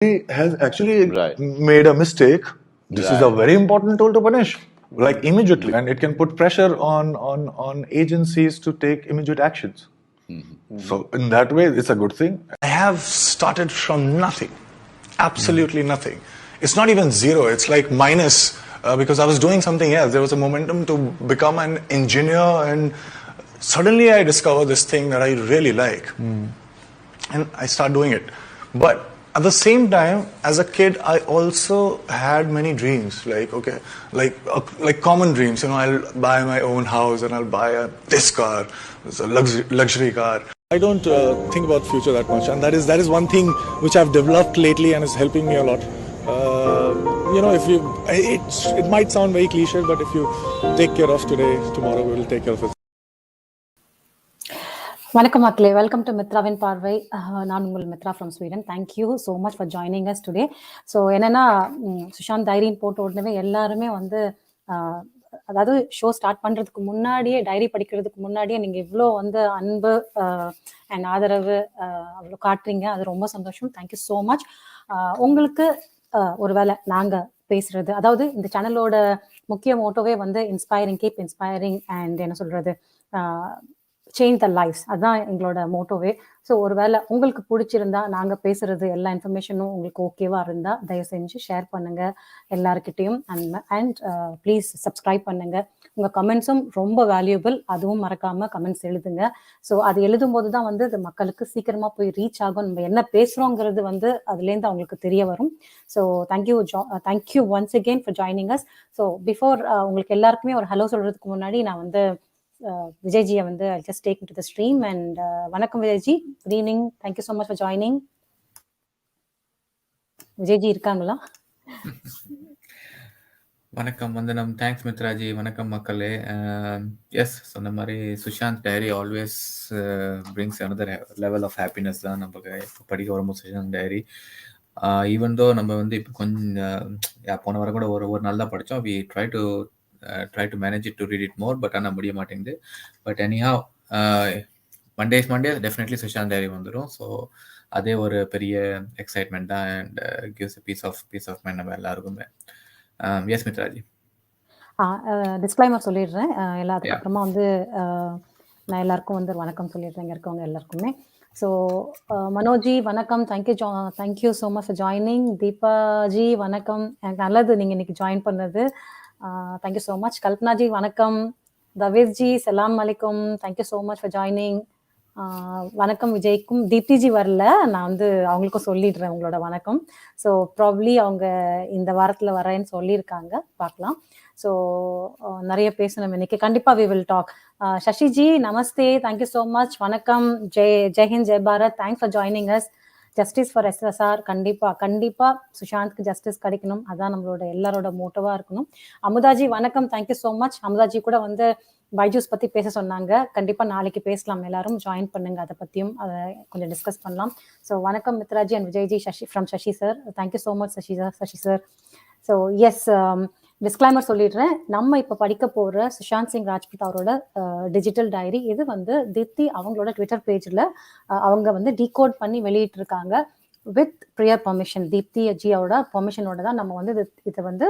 He has actually Right. made a mistake, this is a Right. very important tool to punish, like immediately, and it can put pressure on agencies to take immediate actions. So in that way, it's a good thing. I have started from nothing, absolutely nothing. It's not even zero, it's like minus because I was doing something else. There was a momentum to become an engineer, and suddenly I discovered this thing that I really like. And I start doing it. But at the same time, as a kid, I also had many dreams, like common dreams. I'll buy my own house and I'll buy this car, it's a luxury car. I don't think about future that much, and that is one thing which I've developed lately and is helping me a lot. It might sound very cliche, but if you take care of today, tomorrow we will take care of it. வணக்கம் மக்களே, welcome to மித்ராவின் பார்வை. நான் உங்கள் Mitra from Sweden. Thank you so much for joining us today. So என்னன்னா, சுஷாந்த் டைரின்னு போட்ட உடனே எல்லாருமே வந்து அதாவது ஷோ ஸ்டார்ட் பண்ணுறதுக்கு முன்னாடியே, டைரி படிக்கிறதுக்கு முன்னாடியே நீங்கள் இவ்வளோ வந்து அன்பு அண்ட் ஆதரவு அவ்வளோ காட்டுறீங்க. அது ரொம்ப சந்தோஷம். Thank you so much. உங்களுக்கு ஒரு வேளை நாங்கள் பேசுறது, அதாவது இந்த சேனலோட முக்கிய மோட்டோவே வந்து இன்ஸ்பைரிங், கீப் இன்ஸ்பைரிங் அண்ட் என்ன சொல்கிறது, சேஞ்ச் த லைஃப்ஸ். அதுதான் எங்களோட மோட்டோவே. ஸோ ஒருவேளை உங்களுக்கு பிடிச்சிருந்தா, நாங்கள் பேசுறது எல்லா இன்ஃபர்மேஷனும் உங்களுக்கு ஓகேவா இருந்தால் தயவு செஞ்சு ஷேர் பண்ணுங்க எல்லாருக்கிட்டையும். அண்ட் ப்ளீஸ் சப்ஸ்கிரைப் பண்ணுங்க. உங்கள் கமெண்ட்ஸும் ரொம்ப வேல்யூபிள், அதுவும் மறக்காம கமெண்ட்ஸ் எழுதுங்க. ஸோ அது எழுதும் போது தான் வந்து அது மக்களுக்கு சீக்கிரமா போய் ரீச் ஆகும். நம்ம என்ன பேசுறோங்கிறது வந்து அதுலேருந்து அவங்களுக்கு தெரிய வரும். So thank you once again for joining as. So before உங்களுக்கு எல்லாருக்குமே ஒரு ஹலோ சொல்றதுக்கு முன்னாடி நான் வந்து விஜய்ஜியை வந்து I'll just take into the stream and வணக்கம் Vijayji, good evening, thank you so much for joining. Vijayji இருக்காங்களா? வணக்கம், வந்தனம். தேங்க்ஸ் மித்ராஜி. வணக்கம் மக்களே. எஸ், சொன்ன மாதிரி Sushant diary always brings another level of happiness தான் நமக்கு படிக்க வரும்போது. சுஷாந்த் டைரி ஈவன் தோ நம்ம வந்து இப்போ கொஞ்சம் போன வர கூட ஒரு நாள் தான் படித்தோம். We try to manage it to read it more, but ஆனால் முடிய மாட்டேங்குது. But anyhow, Mondays definitely Sushant diary வந்துடும். ஸோ அதே ஒரு பெரிய எக்ஸைட்மெண்ட் தான் and gives a piece of mind நம்ம எல்லாருக்குமே. எஸ் மித்ராஜி. டிஸ்க்ளைமர் சொல்லிடுறேன் எல்லாத்துக்கு அப்புறமா வந்து நான் எல்லாருக்கும் வந்து வணக்கம் சொல்லிடுறேன், இங்கே இருக்கவங்க எல்லாருக்குமே. ஸோ மனோஜி வணக்கம், thank you so much for joining. Deepaji வணக்கம், எனக்கு நல்லது நீங்கள் இன்னைக்கு ஜாயின் பண்ணது. Thank you so much. கல்பனாஜி வணக்கம். தவேஷ்ஜி சலாம் அலைக்கும், thank you so much for joining. வணக்கம் விஜய்க்கும். தீப்திஜி வரல, நான் வந்து அவங்களுக்கும் சொல்லிடுறேன் உங்களோட வணக்கம். ஸோ ப்ராப்ளி அவங்க இந்த வாரத்தில் வரேன்னு சொல்லியிருக்காங்க, பார்க்கலாம். ஸோ நிறைய பேசணும் இன்னைக்கு, கண்டிப்பாக வி வில் டாக். சசிஜி நமஸ்தே, தேங்க்யூ ஸோ மச். வணக்கம். ஜெய்ஹிந்த், ஜெய் Bharat, thanks for joining us. Justice for SSR, கண்டிப்பாக சுஷாந்த்க்கு ஜஸ்டிஸ் கிடைக்கணும், அதான் நம்மளோட எல்லாரோட மோட்டோவாக இருக்கணும். அமுதாஜி வணக்கம், தேங்க்யூ ஸோ மச். அமுதாஜி கூட வந்து பைஜூஸ் பற்றி பேச சொன்னாங்க, கண்டிப்பாக நாளைக்கு பேசலாம், எல்லாரும் ஜாயின் பண்ணுங்க, அதை பற்றியும் அதை கொஞ்சம் டிஸ்கஸ் பண்ணலாம். ஸோ வணக்கம் Mitraji and Vijayji. From Sasi sir, thank you so much Sasi sir. So yes, disclaimer சொல்லிடுறேன். நம்ம இப்போ படிக்க போகிற சுஷாந்த் சிங் ராஜ்புட் அவரோட டிஜிட்டல் டைரி, இது வந்து தீப்தி அவங்களோட ட்விட்டர் பேஜில் அவங்க வந்து டீகோட் பண்ணி வெளியிட்டிருக்காங்க வித் ப்ரியர் பர்மிஷன். தீப்தி ஜியோட பர்மிஷனோட தான் நம்ம வந்து இதை வந்து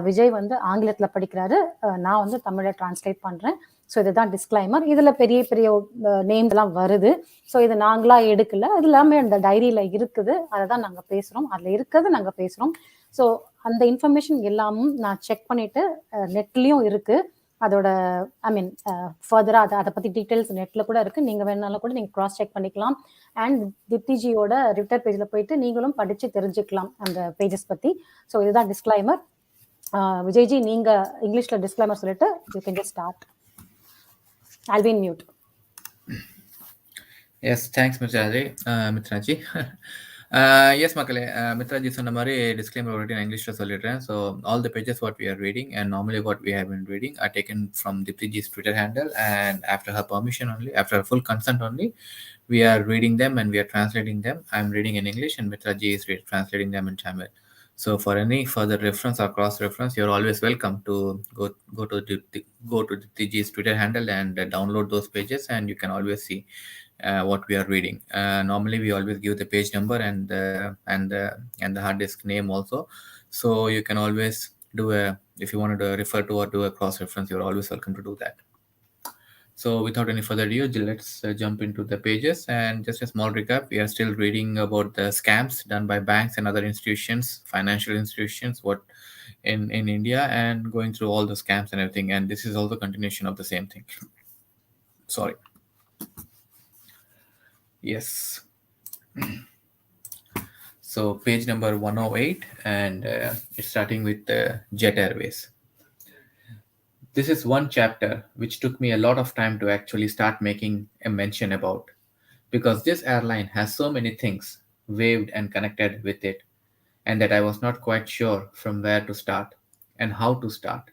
விஜய் வந்து ஆங்கிலத்தில் படிக்கிறாரு, நான் வந்து தமிழில் டிரான்ஸ்லேட் பண்ணுறேன். ஸோ இதுதான் டிஸ்க்ளைமர். இதில் பெரிய பெரிய நேம்ஸ் எல்லாம் வருது. ஸோ இது நாங்களாக எடுக்கல, இது எல்லாமே அந்த டைரியில் இருக்குது, அதை தான் நாங்கள் பேசுகிறோம், அதில் இருக்கிறது நாங்கள் பேசுகிறோம். ஸோ அந்த இன்ஃபர்மேஷன் எல்லாமும் நான் செக் பண்ணிட்டு நெட்லேயும் இருக்கு, அதோட ஃபர்தராக அதை பற்றி டீட்டெயில்ஸ் நெட்டில் கூட இருக்குது, நீங்கள் வேணாலும் கூட நீங்கள் க்ராஸ் செக் பண்ணிக்கலாம். அண்ட் தீப்திஜியோட ட்விட்டர் பேஜில் போயிட்டு நீங்களும் படித்து தெரிஞ்சுக்கலாம் அந்த பேஜஸ் பற்றி. ஸோ இதுதான் டிஸ்க்ளைமர். விஜய்ஜி நீங்கள் இங்கிலீஷில் டிஸ்க்ளைமர் சொல்லிட்டு you can just start. I'll be in mute. Yes, thanks Mitraji. Yes மக்களே, மித்ராஜி சொன்ன மாதிரி டிஸ்க்ளைமர் ஆல்ரெடி நான் இங்கிலீஷில் சொல்லிடுறேன். So all the pages what we are reading and normally what we have been reading are taken from Deepti's Twitter handle, and after her permission only, after her full consent only, we are reading them and we are translating them. I am reading in English and Mitraji is translating them in Tamil. So for any further reference or cross reference, you're always welcome to go to Deepti's Twitter handle and download those pages, and you can always see what we are reading. Normally, we always give the page number and the hard disk name also. So you can always do a, if you wanted to refer to or do a cross reference, you're always welcome to do that. So without any further ado, let's jump into the pages. And just a small recap, we are still reading about the scams done by banks and other institutions, financial institutions, what in India, and going through all the scams and everything. And this is also continuation of the same thing. Sorry. Yes. So page number 108, and it's starting with Jet Airways. This is one chapter which took me a lot of time to actually start making a mention about, because this airline has so many things waved and connected with it, and that I was not quite sure from where to start and how to start.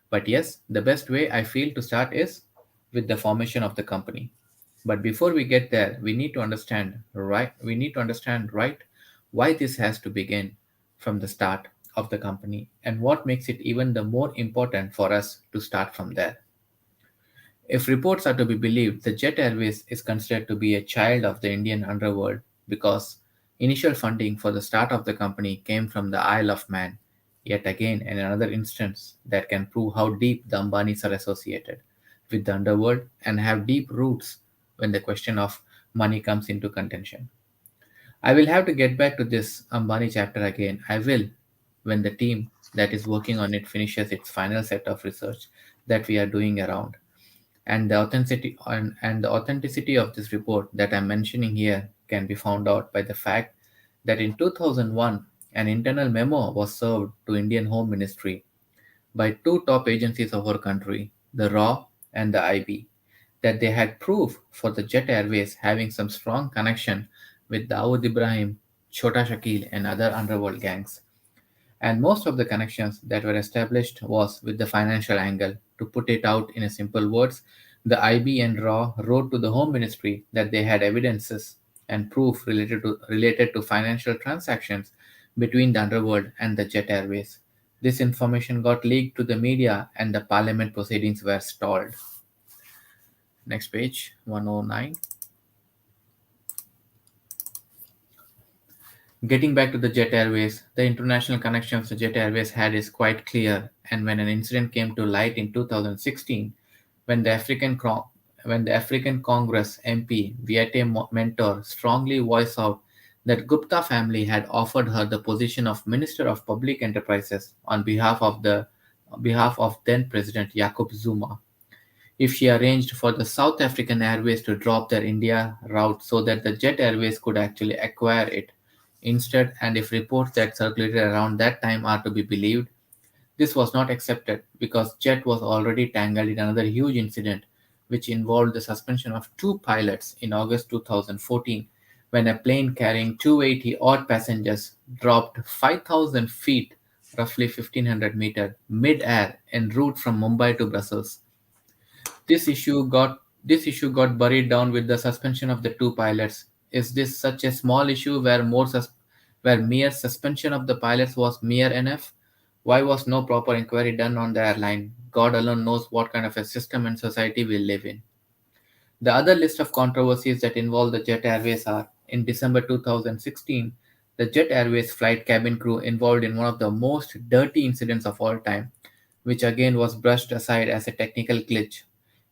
But yes, the best way I feel to start is with the formation of the company. But before we get there, we need to understand right why this has to begin from the start of the company and what makes it even the more important for us to start from there. If reports are to be believed, the Jet Airways is considered to be a child of the Indian underworld because initial funding for the start of the company came from the Isle of Man, yet again in another instance that can prove how deep the Ambanis are associated with the underworld and have deep roots when the question of money comes into contention. I will have to get back to this Ambani chapter again. I will, when the team that is working on it finishes its final set of research that we are doing around, and the authenticity of this report that I'm mentioning here can be found out by the fact that in 2001 an internal memo was served to Indian Home Ministry by two top agencies of our country, the RAW and the IB, that they had proof for the Jet Airways having some strong connection with Dawood Ibrahim, Chota Shakil, and other underworld gangs. And most of the connections that were established was with the financial angle. To put it out in a simple words, the IB and RAW wrote to the Home Ministry that they had evidences and proof related to financial transactions between the underworld and the Jet Airways. This information got leaked to the media and the parliament proceedings were stalled. Next page, 109. Getting back to the Jet Airways, the international connections the Jet Airways had is quite clear, and when an incident came to light in 2016, when the African Congress MP Viete Mentor strongly voiced out that Gupta family had offered her the position of Minister of Public Enterprises on behalf of then President Jacob Zuma, if she arranged for the South African Airways to drop their India route so that the Jet Airways could actually acquire it instead, and if reports that circulated around that time are to be believed, this was not accepted because Jet was already tangled in another huge incident which involved the suspension of two pilots in August 2014 when a plane carrying 280 odd passengers dropped 5,000 feet, roughly 1,500 meters, mid-air en route from Mumbai to Brussels. This issue got this issue got buried down with the suspension of the two pilots. Is this such a small issue where mere suspension of the pilots was mere enough? Why was no proper inquiry done on the airline? God alone knows what kind of a system and society we live in. The other list of controversies that involve the Jet Airways are: in December 2016, the Jet Airways flight cabin crew involved in one of the most dirty incidents of all time, which again was brushed aside as a technical glitch.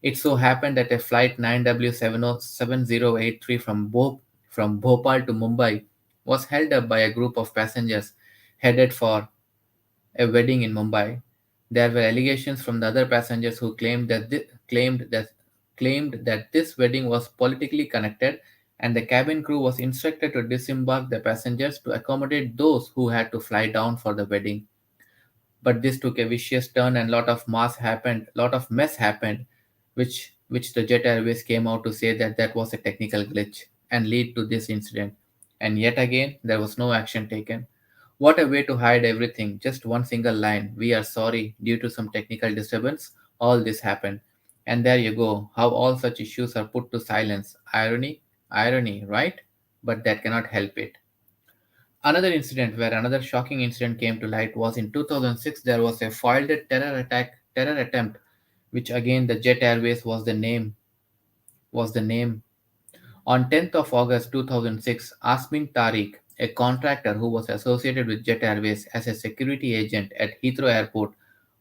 It so happened that a flight 9W7083 from Bhopal to Mumbai was held up by a group of passengers headed for a wedding in Mumbai. There were allegations from the other passengers who claimed that this wedding was politically connected, and the cabin crew was instructed to disembark the passengers to accommodate those who had to fly down for the wedding. But this took a vicious turn and lot of mess happened, which the Jet Airways came out to say that that was a technical glitch and lead to this incident. And yet again, there was no action taken. What a way to hide everything. Just one single line. We are sorry, due to some technical disturbance, all this happened. And there you go, how all such issues are put to silence. Irony, right? But that cannot help it. Another incident where another shocking incident came to light was in 2006. There was a foiled terror attempt, which again the Jet Airways was the name On 10th of August 2006, Asmin Tariq, a contractor who was associated with Jet Airways as a security agent at Heathrow Airport,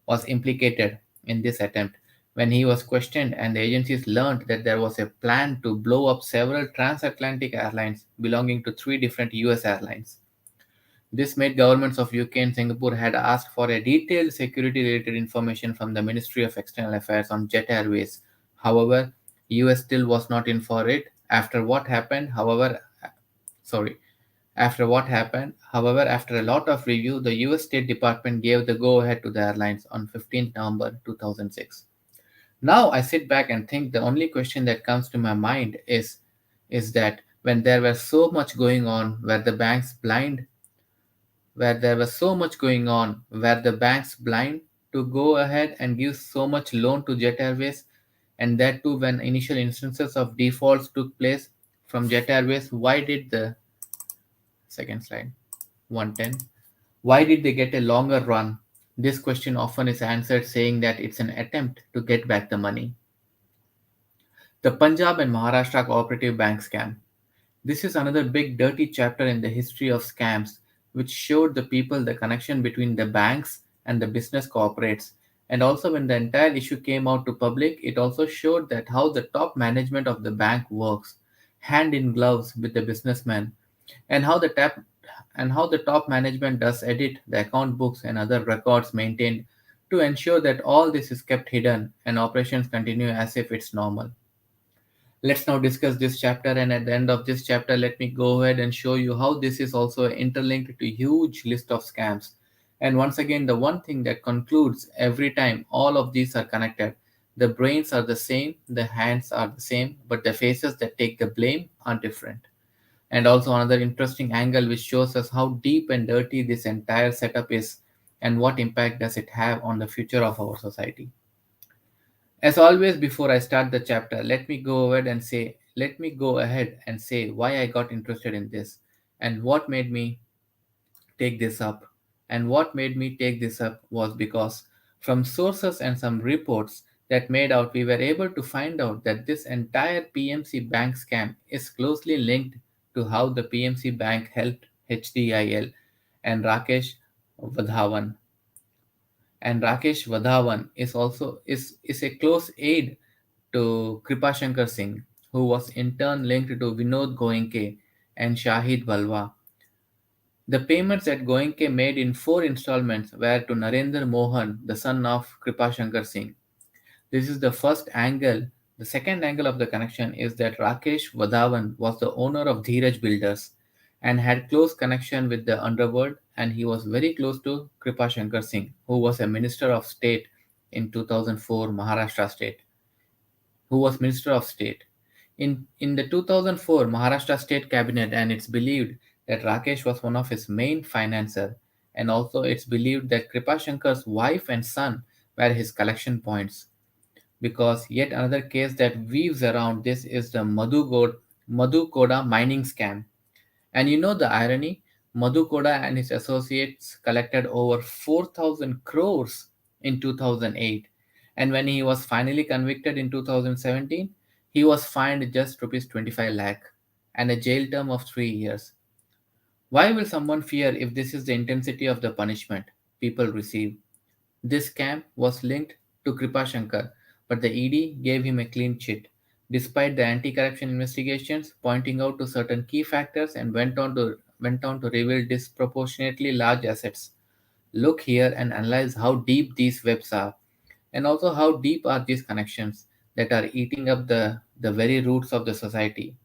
was implicated in this attempt. When he was questioned and the agencies learned that there was a plan to blow up several transatlantic airlines belonging to three different US airlines. This made governments of UK and Singapore had asked for a detailed security-related information from the Ministry of External Affairs on Jet Airways. However, US still was not in for it. Sorry, after a lot of review, the US State Department gave the go-ahead to the airlines on 15th November 2006. Now I sit back and think the only question that comes to my mind is that when there was so much going on, where there was so much going on, were the banks blind to go ahead and give so much loan to Jet Airways, and that too when initial instances of defaults took place from Jet Airways? Why did the second slide 110? Why did they get a longer run? This question often is answered saying that it's an attempt to get back the money. The Punjab and Maharashtra Cooperative Bank scam. This is another big dirty chapter in the history of scams, which showed the people the connection between the banks and the business corporates. And also when the entire issue came out to public, it also showed that how the top management of the bank works, hand in gloves with the businessman, and how the top management does edit the account books and other records maintained to ensure that all this is kept hidden and operations continue as if it's normal. Let's now discuss this chapter, and at the end of this chapter, let me go ahead and show you how this is also interlinked to huge list of scams. And once again, the one thing that concludes every time all of these are connected, the brains are the same, the hands are the same, but the faces that take the blame are different. And also another interesting angle which shows us how deep and dirty this entire setup is and what impact does it have on the future of our society. As always, before I start the chapter, let me go ahead and say why I got interested in this and what made me take this up. And what made me take this up was because from sources and some reports that made out, we were able to find out that this entire PMC bank scam is closely linked to how the PMC bank helped HDIL and Vadhavan Rakesh Vadhavan is a close aide to Kripashankar Singh, who was in turn linked to Vinod Goenka and Shahid Balwa. The payments that Goenka made in four installments were to Narendra Mohan, the son of Kripashankar Singh. This is the first angle. The second angle of the connection is that Rakesh Vadhavan was the owner of Dheeraj Builders and had close connection with the underworld, and he was very close to Kripashankar Singh, who was a minister of state in 2004 Maharashtra state, who was minister of state. In the 2004 Maharashtra state cabinet, and it's believed that Rakesh was one of his main financier, and also it's believed that Kripashankar's wife and son were his collection points, because yet another case that weaves around this is the Madhu Koda mining scam. And you know the irony? Madhu Koda and his associates collected over 4,000 crores in 2008. And when he was finally convicted in 2017, he was fined just rupees 25 lakh and a jail term of 3 years. Why will someone fear if this is the intensity of the punishment people receive? This scam was linked to Kripa Shankar, but the ED gave him a clean chit, despite the anti-corruption investigations pointing out to certain key factors and went on to reveal disproportionately large assets. Look here and analyze how deep these webs are, and also how deep are these connections that are eating up the very roots of the society.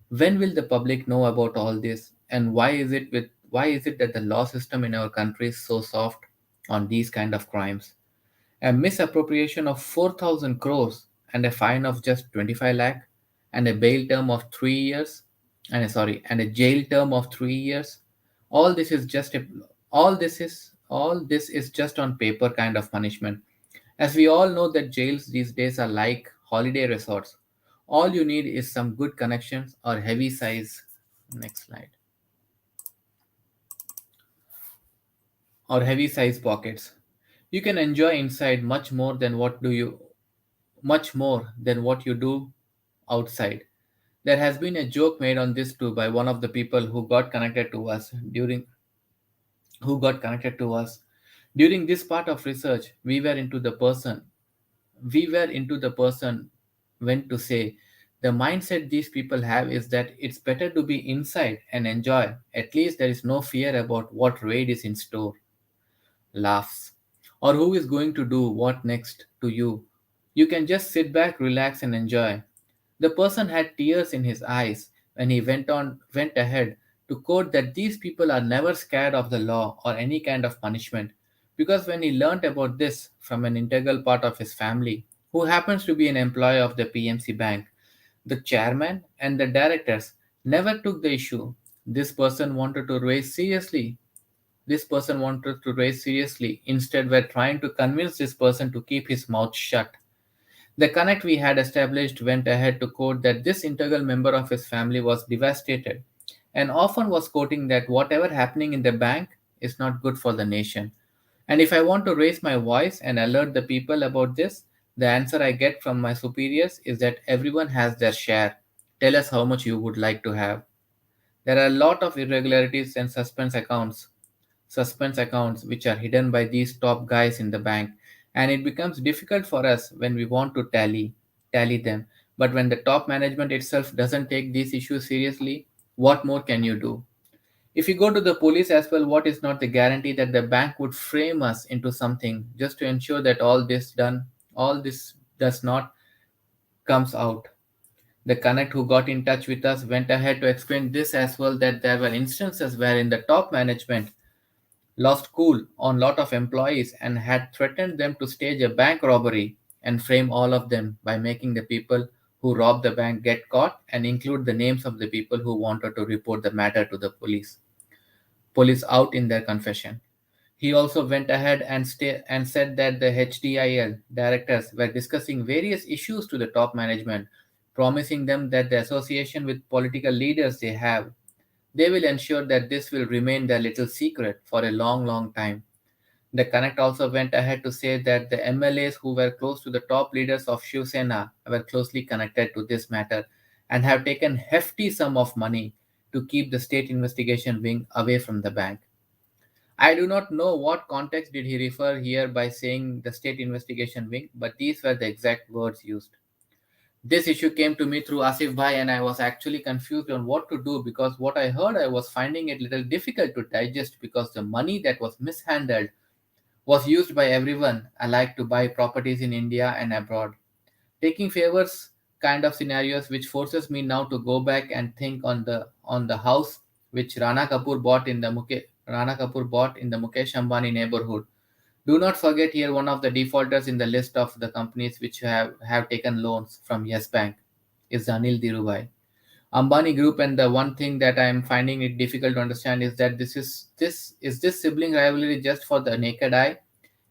When will the public know about all this, and why is it that the law system in our country is so soft on these kind of crimes? A misappropriation of 4,000 crores and a fine of just 25 lakh and a bail term of 3 years and a jail term of 3 years. All this is just a all this is just on paper kind of punishment. As we all know that jails these days are like holiday resorts. All you need is some good connections or heavy size next slide or heavy size pockets. You can enjoy inside much more than what you do outside. There has been a joke made on this too by one of the people who got connected to us during this part of research. We were into the person went to say, the mindset these people have is that it's better to be inside and enjoy. At least there is no fear about what raid is in store. Laughs. Or who is going to do what next to you. You can just sit back, relax, and enjoy. The person had tears in his eyes when he went ahead to quote that these people are never scared of the law or any kind of punishment, because when he learnt about this from an integral part of his family, who happens to be an employee of the PMC bank, the chairman and the directors never took the issue. This person wanted to raise seriously. Instead, were trying to convince this person to keep his mouth shut. The connect we had established went ahead to quote that this integral member of his family was devastated, and often was quoting that whatever happening in the bank is not good for the nation. And if I want to raise my voice and alert the people about this, the answer I get from my superiors is that everyone has their share. Tell us how much you would like to have. There are a lot of irregularities and suspense accounts which are hidden by these top guys in the bank, and it becomes difficult for us when we want to tally them. But when the top management itself doesn't take these issues seriously, what more can you do? If you go to the police as well, what is not the guarantee that the bank would frame us into something just to ensure that all this does not comes out? The connect who got in touch with us went ahead to explain this as well, that there were instances wherein the top management lost cool on lot of employees and had threatened them to stage a bank robbery and frame all of them by making the people who robbed the bank get caught and include the names of the people who wanted to report the matter to the police out in their confession. He also went ahead and said that the HDIL directors were discussing various issues to the top management, promising them that the association with political leaders they will ensure that this will remain their little secret for a long, long time. The Connect also went ahead to say that the MLAs who were close to the top leaders of Shiv Sena were closely connected to this matter and have taken hefty sum of money to keep the state investigation wing away from the bank. I do not know what context did he refer here by saying the state investigation wing, but these were the exact words used. This issue came to me through Asif Bhai, and I was actually confused on what to do, because what I heard I was finding it little difficult to digest, because the money that was mishandled was used by everyone alike to buy properties in India and abroad. Taking favors kind of scenarios, which forces me now to go back and think on the house which Rana Kapoor bought in the Mukesh Ambani neighborhood. Do not forget here, one of the defaulters in the list of the companies which have taken loans from Yes Bank is Anil Dhirubhai. Ambani Group, and the one thing that I am finding it difficult to understand is that this sibling rivalry just for the naked eye.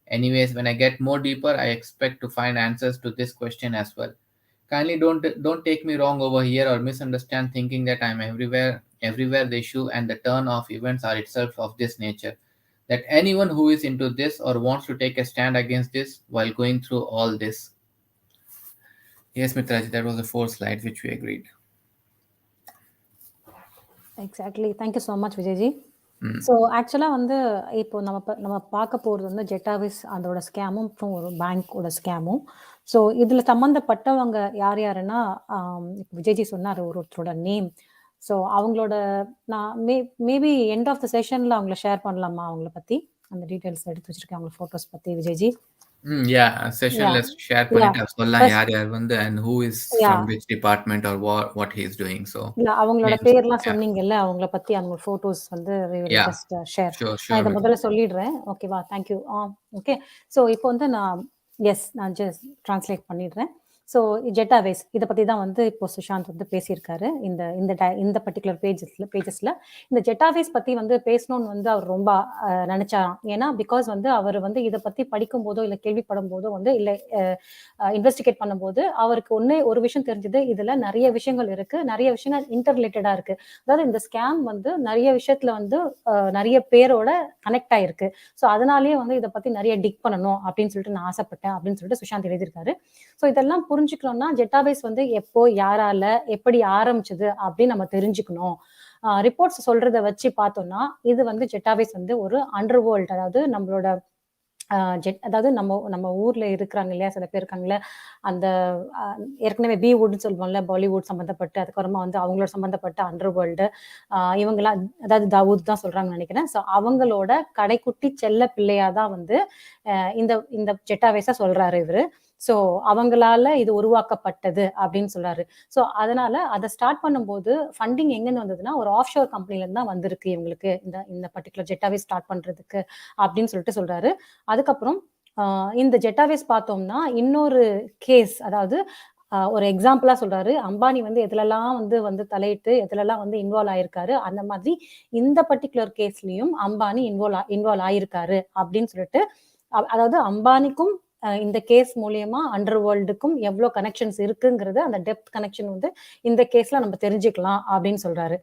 Anyways, when I get more deeper, I expect to find answers to this question as well. Kindly don't take me wrong over here or misunderstand thinking that I'm everywhere the issue and the turn of events are itself of this nature. That anyone who is into this or wants to take a stand against this while going through all this. Yes, Mitraji, that was the 4th slide which we agreed. Exactly thank you so much Vijayji. So ஆக்சுவலாக வந்து இப்போ நம்ம பார்க்க போகிறது வந்து ஜெட்டாவிஸ் அதோட ஸ்கேமும் அப்புறம் ஒரு பேங்க்கோட ஸ்கேமும். ஸோ இதில் சம்மந்தப்பட்டவங்க யார் யாருன்னா, இப்போ விஜய்ஜி சொன்னார் ஒருத்தரோட நேம். ஸோ அவங்களோட நான் மேபி எண்ட் ஆஃப் த செஷனில் அவங்கள ஷேர் பண்ணலாமா, அவங்கள பற்றி அந்த டீட்டெயில்ஸ் எடுத்து வச்சிருக்கேன் அவங்க ஃபோட்டோஸ் பற்றி விஜய்ஜி. Sessionல ஷேர் பண்ணிட்டு சொல்லலாம் யார் யார் வந்து and who is from which department or what he is doing. So அவங்களோட பேர்லாம் சொன்னீங்கல்ல, அவங்கள பத்தி அவங்க போட்டோஸ் வந்து ஜஸ்ட் ஷேர். நான் இதை முதல்ல சொல்லிடுறேன், ஓகேவா? தேங்க்யூ. ஓகே, ஸோ இப்போ வந்து நான் ஜஸ்ட் டிரான்ஸ்லேட் பண்ணிடுறேன். ஸோ ஜெட்டாவேஸ் இதை பற்றி தான் வந்து இப்போ சுஷாந்த் வந்து பேசியிருக்காரு இந்த பர்டிகுலர் பேஜஸ்ல. இந்த ஜெட்டாவேஸ் பற்றி வந்து பேசணும்னு வந்து அவர் ரொம்ப நினைச்சாராம். ஏன்னா பிகாஸ் வந்து அவர் வந்து இதை பற்றி படிக்கும் போதோ இல்லை கேள்விப்படும் போதோ வந்து இல்லை இன்வெஸ்டிகேட் பண்ணும்போது அவருக்கு ஒரு விஷயம் தெரிஞ்சது, இதுல நிறைய விஷயங்கள் இருக்கு, நிறைய விஷயங்கள் இன்டர் ரிலேட்டடா இருக்கு. அதாவது இந்த ஸ்கேம் வந்து நிறைய விஷயத்துல வந்து நிறைய பேரோட கனெக்ட் ஆயிருக்கு. ஸோ அதனாலேயே வந்து இதை பத்தி நிறைய டிக் பண்ணணும் அப்படின்னு சொல்லிட்டு நான் ஆசைப்பட்டேன் அப்படின்னு சொல்லிட்டு சுஷாந்த் எழுதியிருக்காரு. ஸோ இதெல்லாம் புரிஞ்சுக்கணும்னா ஜெட்டாவேஸ் வந்து எப்போ யாரால எப்படி ஆரம்பிச்சது அப்படின்னு நம்ம தெரிஞ்சுக்கணும். ரிப்போர்ட்ஸ் சொல்றத வச்சு பார்த்தோம்னா இது வந்து ஜெட்டாவேஸ் வந்து ஒரு அண்டர் வேர்ல்ட், அதாவது நம்மளோட அதாவது நம்ம ஊர்ல இருக்கிறாங்க இல்லையா, சில பேர் இருக்காங்கல்ல, அந்த ஏற்கனவே பீவுட்னு சொல்லுவோம்ல, பாலிவுட் சம்மந்தப்பட்டு, அதுக்கப்புறமா வந்து அவங்களோட சம்மந்தப்பட்ட அண்டர் வேர்ல்டு, இவங்கெல்லாம், அதாவது தாவூத் தான் சொல்றாங்கன்னு நினைக்கிறேன். ஸோ அவங்களோட கடைக்குட்டி செல்ல பிள்ளையா தான் வந்து இந்த ஜெட்டாவேஸா சொல்றாரு இவரு. ஸோ அவங்களால இது உருவாக்கப்பட்டது அப்படின்னு சொல்றாரு. ஸோ அதனால அதை ஸ்டார்ட் பண்ணும்போது ஃபண்டிங் எங்கேருந்து வந்ததுன்னா ஒரு ஆஃப் ஷோர் கம்பெனிலேருந்து தான் வந்திருக்கு இவங்களுக்கு இந்த பர்டிகுலர் ஜெட்டாவேஸ் ஸ்டார்ட் பண்றதுக்கு அப்படின்னு சொல்லிட்டு சொல்றாரு. அதுக்கப்புறம் இந்த ஜெட்டாவேஸ் பார்த்தோம்னா இன்னொரு கேஸ், அதாவது ஒரு எக்ஸாம்பிளா சொல்றாரு, அம்பானி வந்து எதுலெல்லாம் வந்து தலையிட்டு எதுலெல்லாம் வந்து இன்வால்வ் ஆயிருக்காரு, அந்த மாதிரி இந்த பர்டிகுலர் கேஸ்லயும் அம்பானி இன்வால்வ் ஆயிருக்காரு அப்படின்னு சொல்லிட்டு, அதாவது அம்பானிக்கும் இந்த கேஸ் மூலியமா அண்டர் வேர்ல்டுக்கும் எவ்வளவு கனெக்ஷன்ஸ் இருக்குங்கிறது, அந்த டெப்த் கனெக்ஷன் வந்து இந்த கேஸ்ல நம்ம தெரிஞ்சுக்கலாம் அப்படின்னு சொல்றாரு.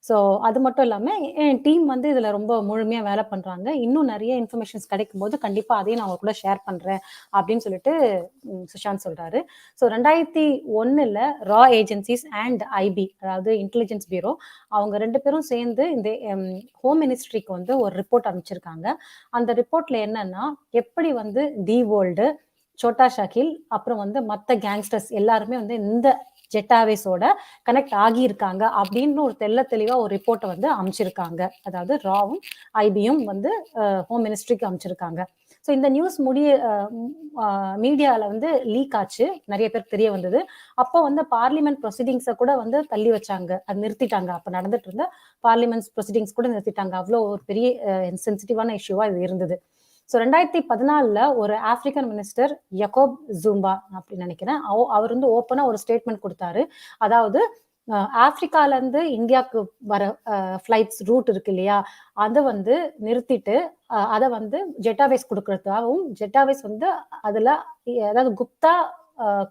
ஸோ அது மட்டும் இல்லாம என் டீம் வந்து இதுல ரொம்ப முழுமையா வேலை பண்றாங்க. இன்னும் நிறைய இன்ஃபர்மேஷன்ஸ் கிடைக்கும் போது கண்டிப்பா அதையும் நான் கூட ஷேர் பண்றேன் அப்படின்னு சொல்லிட்டு சுஷாந்த் சொல்றாரு. ஸோ 2001 ரா ஏஜென்சிஸ் அண்ட் ஐபி, அதாவது இன்டெலிஜென்ஸ் பியூரோ, அவங்க 2 பேரும் சேர்ந்து இந்த ஹோம் மினிஸ்ட்ரிக்கு வந்து ஒரு ரிப்போர்ட் அனுப்பிச்சிருக்காங்க. அந்த ரிப்போர்ட்ல என்னன்னா, எப்படி வந்து தி வேர்ல்டு, சோட்டா ஷாகில், அப்புறம் வந்து மற்ற கேங்ஸ்டர்ஸ் எல்லாருமே வந்து இந்த ஜெட்டாவேஸோட கனெக்ட் ஆகியிருக்காங்க அப்படின்னு ஒரு தெளிவா ஒரு ரிப்போர்ட்டை வந்து அமைச்சிருக்காங்க. அதாவது ராவும் ஐபியும் வந்து ஹோம் மினிஸ்ட்ரிக்கு அமைச்சிருக்காங்க. ஸோ இந்த நியூஸ் மீடியால வந்து லீக் ஆச்சு, நிறைய பேருக்கு தெரிய வந்தது. அப்போ வந்து பார்லிமெண்ட் ப்ரொசீடிங்ஸை கூட வந்து தள்ளி வச்சாங்க, அது நிறுத்திட்டாங்க. அப்போ நடந்துட்டு இருந்த பார்லிமெண்ட் ப்ரொசீடிங்ஸ் கூட நிறுத்திட்டாங்க. அவ்வளோ ஒரு பெரிய சென்சிட்டிவான இஷ்யூவா இது இருந்தது. ஸோ 2014 ஒரு ஆப்பிரிக்கன் மினிஸ்டர் யகோப் ஜூம்பா அப்படின்னு நினைக்கிறேன், அவர் வந்து ஓப்பனா ஒரு ஸ்டேட்மெண்ட் கொடுத்தாரு. அதாவது ஆப்பிரிக்கால இருந்து இந்தியாவுக்கு வர ஃபிளைட்ஸ் ரூட் இருக்கு இல்லையா, அதை வந்து நிறுத்திட்டு அதை வந்து ஜெட்டாவேஸ் கொடுக்கறதாகவும், ஜெட்டாவேஸ் வந்து அதுல, அதாவது குப்தா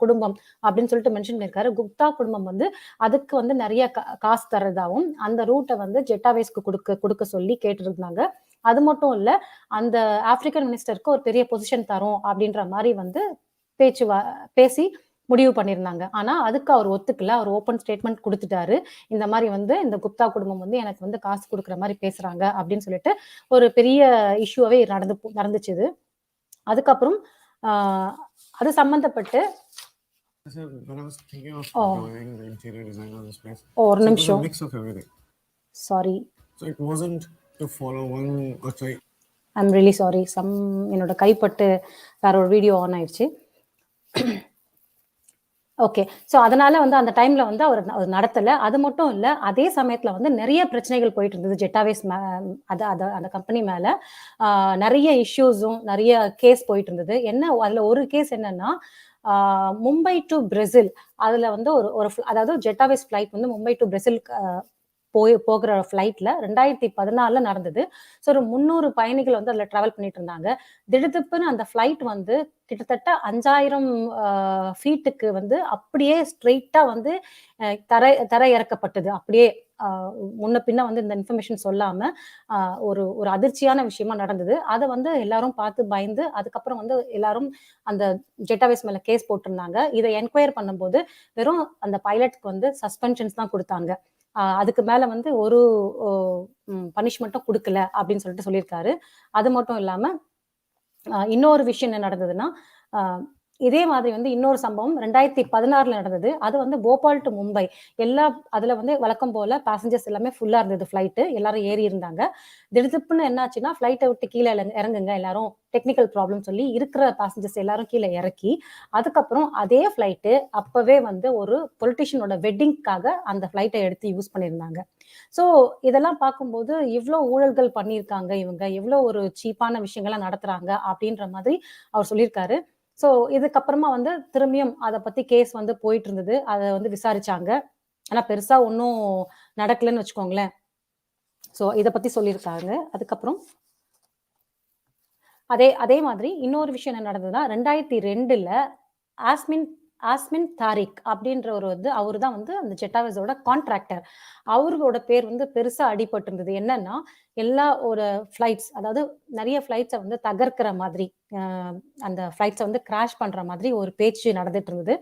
குடும்பம் அப்படின்னு சொல்லிட்டு மென்ஷன் பண்ணியிருக்காரு. குப்தா குடும்பம் வந்து அதுக்கு வந்து நிறைய காசு தர்றதாகவும் அந்த ரூட்டை வந்து ஜெட்டாவேஸ்க்கு கொடுக்க சொல்லி கேட்டுருந்தாங்க. அது மட்டும் இல்ல, அந்த ஆப்பிரிக்கன் மினிஸ்டருக்கு ஒரு பெரிய பொசிஷன் தரும் அப்படின்ற மாதிரி வந்து பேசி முடிவு பண்ணியிருந்தாங்க. ஆனா அதுக்கு அவர் ஒத்துக்கல. அவர் ஓப்பன் ஸ்டேட்மெண்ட் கொடுத்துட்டாரு, இந்த மாதிரி வந்து இந்த குப்தா குடும்பம் வந்து எனக்கு வந்து காசு கொடுக்குற மாதிரி பேசுறாங்க அப்படின்னு சொல்லிட்டு ஒரு பெரிய இஷ்யூவே நடந்துச்சு. அதுக்கப்புறம் அது சம்பந்தப்பட்டு ஒரு நிமிஷம், சாரி, ஐம் ரியலி சாரி, என்னோட கைப்பட்டு வேற ஒரு வீடியோ ஆன் ஆயிடுச்சு. ஓகே, ஸோ அதனால வந்து அந்த டைம்ல வந்து அவர் நடத்தல. அது மட்டும் இல்ல, அதே சமயத்துல வந்து நிறைய பிரச்சனைகள் போயிட்டு இருந்தது ஜெட்டாவேஸ் அந்த கம்பெனி மேல. நிறைய இஷ்யூஸும் நிறைய கேஸ் போயிட்டு இருந்தது. அதுல ஒரு கேஸ் என்னன்னா, மும்பை டு பிரேசில், அதுல வந்து அதாவது ஜெட்டாவேஸ் ஃபிளைட் வந்து மும்பை டு பிரேசில் போகிற ஃபிளைட்ல 2014 நடந்தது. ஸோ ஒரு 300 பயணிகள் வந்து அதுல டிராவல் பண்ணிட்டு இருந்தாங்க. திடுதிப்புன்னு அந்த ஃபிளைட் வந்து கிட்டத்தட்ட 5000 ஃபீட்டுக்கு வந்து அப்படியே ஸ்ட்ரெயிட்டா வந்து தரை இறக்கப்பட்டது. அப்படியே முன்ன பின்ன வந்து இந்த இன்ஃபர்மேஷன் சொல்லாம ஒரு அதிர்ச்சியான விஷயமா நடந்தது. அதை வந்து எல்லாரும் பார்த்து பயந்து, அதுக்கப்புறம் வந்து எல்லாரும் அந்த ஜெட்டாவேஸ் மேல கேஸ் போட்டிருந்தாங்க. இதை என்கொயர் பண்ணும்போது வெறும் அந்த பைலட்க்கு வந்து சஸ்பென்ஷன்ஸ் தான் கொடுத்தாங்க. அதுக்கு மேல வந்து ஒரு பனிஷ்மெண்ட்டும் கொடுக்கல அப்படின்னு சொல்லிட்டு சொல்லியிருக்காரு. அது மட்டும் இல்லாம இன்னொரு விஷயம் என்ன நடந்ததுன்னா, இதே மாதிரி வந்து இன்னொரு சம்பவம் 2016 நடந்தது. அது வந்து போபால் டு மும்பை, அதுல வந்து வழக்கம் போல பேசஞ்சர்ஸ் எல்லாமே ஃபுல்லா இருந்தது ஃபிளைட்டு, எல்லாரும் ஏறி இருந்தாங்க. திடுதிப்புன்னு என்னாச்சுன்னா, ஃபிளைட்டை விட்டு கீழே இறங்குங்க எல்லாரும், டெக்னிக்கல் ப்ராப்ளம் சொல்லி இருக்கிற பேசஞ்சர்ஸ் எல்லாரும் கீழே இறக்கி, அதுக்கப்புறம் அதே ஃபிளைட்டு அப்பவே வந்து ஒரு பொலிட்டிஷியனோட வெட்டிங்காக அந்த ஃபிளைட்டை எடுத்து யூஸ் பண்ணியிருந்தாங்க. ஸோ இதெல்லாம் பார்க்கும்போது இவ்வளோ ஊழல்கள் பண்ணியிருக்காங்க இவங்க, எவ்வளோ ஒரு சீப்பான விஷயங்கள்லாம் நடத்துறாங்க அப்படின்ற மாதிரி அவர் சொல்லியிருக்காரு. ஸோ இதுக்கப்புறமா வந்து திரும்பியும் அதை பத்தி கேஸ் வந்து போயிட்டு இருந்தது. அதை வந்து விசாரிச்சாங்க. ஆனா பெருசா ஒன்றும் நடக்கலன்னு வச்சுக்கோங்களேன். ஸோ இதை பத்தி சொல்லியிருக்காங்க. அதுக்கப்புறம் அதே மாதிரி இன்னொரு விஷயம் என்ன நடந்ததுன்னா, 2002 ஆஸ்மின் ஆஸ்மின் தாரிக் அப்படின்றவர் வந்து அவர் தான் வந்து அந்த ஜெட்டாவேஸோட கான்ட்ராக்டர். அவரோட பேர் வந்து பெருசா அடிபட்டு இருந்தது. என்னன்னா எல்லா ஒரு ஃபிளைட்ஸ், அதாவது நிறைய ஃபிளைட்ஸை வந்து தகர்க்கிற மாதிரி, அந்த ஃபிளைட்ஸை வந்து கிராஷ் பண்ற மாதிரி ஒரு பேச்சு நடந்துட்டு இருந்தது.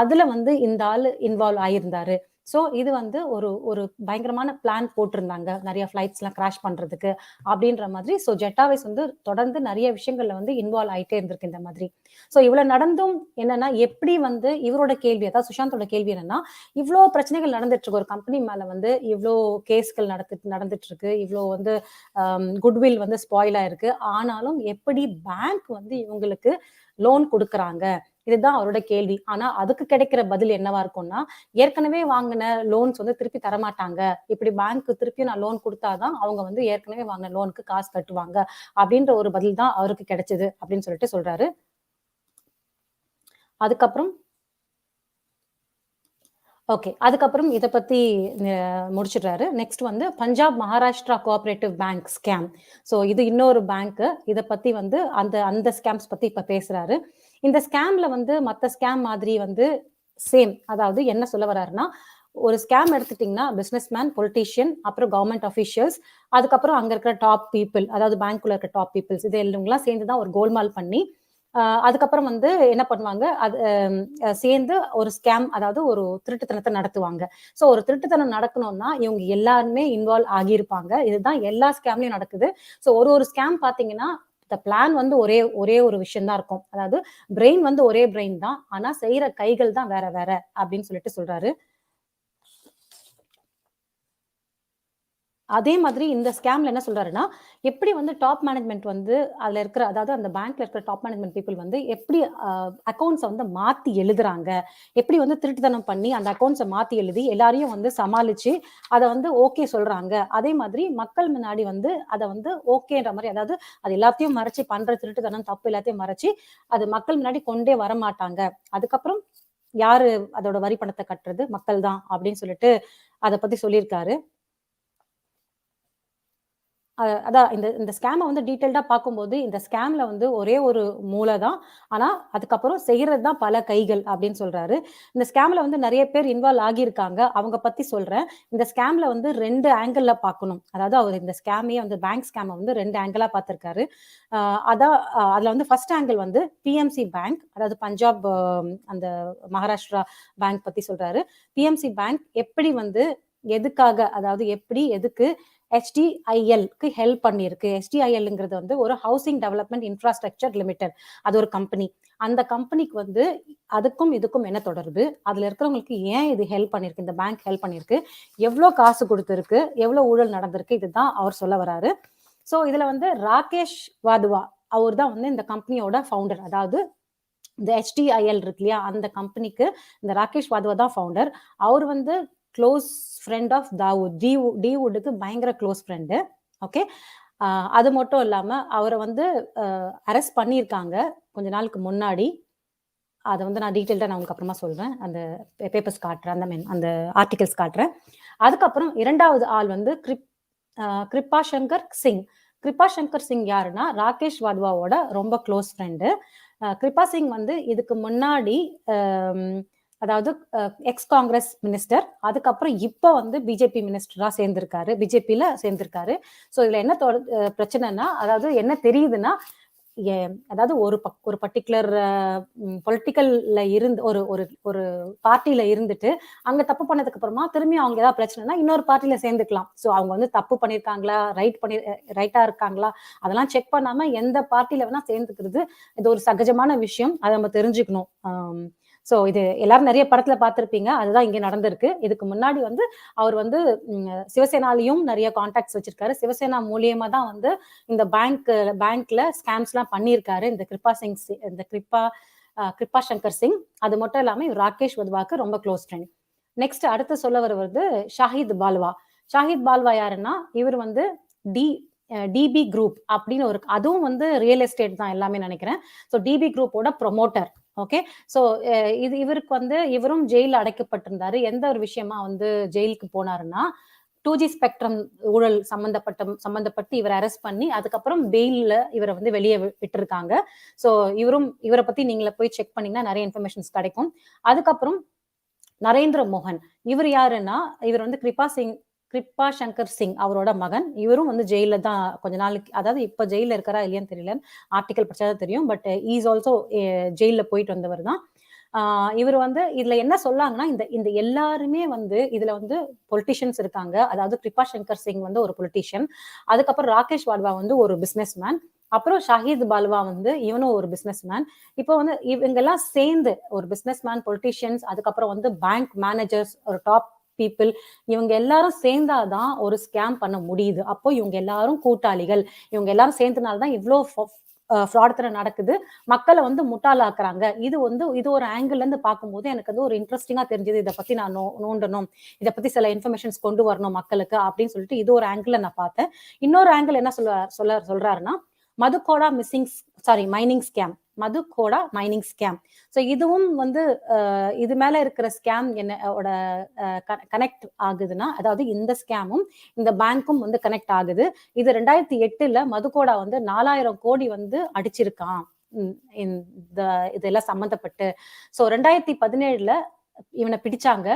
அதுல வந்து இந்த ஆள் இன்வால்வ் ஆயிருந்தாரு. ஸோ இது வந்து ஒரு ஒரு பயங்கரமான பிளான் போட்டிருந்தாங்க நிறைய ஃபிளைட்ஸ்லாம் கிராஷ் பண்றதுக்கு அப்படின்ற மாதிரி. ஸோ ஜெட்டாவேஸ் வந்து தொடர்ந்து நிறைய விஷயங்கள்ல வந்து இன்வால்வ் ஆயிட்டே இருந்திருக்கு இந்த மாதிரி. ஸோ இவ்வளவு நடந்தும் என்னன்னா எப்படி வந்து இவரோட கேள்வி, அதாவது சுஷாந்தோட கேள்வி என்னன்னா, இவ்வளோ பிரச்சனைகள் நடந்துட்டு இருக்கு, ஒரு கம்பெனி மேல வந்து இவ்வளோ கேஸ்கள் நடந்துட்டு இருக்கு, இவ்வளோ வந்து குட்வில் வந்து ஸ்பாயில் ஆயிருக்கு, ஆனாலும் எப்படி பேங்க் வந்து இவங்களுக்கு லோன் கொடுக்குறாங்க, இதுதான் அவரோட கேள்வி. ஆனா அதுக்கு கிடைக்கிற பதில் என்னவா இருக்கும்னா, ஏற்கனவே வாங்கின லோன்ஸ் வந்து திருப்பி தரமாட்டாங்க, இப்படி பேங்க் திருப்பி நான் லோன் கொடுத்தாதான் அவங்க வந்து ஏற்கனவே வாங்கின லோனுக்கு காசு கட்டுவாங்க அப்படின்ற ஒரு பதில் தான் அவருக்கு கிடைச்சது அப்படின்னு சொல்லிட்டு சொல்றாரு. அதுக்கப்புறம் ஓகே, அதுக்கப்புறம் இதை பத்தி முடிச்சிடுறாரு. நெக்ஸ்ட் வந்து Punjab Maharashtra cooperative bank scam. So இது இன்னொரு பேங்க், இதை பத்தி வந்து அந்த ஸ்கேம்ஸ் பத்தி இப்ப பேசுறாரு. இந்த ஸ்கேம்ல வந்து மற்ற ஸ்கேம் மாதிரி வந்து சேம், அதாவது என்ன சொல்ல வர்றாருன்னா, ஒரு ஸ்கேம் எடுத்துட்டீங்கன்னா பிசினஸ்மேன், பொலிட்டீஷியன், அப்புறம் கவர்மெண்ட் அஃபிஷியல்ஸ், அதுக்கப்புறம் அங்க இருக்கிற டாப் பீப்புள், அதாவது பேங்க்குள்ள இருக்கிற டாப் பீப்புள்ஸ், இது எல்லாம் சேர்ந்துதான் ஒரு கோல்மால் பண்ணி அதுக்கப்புறம் வந்து என்ன பண்ணுவாங்க, அது சேர்ந்து ஒரு ஸ்கேம், அதாவது ஒரு திருட்டுத்தனத்தை நடத்துவாங்க. ஸோ ஒரு திருட்டுத்தனம் நடக்கணும்னா இவங்க எல்லாருமே இன்வால்வ் ஆகியிருப்பாங்க. இதுதான் எல்லா ஸ்கேம்லயும் நடக்குது. ஸோ ஒரு ஸ்கேம் பாத்தீங்கன்னா பிளான் வந்து ஒரே ஒரு விஷயம் தான் இருக்கும், அதாவது பிரெயின் வந்து ஒரே பிரெயின் தான், ஆனா செய்யற கைகள் தான் வேற வேற அப்படின்னு சொல்லிட்டு சொல்றாரு. அதே மாதிரி இந்த ஸ்கேம்ல என்ன சொல்றாருன்னா, எப்படி வந்து டாப் மேனேஜ்மெண்ட் வந்து அதுல இருக்கிற, அதாவது அந்த பேங்க்ல இருக்கிற டாப் மேனேஜ்மெண்ட் பீப்புள் வந்து எப்படி அக்கௌண்ட்ஸை வந்து மாத்தி எழுதுறாங்க, எப்படி வந்து திருட்டுத்தனம் பண்ணி அந்த அக்கௌண்ட்ஸை மாத்தி எழுதி எல்லாரையும் வந்து சமாளிச்சு அதை வந்து ஓகே சொல்றாங்க. அதே மாதிரி மக்கள் முன்னாடி வந்து அதை வந்து ஓகேன்ற மாதிரி, அதாவது அது எல்லாத்தையும் மறைச்சு பண்ற திருட்டுத்தனம் தப்பு எல்லாத்தையும் மறைச்சு அது மக்கள் முன்னாடி கொண்டே வர மாட்டாங்க. அதுக்கப்புறம் யாரு அதோட வரி பணத்தை கட்டுறது, மக்கள் தான் அப்படின்னு சொல்லிட்டு அதை பத்தி சொல்லியிருக்காரு. அதான் இந்த ஸ்கேமை வந்து டீட்டெயில்டா பார்க்கும்போது இந்த ஸ்கேம்ல வந்து ஒரே ஒரு மூளை தான், ஆனா அதுக்கப்புறம் செய்யறது தான் பல கைகள் அப்படின்னு சொல்றாரு. இந்த ஸ்கேம்ல வந்து நிறைய பேர் இன்வால்வ் ஆகியிருக்காங்க, அவங்க பத்தி சொல்றேன். இந்த ஸ்கேம்ல வந்து 2 ஆங்கிள் பார்க்கணும், அதாவது அவர் இந்த ஸ்கேமையே வந்து பேங்க் ஸ்கேமை வந்து 2 ஆங்கிளா பார்த்திருக்காரு. அதான் அதுல வந்து ஃபர்ஸ்ட் ஆங்கிள் வந்து பிஎம்சி பேங்க், அதாவது பஞ்சாப் அந்த மகாராஷ்டிரா பேங்க் பத்தி சொல்றாரு. பிஎம்சி பேங்க் எப்படி வந்து எதுக்காக, அதாவது எப்படி எதுக்கு HDIL-க்கு ஹெல்ப் பண்ணியிருக்கு. HDIL-ங்கிறது வந்து ஒரு ஹவுசிங் டெவலப்மெண்ட் இன்ஃப்ராஸ்ட்ரக்சர் லிமிடெட், அது ஒரு கம்பெனி. அந்த கம்பெனிக்கு வந்து அதுக்கும் இதுக்கும் என்ன தொடர்பு, அதுல இருக்கிறவங்களுக்கு ஏன் இது ஹெல்ப் பண்ணிருக்கு, இந்த பேங்க் ஹெல்ப் பண்ணிருக்கு, எவ்வளவு காசு கொடுத்திருக்கு, எவ்வளவு ஊழல் நடந்திருக்கு, இதுதான் அவர் சொல்ல வராரு. ஸோ இதுல வந்து ராகேஷ் வாத்வா அவர் தான் வந்து இந்த கம்பெனியோட ஃபவுண்டர், அதாவது இந்த HDIL இருக்கு இல்லையா, அந்த கம்பெனிக்கு இந்த ராகேஷ் வாத்வா தான் ஃபவுண்டர். அவர் வந்து க்ளோஸ் ஃப்ரெண்ட் ஆஃப் தாவூத், டீவுட்டுக்கு பயங்கர க்ளோஸ் ஃப்ரெண்டு. ஓகே, அது மட்டும் இல்லாம அவரை வந்து அரெஸ்ட் பண்ணியிருக்காங்க கொஞ்ச நாளுக்கு முன்னாடி. அதை வந்து நான் டீட்டெயில்டா நான் உங்களுக்கு அப்புறமா சொல்றேன், அந்த பேப்பர்ஸ் காட்டுறேன், அந்த ஆர்டிகல்ஸ் காட்டுறேன். அதுக்கப்புறம் இரண்டாவது ஆள் வந்து கிருபா சங்கர் சிங். கிருபா சங்கர் சிங் யாருன்னா ராகேஷ் வாத்வாவோட ரொம்ப க்ளோஸ் ஃப்ரெண்டு. கிருபா சிங் வந்து இதுக்கு முன்னாடி அதாவது எக்ஸ் காங்கிரஸ் மினிஸ்டர், அதுக்கப்புறம் இப்ப வந்து பிஜேபி மினிஸ்டரா சேர்ந்திருக்காரு, பிஜேபியில சேர்ந்திருக்காரு. ஸோ இதுல என்ன பிரச்சனைனா, அதாவது என்ன தெரியுதுன்னா, அதாவது ஒரு பர்டிகுலர் பொலிட்டிக்கல்ல இருந்து ஒரு பார்ட்டியில இருந்துட்டு அங்க தப்பு பண்ணதுக்கு அப்புறமா திரும்பி அவங்க ஏதாவது பிரச்சனைனா இன்னொரு பார்ட்டியில சேர்ந்துக்கலாம். ஸோ அவங்க வந்து தப்பு பண்ணிருக்காங்களா, ரைட்டா இருக்காங்களா, அதெல்லாம் செக் பண்ணாம எந்த பார்ட்டியில வேணா சேர்ந்துக்கிறது இது ஒரு சகஜமான விஷயம், அதை நம்ம தெரிஞ்சுக்கணும். ஸோ இது எல்லாரும் நிறைய படத்துல பார்த்திருப்பீங்க, அதுதான் இங்க நடந்திருக்கு. இதுக்கு முன்னாடி வந்து அவர் வந்து சிவசேனாலையும் நிறைய கான்டாக்ட்ஸ் வச்சிருக்காரு, சிவசேனா மூலியமா தான் வந்து இந்த பேங்க்ல ஸ்கேம்ஸ் எல்லாம் பண்ணியிருக்காரு இந்த கிருபா சங்கர் சிங். அது மட்டும் இல்லாம ராகேஷ் வாத்வாக்கு ரொம்ப க்ளோஸ் ஃப்ரெண்ட். நெக்ஸ்ட் அடுத்து சொல்ல வருவது ஷாஹித் பால்வா. ஷாஹித் பால்வா யாருன்னா, இவர் வந்து டிபி குரூப் அப்படின்னு அதுவும் வந்து ரியல் எஸ்டேட் தான் எல்லாமே நினைக்கிறேன். ஸோ டிபி குரூப்போட ப்ரொமோட்டர். ஓகே, ஸோ இவருக்கு வந்து இவரும் ஜெயில அடைக்கப்பட்டிருந்தாரு. எந்த ஒரு விஷயமா வந்து ஜெயிலுக்கு போனாருன்னா, 2G ஸ்பெக்ட்ரம் ஊழல் சம்பந்தப்பட்டு இவரை அரெஸ்ட் பண்ணி அதுக்கப்புறம் பெயில்ல இவரை வந்து வெளியே விட்டுருக்காங்க. ஸோ இவரை பத்தி நீங்கள போய் செக் பண்ணீங்கன்னா நிறைய இன்ஃபர்மேஷன்ஸ் கிடைக்கும். அதுக்கப்புறம் நரேந்திர மோகன், இவர் யாருன்னா இவர் வந்து கிருபா சங்கர் சிங் அவரோட மகன். இவரும் வந்து ஜெயில தான் கொஞ்ச நாளைக்கு, அதாவது இப்ப ஜெயில இருக்கிறா இல்லையான்னு தெரியல, ஆர்டிகல் படிச்சாதான் தெரியும். பட் இஸ் ஆல்சோ ஜெயில போயிட்டு வந்தவர் தான். இவர் வந்து இதுல என்ன சொல்லாங்கன்னா, இந்த எல்லாருமே வந்து இதுல வந்து பொலிட்டிஷியன்ஸ் இருக்காங்க. அதாவது கிருபா சங்கர் சிங் வந்து ஒரு பொலிட்டிஷியன், அதுக்கப்புறம் ராகேஷ் வாட்வா வந்து ஒரு பிசினஸ் மேன், அப்புறம் ஷாஹித் பால்வா வந்து இவனும் ஒரு பிசினஸ் மேன். இப்போ வந்து இவங்க எல்லாம் சேர்ந்து ஒரு பிசினஸ் மேன், பொலிட்டிஷியன்ஸ், அதுக்கப்புறம் வந்து பேங்க் மேனேஜர்ஸ், ஒரு டாப் பீப்புள், இவங்க எல்லாரும் சேர்ந்தாதான் ஒரு ஸ்கேம் பண்ண முடியுது. அப்போ இவங்க எல்லாரும் கூட்டாளிகள், இவங்க எல்லாரும் சேர்ந்தனால்தான் இவ்வளோ ஃப்ராட் நடக்குது, மக்களை வந்து முட்டாளாக்குறாங்க. இது ஒரு ஆங்கிள் இருந்து பார்க்கும்போது எனக்கு வந்து ஒரு இன்ட்ரெஸ்டிங்கா தெரிஞ்சது. இதை பத்தி நான் நோண்டணும், இதை பத்தி சில இன்ஃபர்மேஷன்ஸ் கொண்டு வரணும் மக்களுக்கு அப்படின்னு சொல்லிட்டு இது ஒரு ஆங்கிள் நான் பார்த்தேன். இன்னொரு ஆங்கிள் என்ன சொல்றாருன்னா, Madhu Koda mining scam, Madhu Koda mining scam. So இதுவும் வந்து இது மேல இருக்கிற ஸ்கேம் என்னோட கனெக்ட் ஆகுதுன்னா, அதாவது இந்த ஸ்கேமும் இந்த பேங்க்கும் வந்து கனெக்ட் ஆகுது. இது 2008 மதுகோடா வந்து 4000 கோடி வந்து அடிச்சிருக்கான் இதெல்லாம் சம்பந்தப்பட்டு. ஸோ 2017 இவனை பிடிச்சாங்க.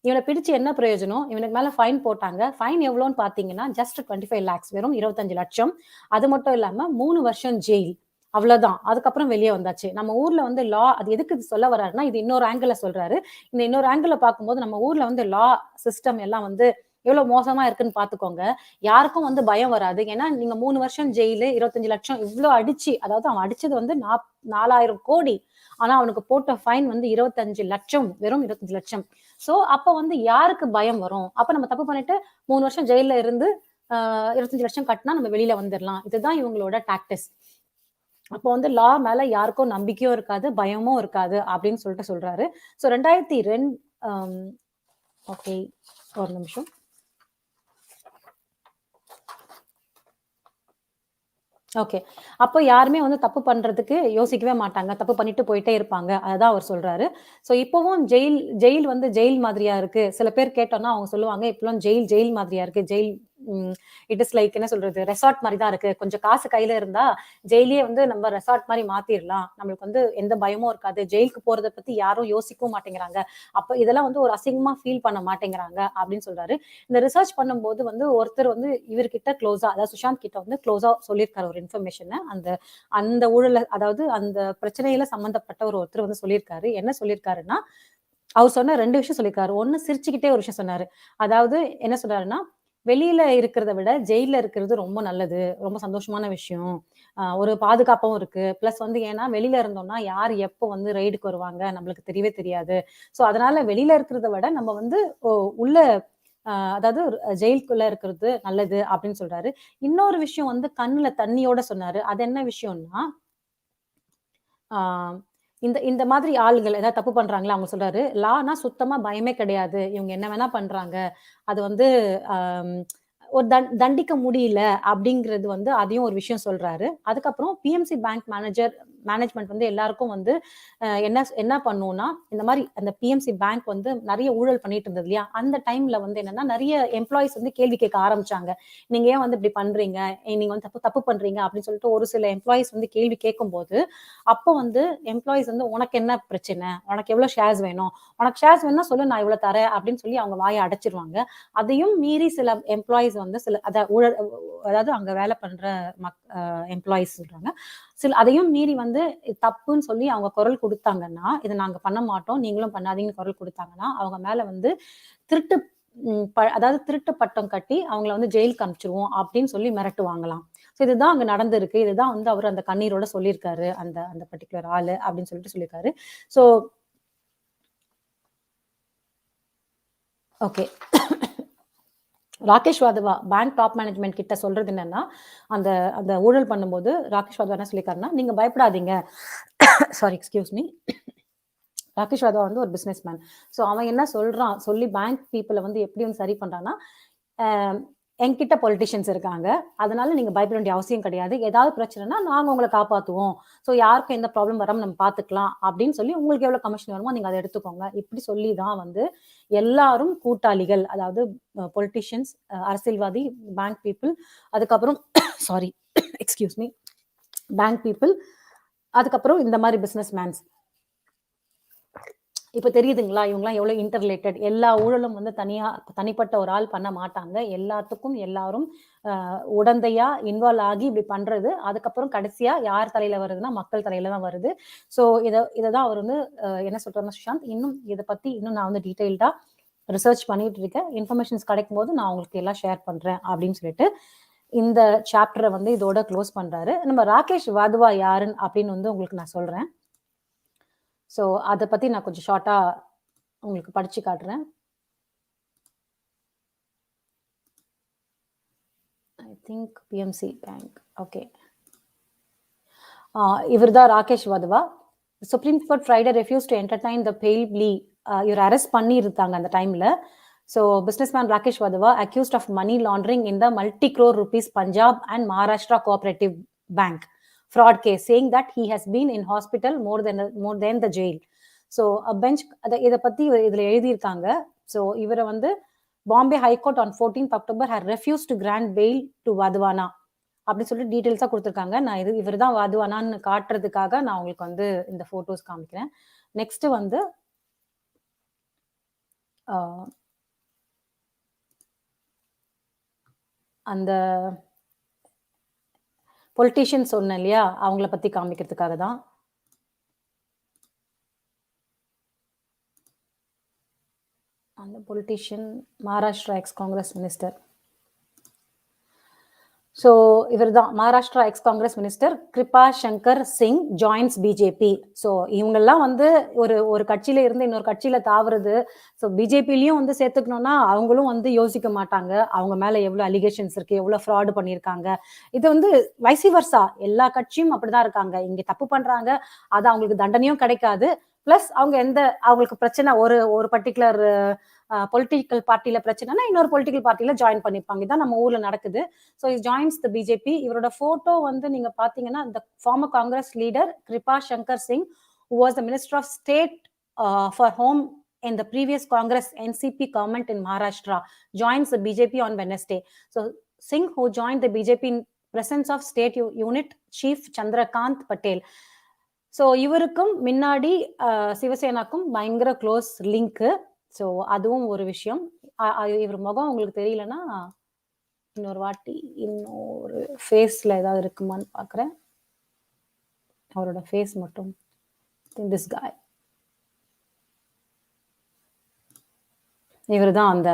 இவனை பிடிச்சு என்ன பிரயோஜனம், இவனுக்கு மேல ஃபைன் போட்டாங்க. ஃபைன் எவ்வளோன்னு பாத்தீங்கன்னா ஜஸ்ட் 25 lakhs, வெறும் 25 லட்சம். அது மட்டும் இல்லாம 3 வருஷம் ஜெயில், அவ்வளவுதான். அதுக்கப்புறம் வெளியே வந்தாச்சு. நம்ம ஊர்ல வந்து லா, அது எதுக்கு இது சொல்ல வர்றாருன்னா, இது இன்னொரு ஆங்கிள் சொல்றாரு. இந்த இன்னொரு ஆங்கிள் பார்க்கும்போது நம்ம ஊர்ல வந்து லா சிஸ்டம் எல்லாம் வந்து எவ்வளவு மோசமா இருக்குன்னு பாத்துக்கோங்க. யாருக்கும் வந்து பயம் வராது. ஏன்னா நீங்க 3 வருஷம் ஜெயிலு, 25 லட்சம் இவ்வளவு அடிச்சு, அதாவது அவன் அடிச்சது வந்து 4000 கோடி, ஆனா அவனுக்கு போட்ட ஃபைன் வந்து 25 லட்சம், வெறும் 25 லட்சம். சோ அப்ப வந்து யாருக்கு பயம் வரும்? அப்ப நம்ம தப்பு பண்ணிட்டு 3 வருஷம் ஜெயில இருந்து 25 லட்சம் கட்டினா நம்ம வெளியில வந்துடலாம். இதுதான் இவங்களோட டாக்டிஸ். அப்போ வந்து லா மேல யாருக்கும் நம்பிக்கையும் இருக்காது, பயமும் இருக்காது அப்படின்னு சொல்லிட்டு சொல்றாரு. ஸோ 2002 ஓகே, ஒரு நிமிஷம். ஓகே, அப்போ யாருமே வந்து தப்பு பண்றதுக்கு யோசிக்கவே மாட்டாங்க, தப்பு பண்ணிட்டு போயிட்டே இருப்பாங்க, அதான் அவர் சொல்றாரு. ஸோ இப்பவும் ஜெயில் வந்து ஜெயில் மாதிரியா இருக்கு. சில பேர் கேட்டோம்னா அவங்க சொல்லுவாங்க, இப்பெல்லாம் ஜெயில் மாதிரியா இருக்கு, ஜெயில் இட் இஸ் லைக் என்ன சொல்றது, ரெசார்ட் மாதிரி தான் இருக்கு. கொஞ்சம் காசு கையில இருந்தா ஜெயிலே வந்து நம்ம ரெசார்ட் மாதிரி மாத்திரலாம், நம்மளுக்கு வந்து எந்த பயமும் இருக்காது, ஜெயிலுக்கு போறதை பத்தி யாரும் யோசிக்கவும் மாட்டேங்கிறாங்க, அப்ப இதெல்லாம் வந்து ஒரு அசிங்கமா ஃபீல் பண்ண மாட்டேங்கிறாங்க அப்படின்னு சொல்றாரு. இந்த ரிசர்ச் பண்ணும்போது வந்து ஒருத்தர் வந்து இவர்கிட்ட க்ளோஸா, அதாவது சுஷாந்த் கிட்ட வந்து க்ளோஸா சொல்லியிருக்காரு ஒரு இன்ஃபர்மேஷன். அந்த ஊழல, அதாவது அந்த பிரச்சனையில சம்பந்தப்பட்ட ஒருத்தர் வந்து சொல்லியிருக்காரு. என்ன சொல்லியிருக்காருன்னா, அவர் சொன்ன 2 விஷயம் சொல்லியிருக்காரு. ஒண்ணு, சிரிச்சுக்கிட்டே ஒரு விஷயம் சொன்னாரு. அதாவது என்ன சொல்றாருன்னா, வெளியில இருக்கிறத விட ஜெயில இருக்கிறது ரொம்ப நல்லது, ரொம்ப சந்தோஷமான விஷயம், ஒரு பாதுகாப்பும் இருக்கு. பிளஸ் வந்து ஏன்னா வெளியில இருந்தோம்னா யார் எப்போ வந்து ரெய்டுக்கு வருவாங்க நம்மளுக்கு தெரியவே தெரியாது. ஸோ அதனால வெளியில இருக்கிறத விட நம்ம வந்து உள்ள, அதாவது ஜெயிலுக்குள்ள இருக்கிறது நல்லது அப்படின்னு சொல்றாரு. இன்னொரு விஷயம் வந்து கண்ணுல தண்ணியோட சொன்னாரு. அது என்ன விஷயம்னா, இந்த மாதிரி ஆளுகள் ஏதாவது தப்பு பண்றாங்களா அவங்க சொல்றாரு, லானா சுத்தமா பயமே கிடையாது, இவங்க என்ன வேணா பண்றாங்க, அது வந்து ஒரு தண்டிக்க முடியல அப்படிங்கிறது வந்து அதையும் ஒரு விஷயம் சொல்றாரு. அதுக்கப்புறம் பிஎம்சி பேங்க் மேனேஜ்மெண்ட் வந்து எல்லாருக்கும் வந்து என்ன பண்ணுவோம்னா, இந்த மாதிரி அந்த பிஎம்சி பேங்க் வந்து நிறைய ஊழல் பண்ணிட்டு இருந்தது இல்லையா, அந்த டைம்ல வந்து என்னன்னா நிறைய எம்ப்ளாயிஸ் வந்து கேள்வி கேட்க ஆரம்பிச்சாங்க. நீங்க ஏன் வந்து இப்படி பண்றீங்க, நீங்க வந்து தப்பு பண்றீங்க அப்படின்னு சொல்லிட்டு ஒரு சில எம்ப்ளாயிஸ் வந்து கேள்வி கேட்கும் போது, அப்போ வந்து எம்ப்ளாயிஸ் வந்து உனக்கு என்ன பிரச்சனை, உனக்கு எவ்வளவு ஷேர்ஸ் வேணும், உனக்கு ஷேர்ஸ் வேணும்னா சொல்லு, நான் இவ்வளவு தரேன் அப்படின்னு சொல்லி அவங்க வாயை அடைச்சிருவாங்க. அதையும் மீறி சில எம்ப்ளாயிஸ் வந்து அதாவது அங்க வேலை பண்ற எம்ப்ளாயிஸ் சொல்றாங்க, அதையும் மீறி வந்து தப்புன்னு சொல்லி அவங்க குரல் கொடுத்தாங்கன்னா, இதை நாங்க பண்ண மாட்டோம், நீங்களும் பண்ணாதீங்கன்னு குரல் கொடுத்தாங்கன்னா, அவங்க மேல வந்து திருட்டு பட்டம் கட்டி அவங்கள வந்து ஜெயிலுக்கு அனுப்பிச்சிருவோம் அப்படின்னு சொல்லி மிரட்டுவாங்களாம். ஸோ இதுதான் அங்க நடந்திருக்கு. இதுதான் வந்து அவர் அந்த கண்ணீரோட சொல்லியிருக்காரு, அந்த பர்டிகுலர் ஆளு அப்படின்னு சொல்லிட்டு சொல்லியிருக்காரு. So okay, Rakesh Wadhwa bank top management கிட்ட சொல்றது என்னன்னா, அந்த ஊழல் பண்ணும்போது ராகேஷ் வாதவா என்ன சொல்லியிருக்காருன்னா, நீங்க பயப்படாதீங்க, சாரி எக்ஸ்கியூஸ் மீ, ராகேஷ் வாதவா வந்து ஒரு பிசினஸ் மேன். ஸோ அவன் என்ன சொல்லி பேங்க் பீப்புளை வந்து எப்படி வந்து சரி பண்றான்னா, என்கிட்ட பொலிட்டிஷியன்ஸ் இருக்காங்க, அதனால நீங்க பயப்பட வேண்டிய அவசியம் கிடையாது. ஏதாவது பிரச்சனைனா நாங்க உங்களை காப்பாத்துவோம். ஸோ யாருக்கும் எந்த ப்ராப்ளம் வராம நம்ம பார்த்துக்கலாம் அப்படின்னு சொல்லி உங்களுக்கு எவ்வளவு கமிஷன் வருமோ நீங்க அதை எடுத்துக்கோங்க. இப்படி சொல்லி தான் வந்து எல்லாரும் கூட்டாளிகள், அதாவது பொலிட்டிஷியன்ஸ், அரசியல்வாதி, பேங்க் பீப்புள், அதுக்கப்புறம் sorry excuse me, bank people, அதுக்கப்புறம் இந்த மாதிரி பிசினஸ் மேன்ஸ். இப்ப தெரியுதுங்களா இவங்கலாம் எவ்வளவு இன்டர்ரிலேட்டட். எல்லா ஊழலும் வந்து தனிப்பட்ட ஒரு ஆள் பண்ண மாட்டாங்க. எல்லாத்துக்கும் எல்லாரும் உடந்தையா இன்வால்வ் ஆகி இப்படி பண்றது. அதுக்கப்புறம் கடைசியா யார் தலையில வருதுன்னா மக்கள் தலையில தான் வருது. ஸோ இதைதான் அவர் வந்து என்ன சொல்றாருன்னா சுஷாந்த், இன்னும் இதை பத்தி இன்னும் நான் வந்து டீட்டெயில்டா ரிசர்ச் பண்ணிட்டு இருக்கேன். இன்ஃபர்மேஷன்ஸ் கிடைக்கும் போது நான் உங்களுக்கு எல்லாம் ஷேர் பண்றேன் அப்படின்னு சொல்லிட்டு இந்த சாப்டரை வந்து இதோட க்ளோஸ் பண்றாரு. நம்ம ராகேஷ் வாத்வா யாருன்னு அப்படின்னு வந்து உங்களுக்கு நான் சொல்றேன். ஸோ அதை பத்தி நான் கொஞ்சம் ஷார்ட்டா உங்களுக்கு படிச்சு காட்டுறேன். I think PMC bank. Okay, இவர் தான் Rakesh Wadhwa. Supreme court Friday refuse to entertain the bail plea. இவர் அரெஸ்ட் பண்ணியிருந்தாங்க அந்த டைம்ல. So businessman Rakesh Wadhwa accused of money laundering in the multi crore rupees Punjab and Maharashtra Cooperative Bank fraud case, saying that he has been in hospital more than the jail. So bench இதை பத்தி இதுல எழுதியிருக்காங்க. So இவரை வந்து Bombay high court on 14th October had refused to grant bail to வாத்வானா அப்படின்னு சொல்லி டீட்டெயில்ஸா கொடுத்துருக்காங்க. நான் இவர் தான் வாத்வானான்னு காட்டுறதுக்காக நான் உங்களுக்கு வந்து இந்த போட்டோஸ் காமிக்கிறேன். நெக்ஸ்ட் வந்து அந்த பொலிட்டிஷியன் சொன்னேன் இல்லையா, அவங்கள பத்தி காமிக்கிறதுக்காக தான். அந்த politician Maharashtra ex Congress minister. So இவர் தான் Maharashtra ex Congress minister Kripa Shankar Singh joins BJP. So இவங்கெல்லாம் வந்து ஒரு கட்சியில இருந்து இன்னொரு கட்சியில தாவுறது. ஸோ பிஜேபிலையும் வந்து சேர்த்துக்கணும்னா அவங்களும் வந்து யோசிக்க மாட்டாங்க அவங்க மேல எவ்வளவு அலிகேஷன்ஸ் இருக்கு, எவ்வளவு ஃப்ராடு பண்ணியிருக்காங்க. இது வந்து வைசி வர்சா எல்லா கட்சியும் அப்படிதான் இருக்காங்க. இங்க தப்பு பண்றாங்க, அது அவங்களுக்கு தண்டனையும் கிடைக்காது. பிளஸ் அவங்களுக்கு பிரச்சனை ஒரு பர்டிகுலர் பொலிட்டிக்கல் பார்ட்டியில பிரச்சனைனா இன்னொரு பொலிட்டிக்கல் பார்ட்டியில ஜாயின் பண்ணிருப்பாங்க. இதான் நம்ம ஊர்ல நடக்குது. So is joins the BJP. இவரோட போட்டோ வந்து நீங்க பாத்தீங்கன்னா இந்த former Congress leader Kripa Shankar Singh, who was the minister of state for home in the previous Congress NCP government in Maharashtra, joins the BJP on Wednesday. So Singh, who joined the BJP in presence of state unit chief Chandrakant Patel. So இவருக்கும் முன்னாடி சிவசேனாக்கும் பயங்கர close link. So அதுவும் ஒரு விஷயம். இவர் முகம் உங்களுக்கு தெரியலன்னா இன்னொரு வாட்டி இன்னொரு ஃபேஸ்ல ஏதாவது இருக்குமான்னு பார்க்குறேன். அவரோட ஃபேஸ் மட்டும் திஸ் காய். இவர் தான் அந்த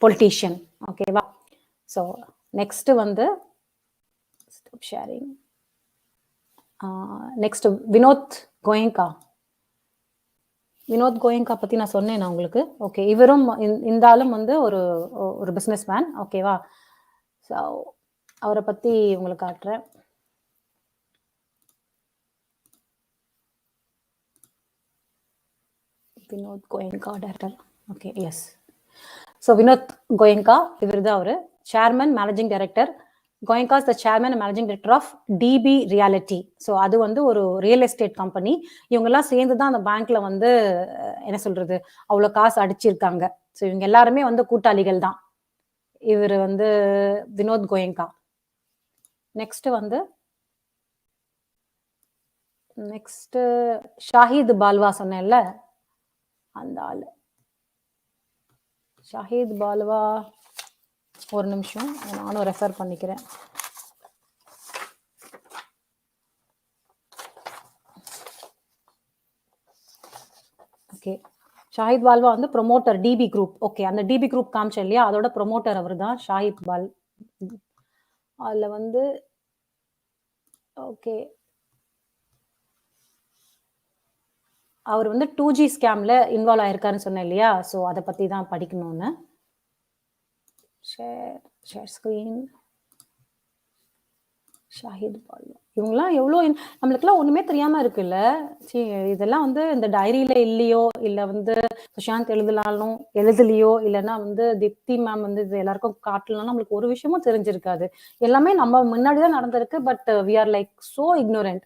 பொலிட்டீஷியன். ஓகேவா? ஸோ நெக்ஸ்ட் வந்து stop sharing. Next Vinod Goenka. Vinod Goenka பத்தி நான் சொன்னேன் உங்களுக்கு. ஓகே, இவரும் இந்த ஆளும் வந்து ஒரு பிசினஸ் மேன். ஓகேவா? ஸோ அவரை பத்தி உங்களுக்கு காட்டுறேன். Vinod Goenka director. Okay, yes. So Vinod Goenka இவர் தான் அவரு chairman managing director. Goenka is the chairman and managing director of DB Realty. So அது வந்து ஒரு ரியல் எஸ்டேட் கம்பெனி. இவங்கெல்லாம் சேர்ந்து தான் அந்த பேங்க்ல வந்து என்ன சொல்றது அவ்வளோ காசு அடிச்சிருக்காங்க. ஸோ இவங்க எல்லாருமே வந்து கூட்டாளிகள் தான். இவர் வந்து வினோத் கோயங்கா. நெக்ஸ்ட் ஷாஹித் பால்வா சொன்னேன்ல, அந்த ஆளு ஷாஹித் பால்வா. ஒரு நிமிஷம், நானும் ரெஃபர் பண்ணிக்கிறேன். ஓகே, ஷாஹித் பால்வா வந்து ப்ரொமோட்டர் டிபி குரூப். ஓகே, அந்த டிபி குரூப் காமிச்சேன் இல்லையா, அதோட ப்ரொமோட்டர் அவர் தான் ஷாஹித் பால். அதுல வந்து ஓகே, அவர் வந்து 2G ஸ்கேம்ல இன்வால்வ் ஆயிருக்காருன்னு சொன்னேன் இல்லையா. ஸோ அதை பத்தி தான் படிக்கணும்னு. share screen. ஷாஹித் பால்வா இவங்கலாம் எவ்வளோ நம்மளுக்குலாம் ஒண்ணுமே தெரியாம இருக்குல்ல. இதெல்லாம் வந்து இந்த டைரியில இல்லையோ, இல்ல வந்து சுஷாந்த் எழுதலையோ, இல்லைன்னா வந்து தீப்தி மேம் வந்து இது எல்லாருக்கும் காட்டலன்னா நம்மளுக்கு ஒரு விஷயமும் தெரிஞ்சிருக்காது. எல்லாமே நம்ம முன்னாடிதான் நடந்திருக்கு. But we are like so ignorant.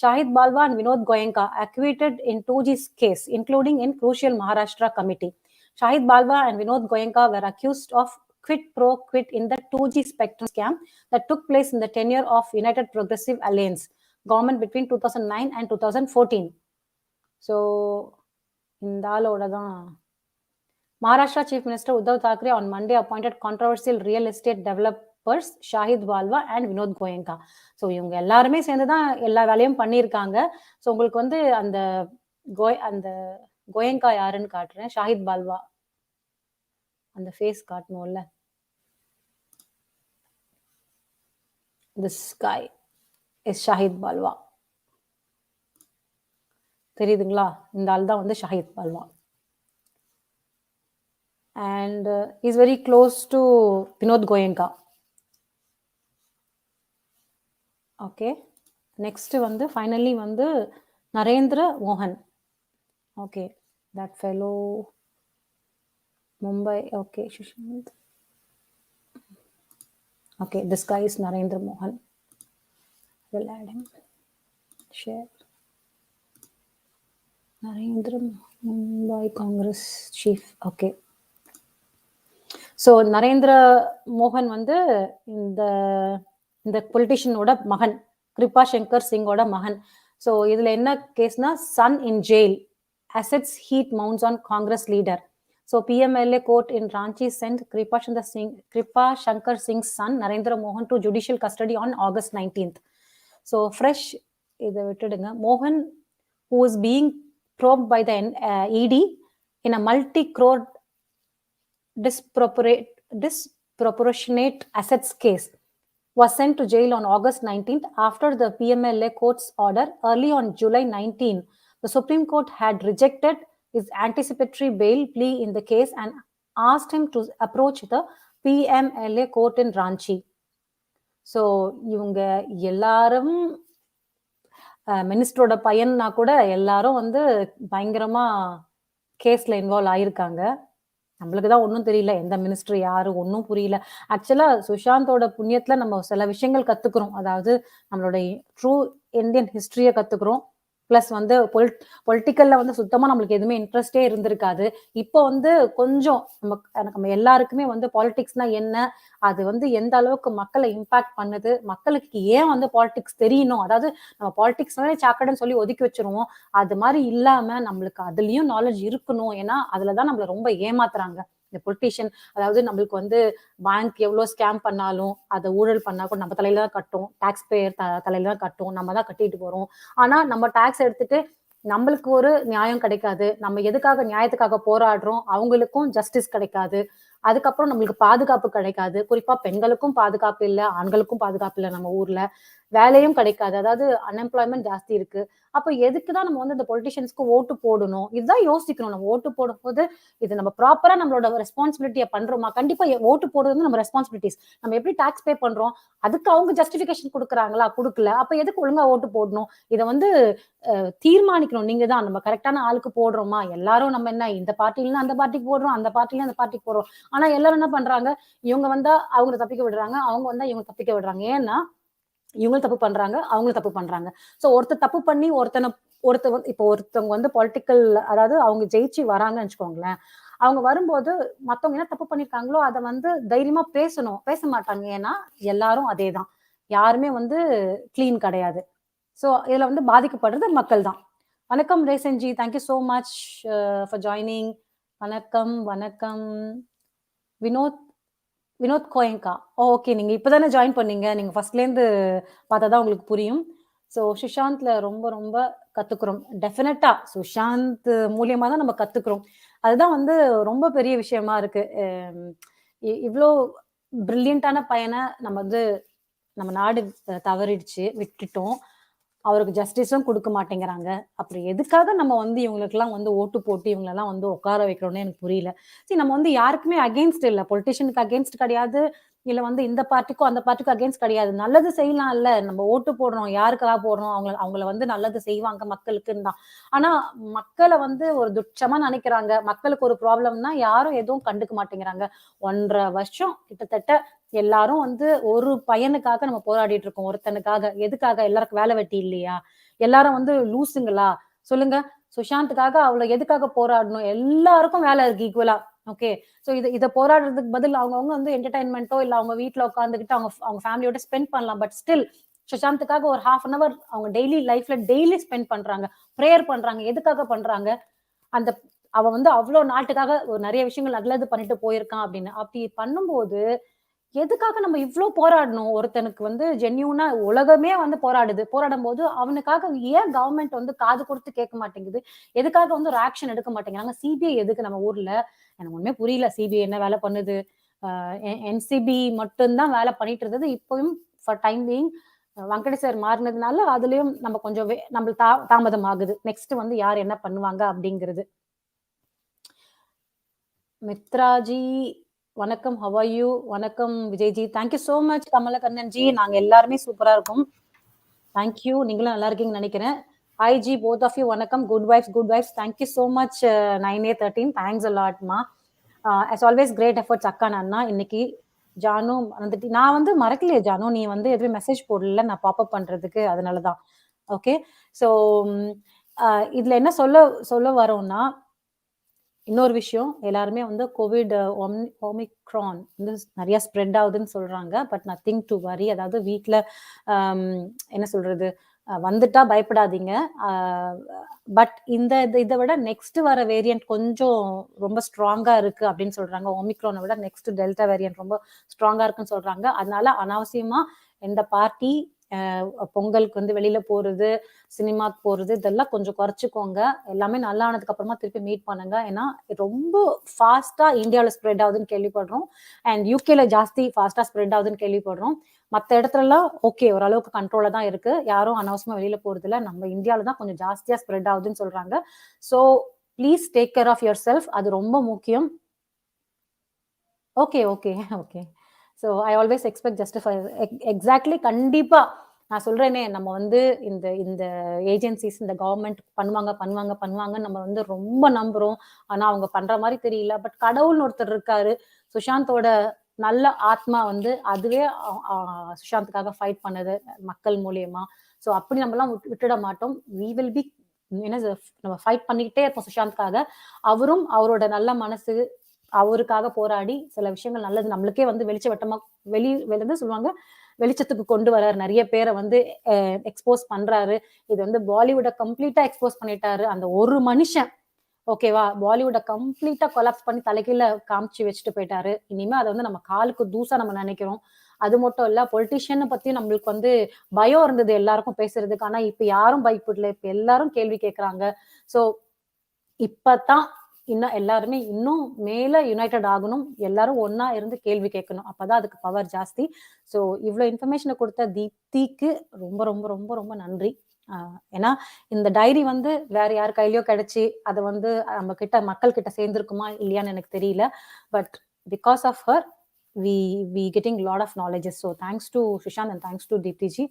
Shahid Balwa and Vinod Goenka acquitted in 2G's case, including in crucial Maharashtra committee. Shahid Balwa and Vinod Goenka were accused of quid pro quid in the 2G spectrum scam that took place in the tenure of United Progressive Alliance government between 2009 and 2014. So, இந்த ஆளோட தான் Maharashtra Chief Minister Uddhav Thackeray on Monday appointed controversial real estate developers Shahid Balwa and Vinod Goenka. So இவங்க எல்லாருமே சேர்ந்து தான் எல்லா வேலையும் பண்ணியிருக்காங்க. ஸோ உங்களுக்கு வந்து அந்த கோயங்கா யாருன்னு காட்டுறேன். ஷாஹித் பால்வா அந்த ஃபேஸ் காட்டணும்ல. This guy is Shahid Balwa. தெரியுதுங்களா? இந்த ஆள் தான் வந்து Shahid Balwa. And he's very close to Vinod Goenka. Okay. Next வந்து finally வந்து நரேந்திர மோகன். Okay. That fellow Mumbai. Okay. Sushant. Okay. This guy is Narendra Mohan. We'll add him. Share. Narendra Mumbai Congress Chief. Okay. So Narendra மோகன் வந்து இந்த பொலிட்டிஷியனோட மகன், கிருபா சங்கர் சிங்கோட மகன். ஸோ இதுல என்ன கேஸ்னா, son in jail, assets heat mounts on Congress leader. So PMLA court in Ranchi sent Kripa Shankar Singh's son Narendra Mohan to judicial custody on August 19th. So fresh இதை விட்டுடுங்க. மோகன் who is being probed by the ED in a multi-crore disproportionate assets case was sent to jail on August 19th after the PMLA court's order. Early on July 19, the Supreme Court had rejected his anticipatory bail plea in the case and asked him to approach the PMLA court in Ranchi. So இவங்க எல்லாரும் மினிஸ்டரோட பையன்னா கூட எல்லாரும் வந்து பயங்கரமா கேஸ்ல involve ஆயிருக்காங்க. நம்மளுக்கு தான் ஒன்றும் தெரியல, எந்த மினிஸ்டர் யாரு ஒன்றும் புரியல. ஆக்சுவலா சுஷாந்தோட புண்ணியத்துல நம்ம சில விஷயங்கள் கத்துக்கிறோம். அதாவது நம்மளோட ட்ரூ இந்தியன் ஹிஸ்டரியை கத்துக்கிறோம். பிளஸ் வந்து பொலிட்டிக்கல்ல வந்து சுத்தமா நம்மளுக்கு எதுவுமே இன்ட்ரெஸ்டே இருந்திருக்காது. இப்போ வந்து கொஞ்சம் நம்ம எல்லாருக்குமே வந்து பாலிடிக்ஸ்னா என்ன, அது வந்து எந்த அளவுக்கு மக்களை இம்பாக்ட் பண்ணுது, மக்களுக்கு ஏன் வந்து பாலிடிக்ஸ் தெரியணும். அதாவது நம்ம பாலிடிக்ஸ் சாக்கடைன்னு சொல்லி ஒதுக்கி வச்சிருவோம். அது மாதிரி இல்லாம நம்மளுக்கு அதுலயும் நாலேஜ் இருக்கணும். ஏன்னா அதுலதான் நம்மள ரொம்ப ஏமாத்துறாங்க இந்த பொலிட்டிஷியன். அதாவது நம்மளுக்கு வந்து பேங்க் எவ்வளவு ஸ்கேம் பண்ணாலும் அதை ஊழல் பண்ணா கூட நம்ம தலையில தான் கட்டும், டாக்ஸ் பேயர் தலையில தான் கட்டும், நம்ம தான் கட்டிட்டு போறோம். ஆனா நம்ம டாக்ஸ் எடுத்துட்டு நம்மளுக்கு ஒரு நியாயம் கிடைக்காது. நம்ம எதுக்காக நியாயத்துக்காக போராடுறோம் அவங்களுக்கும் ஜஸ்டிஸ் கிடைக்காது. அதுக்கப்புறம் நம்மளுக்கு பாதுகாப்பு கிடைக்காது. குறிப்பா பெண்களுக்கும் பாதுகாப்பு இல்லை, ஆண்களுக்கும் பாதுகாப்பு இல்லை. நம்ம ஊர்ல வேலையும் கிடைக்காது. அதாவது அன்எம்ப்ளாய்மெண்ட் ஜாஸ்தி இருக்கு. அப்ப எதுக்குதான் நம்ம வந்து இந்த பொலிட்டிஷியன்ஸ்க்கு ஓட்டு போடணும், இதுதான் யோசிக்கணும். நம்ம ஓட்டு போடும் போது இது நம்ம ப்ராப்பரா நம்மளோட ரெஸ்பான்சிபிலிட்டியை பண்றோமா? கண்டிப்பா ஓட்டு போடுறது நம்ம ரெஸ்பான்சிபிலிட்டிஸ். நம்ம எப்படி டாக்ஸ் பே பண்றோம், அதுக்கு அவங்க ஜஸ்டிபிகேஷன் கொடுக்குறாங்களா? கொடுக்கல. அப்ப எதுக்கு ஒழுங்கா ஓட்டு போடணும்? இதை வந்து தீர்மானிக்கணும் நீங்க தான். நம்ம கரெக்டான ஆளுக்கு போடுறோமா? எல்லாரும் நம்ம என்ன இந்த பார்ட்டில அந்த பார்ட்டிக்கு போடுறோம், அந்த பார்ட்டில அந்த பார்ட்டிக்கு போடுறோம். ஆனா எல்லாரும் என்ன பண்றாங்க, இவங்க வந்தா அவங்க தப்பிக்க விடுறாங்க, அவங்க வந்தா இவங்க தப்பிக்க விடுறாங்க. ஏன்னா இவங்களும் தப்பு பண்றாங்க, அவங்களும் தப்பு பண்றாங்க. சோ ஒருத்தர் தப்பு பண்ணி இப்போ ஒருத்தவங்க வந்து பொலிட்டிக்கல், அதாவது அவங்க ஜெயிச்சு வராங்கன்னு வச்சுக்கோங்களேன். அவங்க வரும்போது மத்தவங்க என்ன தப்பு பண்ணிருக்காங்களோ அதை வந்து தைரியமா பேசணும். பேச மாட்டாங்க. ஏன்னா எல்லாரும் அதே தான், யாருமே வந்து கிளீன் கிடையாது. சோ இதுல வந்து பாதிக்கப்படுறது மக்கள் தான். வணக்கம் ரேசன்ஜி, thank you so much for joining. வணக்கம் வணக்கம். வினோத் கோயங்கா, ஓகே, நீங்க இப்பதானே ஜாயின் பண்ணீங்க, நீங்க ஃபர்ஸ்ட்ல இருந்து பார்த்தாதான் உங்களுக்கு புரியும். ஸோ சுஷாந்த்ல ரொம்ப ரொம்ப கத்துக்கிறோம். டெஃபினட்டா சுஷாந்த் மூலியமா தான் நம்ம கத்துக்கிறோம். அதுதான் வந்து ரொம்ப பெரிய விஷயமா இருக்கு. இவ்வளோ பிரில்லியண்டான பையனை நம்ம நாடு தவறிடுச்சு, விட்டுட்டோம். அவருக்கு ஜஸ்டிஸும் கொடுக்க மாட்டேங்கிறாங்க. அப்புறம் எதுக்காக நம்ம வந்து இவங்களுக்கெல்லாம் வந்து ஓட்டு போட்டு இவங்களெல்லாம் வந்து உட்கார வைக்கிறோம்னு எனக்கு புரியல. சரி, நம்ம வந்து யாருக்குமே அகெயின்ஸ்ட் இல்லை, பொலிட்டிஷியனுக்கு அகெயின்ஸ்ட் கிடையாது, இல்ல வந்து இந்த பார்ட்டிக்கும் அந்த பார்ட்டிக்கும் அகேன்ஸ்ட் கிடையாது. நல்லது செய்யலாம் இல்ல, நம்ம ஓட்டு போடுறோம், யாருக்காக போடுறோம், அவங்கள வந்து நல்லது செய்வாங்க மக்களுக்குன்னு தான். ஆனா மக்களை வந்து ஒரு துட்சமா நினைக்கிறாங்க. மக்களுக்கு ஒரு ப்ராப்ளம்னா யாரும் எதுவும் கண்டுக்க மாட்டேங்கிறாங்க. 1.5 வருஷம் கிட்டத்தட்ட எல்லாரும் வந்து ஒரு பையனுக்காக நம்ம போராடிட்டு இருக்கோம், ஒருத்தனுக்காக. எதுக்காக? எல்லாருக்கும் வேலை வெட்டி இல்லையா? எல்லாரும் வந்து லூசுங்களா சொல்லுங்க? சுஷாந்துக்காக அவ்வளவு எதுக்காக போராடணும்? எல்லாருக்கும் வேலை இருக்கு ஈக்குவலா. ஓகே, சோ இத போராடுறதுக்கு பதில் அவங்கவுங்க வந்து என்டர்டைன்மெண்ட்டோ இல்ல அவங்க வீட்டுல உட்காந்துக்கிட்டு அவங்க ஃபேமிலியோட ஸ்பெண்ட் பண்ணலாம். பட் ஸ்டில் சுஷாந்துக்காக ஒரு 1/2 an hour அவங்க டெய்லி லைஃப்ல டெய்லி ஸ்பெண்ட் பண்றாங்க, ப்ரேயர் பண்றாங்க. எதுக்காக பண்றாங்க? அந்த அவ வந்து அவ்வளவு நாட்டுக்காக ஒரு நிறைய விஷயங்கள் நல்லது பண்ணிட்டு போயிருக்கான் அப்படின்னு. அப்படி பண்ணும்போது எதுக்காக நம்ம இவ்ளோ போராடணும்? ஒருத்தனுக்கு வந்து ஜென்யூனா உலகமே வந்து போராடும் போது அவனுக்காக ஏன் கவர்மெண்ட் வந்து காது கொடுத்து கேட்க மாட்டேங்குது? எதுக்காக வந்து ஒரு ஆக்ஷன் எடுக்க மாட்டேங்கிறாங்க? சிபிஐ எதுக்கு நம்ம ஊர்ல? எனக்கு ஒண்ணுமே புரியல. சிபிஐ என்ன வேலை பண்ணுது? என்சிபி மட்டும்தான் வேலை பண்ணிட்டு இருந்தது. இப்பவும் for time being Venkatesh sir மாறினதுனால அதுலயும் நம்ம கொஞ்சம் நம்மளுக்கு தாமதம் ஆகுது. நெக்ஸ்ட் வந்து யார் என்ன பண்ணுவாங்க அப்படிங்கிறது. மித்ராஜி வணக்கம், ஹவ் ஆர் யூ? வணக்கம் Vijayji, thank you so much. Kamalakannan G, நாங்க எல்லாருமே சூப்பரா இருக்கோம். தேங்க்யூ, நீங்களும் நல்லா இருக்கீங்கன்னு நினைக்கிறேன். Hi G, both of you வணக்கம். Good vibes. Thank you so much 9A13. Thanks a lot மா. as always great efforts அக்கா அண்ணா. இன்னைக்கு ஜானு வந்துட்டு நான் வந்து மறக்கலையே ஜானு, நீ வந்து எதுவும் மெசேஜ் போடல நான் பாப்அப் பண்றதுக்கு, அதனாலதான். ஓகே, ஸோ இதுல என்ன சொல்ல வரோம்னா, இன்னொரு விஷயம், எல்லாருமே வந்து கோவிட் ஒமிக்ரான் வந்து நிறைய ஸ்ப்ரெட் ஆகுதுன்னு சொல்றாங்க. பட் நத்திங் டு வரி. அதாவது வீட்டில் என்ன சொல்றது, வந்துட்டா பயப்படாதீங்க. பட் இதை விட நெக்ஸ்ட் வர வேரியன்ட் கொஞ்சம் ரொம்ப ஸ்ட்ராங்கா இருக்கு அப்படின்னு சொல்றாங்க. ஒமிக்ரானை விட நெக்ஸ்ட் டெல்டா வேரியன்ட் ரொம்ப ஸ்ட்ராங்கா இருக்குன்னு சொல்றாங்க. அதனால அனாவசியமா எந்த பார்ட்டி பொங்கலுக்கு வந்து வெளியில போறது, சினிமாக்கு போறது, இதெல்லாம் கொஞ்சம் குறைச்சிக்கோங்க. எல்லாமே நல்லா ஆனதுக்கு அப்புறமா திருப்பி மீட் பண்ணுங்க. ஏன்னா ரொம்ப ஃபாஸ்டா இந்தியாவில ஸ்ப்ரெட் ஆகுதுன்னு கேள்விப்படுறோம். அண்ட் யூகேல ஜாஸ்தி ஃபாஸ்டா ஸ்ப்ரெட் ஆகுதுன்னு கேள்விப்படுறோம். மற்ற இடத்துல எல்லாம் ஓகே, ஓரளவுக்கு கண்ட்ரோல தான் இருக்கு. யாரும் அனாவசியமா வெளியில போறது இல்ல. நம்ம இந்தியாவில தான் கொஞ்சம் ஜாஸ்தியா ஸ்ப்ரெட் ஆகுதுன்னு சொல்றாங்க. So please take care of your self. அது ரொம்ப முக்கியம். Okay okay okay. So I always expect justify. Exactly, கண்டிப்பா நான் சொல்றேனே, நம்ம வந்து இந்த ஏஜென்சிஸ், இந்த கவர்மெண்ட் பண்ணுவாங்க நம்ம வந்து ரொம்ப நம்புறோம். ஆனா அவங்க பண்ற மாதிரி தெரியல. பட் கடவுள்னு ஒருத்தர் இருக்காரு. சுஷாந்தோட நல்ல ஆத்மா வந்து அதுவே சுஷாந்துக்காக ஃபைட் பண்ணது மக்கள் மூலியமா. ஸோ அப்படி நம்ம எல்லாம் விட்டுட மாட்டோம். வி வில் பி நம்ம ஃபைட் பண்ணிக்கிட்டே இருப்போம் சுஷாந்த்காக. அவரும் அவரோட நல்ல மனசு, அவருக்காக போராடி சில விஷயங்கள் நல்லது நம்மளுக்கே வந்து வெளிச்சவட்டமா வெளியில சொல்லுவாங்க, வெளிச்சத்துக்கு கொண்டு வராரு. நிறைய பேரை வந்து எக்ஸ்போஸ் பண்றாரு. இது வந்து பாலிவுட்டை கம்ப்ளீட்டா எக்ஸ்போஸ் பண்ணிட்டாரு. அந்த ஒரு மனுஷன் ஓகேவா, பாலிவுட்டை கம்ப்ளீட்டா கொலாப்ஸ் பண்ணி தலைகீழ காமிச்சு வச்சுட்டு போயிட்டாரு. இனிமே அதை வந்து நம்ம காலுக்கு தூசா நம்ம நினைக்கிறோம். அது மட்டும் இல்ல, பொலிட்டிஷியனை பத்தி நம்மளுக்கு வந்து பயம் இருந்தது எல்லாருக்கும் பேசுறதுக்கு. ஆனா இப்ப யாரும் பயப்படல, இப்ப எல்லாரும் கேள்வி கேட்கறாங்க. சோ இப்பதான் இன்னும் எல்லாருமே இன்னும் மேல யுனைடெட் ஆகணும். எல்லாரும் ஒன்னா இருந்து கேள்வி கேட்கணும். அப்பதான் அதுக்கு பவர் ஜாஸ்தி. ஸோ இவ்வளவு இன்ஃபர்மேஷனை கொடுத்த தீப்திக்கு ரொம்ப ரொம்ப ரொம்ப ரொம்ப நன்றி. ஏன்னா இந்த டைரி வந்து வேற யார் கையிலயோ கிடைச்சி அதை வந்து நம்ம கிட்ட மக்கள் கிட்ட சேர்ந்திருக்குமா இல்லையான்னு எனக்கு தெரியல. But because of her we getting lot of knowledges. So thanks to Sushant and thanks to Deepti ji.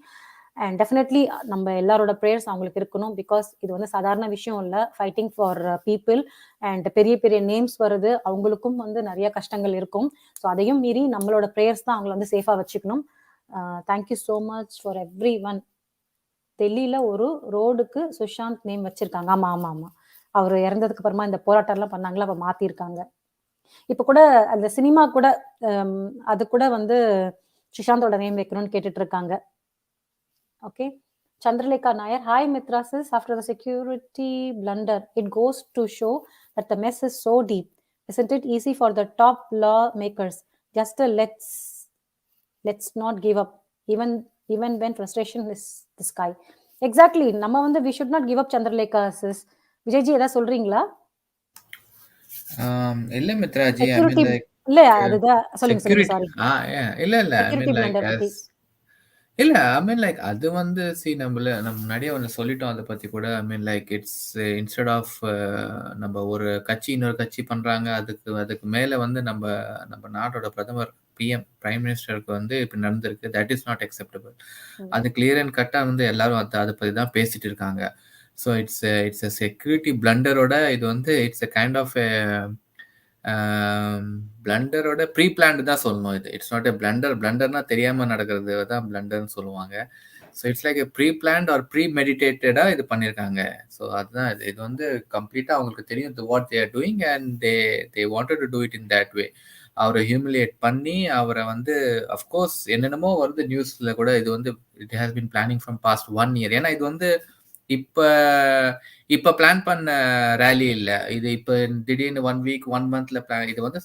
And definitely நம்ம எல்லாரோட ப்ரேயர்ஸ் அவங்களுக்கு இருக்கணும். பிகாஸ் இது வந்து சாதாரண விஷயம் இல்லை. ஃபைட்டிங் ஃபார் பீப்புள் அண்ட் பெரிய பெரிய நேம்ஸ் வருது, அவங்களுக்கும் வந்து நிறைய கஷ்டங்கள் இருக்கும். ஸோ அதையும் மீறி நம்மளோட ப்ரேயர்ஸ் தான் அவங்கள வந்து சேஃபாக வச்சுக்கணும். Thank you so much for every one. டெல்லியில ஒரு ரோடுக்கு சுஷாந்த் நேம் வச்சிருக்காங்க. ஆமா ஆமா ஆமா, அவர் இறந்ததுக்கு அப்புறமா இந்த போராட்டம்லாம் பண்ணாங்களா, அப்ப மாத்திருக்காங்க. இப்ப கூட அந்த சினிமா கூட அது கூட வந்து சுஷாந்தோட நேம் வைக்கணும்னு கேட்டுட்டு இருக்காங்க. Okay, Chandralekha Nair. Hi Mitra sis, after the security blunder, it goes to show that the mess is so deep. Isn't it easy for the top lawmakers? Just let's not give up, even when frustration is the sky. Exactly. நம்ம வந்து we should not give up. Chandralekha sis. Vijayji ஏதாவது சொல்றீங்களா? இல்ல மித்ராஜி, I mean like இல்ல அதுதான் சொல்லுங்க sorry. இல்ல I mean like இல்ல I mean like அது வந்து நம்ம முன்னாடியே ஒன்று சொல்லிட்டோம். அதை பத்தி கூட I mean like it's instead of நம்ம ஒரு கட்சி இன்னொரு கட்சி பண்றாங்க, அதுக்கு மேல வந்து நம்ம நாட்டோட பிரதமர் பிரைம் மினிஸ்டருக்கு வந்து இப்படி நடந்திருக்கு, தட் இஸ் நாட் அக்செப்டபிள். அது கிளியர் அண்ட் கட்டா வந்து எல்லாரும் அதை பத்தி தான் பேசிட்டு இருக்காங்க. ஸோ இட்ஸ் செக்யூரிட்டி பிளண்டரோட இது வந்து இட்ஸ் கைண்ட் ஆஃப் பிளண்டரோட ப்ரீ பிளான்டு தான் சொல்லணும். இது இட்ஸ் நாட் எ பிளண்டர்னா தெரியாம நடக்கிறது தான் பிளண்டர்னு சொல்லுவாங்க. So it's like pre planned or pre மெடிடேட்டடாக இது பண்ணியிருக்காங்க. ஸோ அதுதான் இது வந்து கம்ப்ளீட்டாக அவங்களுக்கு தெரியும் what they are doing and they wanted to do it in that way. அவரை ஹியூமிலியேட் பண்ணி அவரை வந்து அஃப்கோர்ஸ் என்னென்னமோ வருது நியூஸில் கூட, இது வந்து it has been planning from past 1 year. ஏன்னா இது வந்து இப்ப பிளான் பண்ண ரேலி இல்ல. இது இப்ப திடீர்னு 1 week 1 monthல பிளான். இது வந்து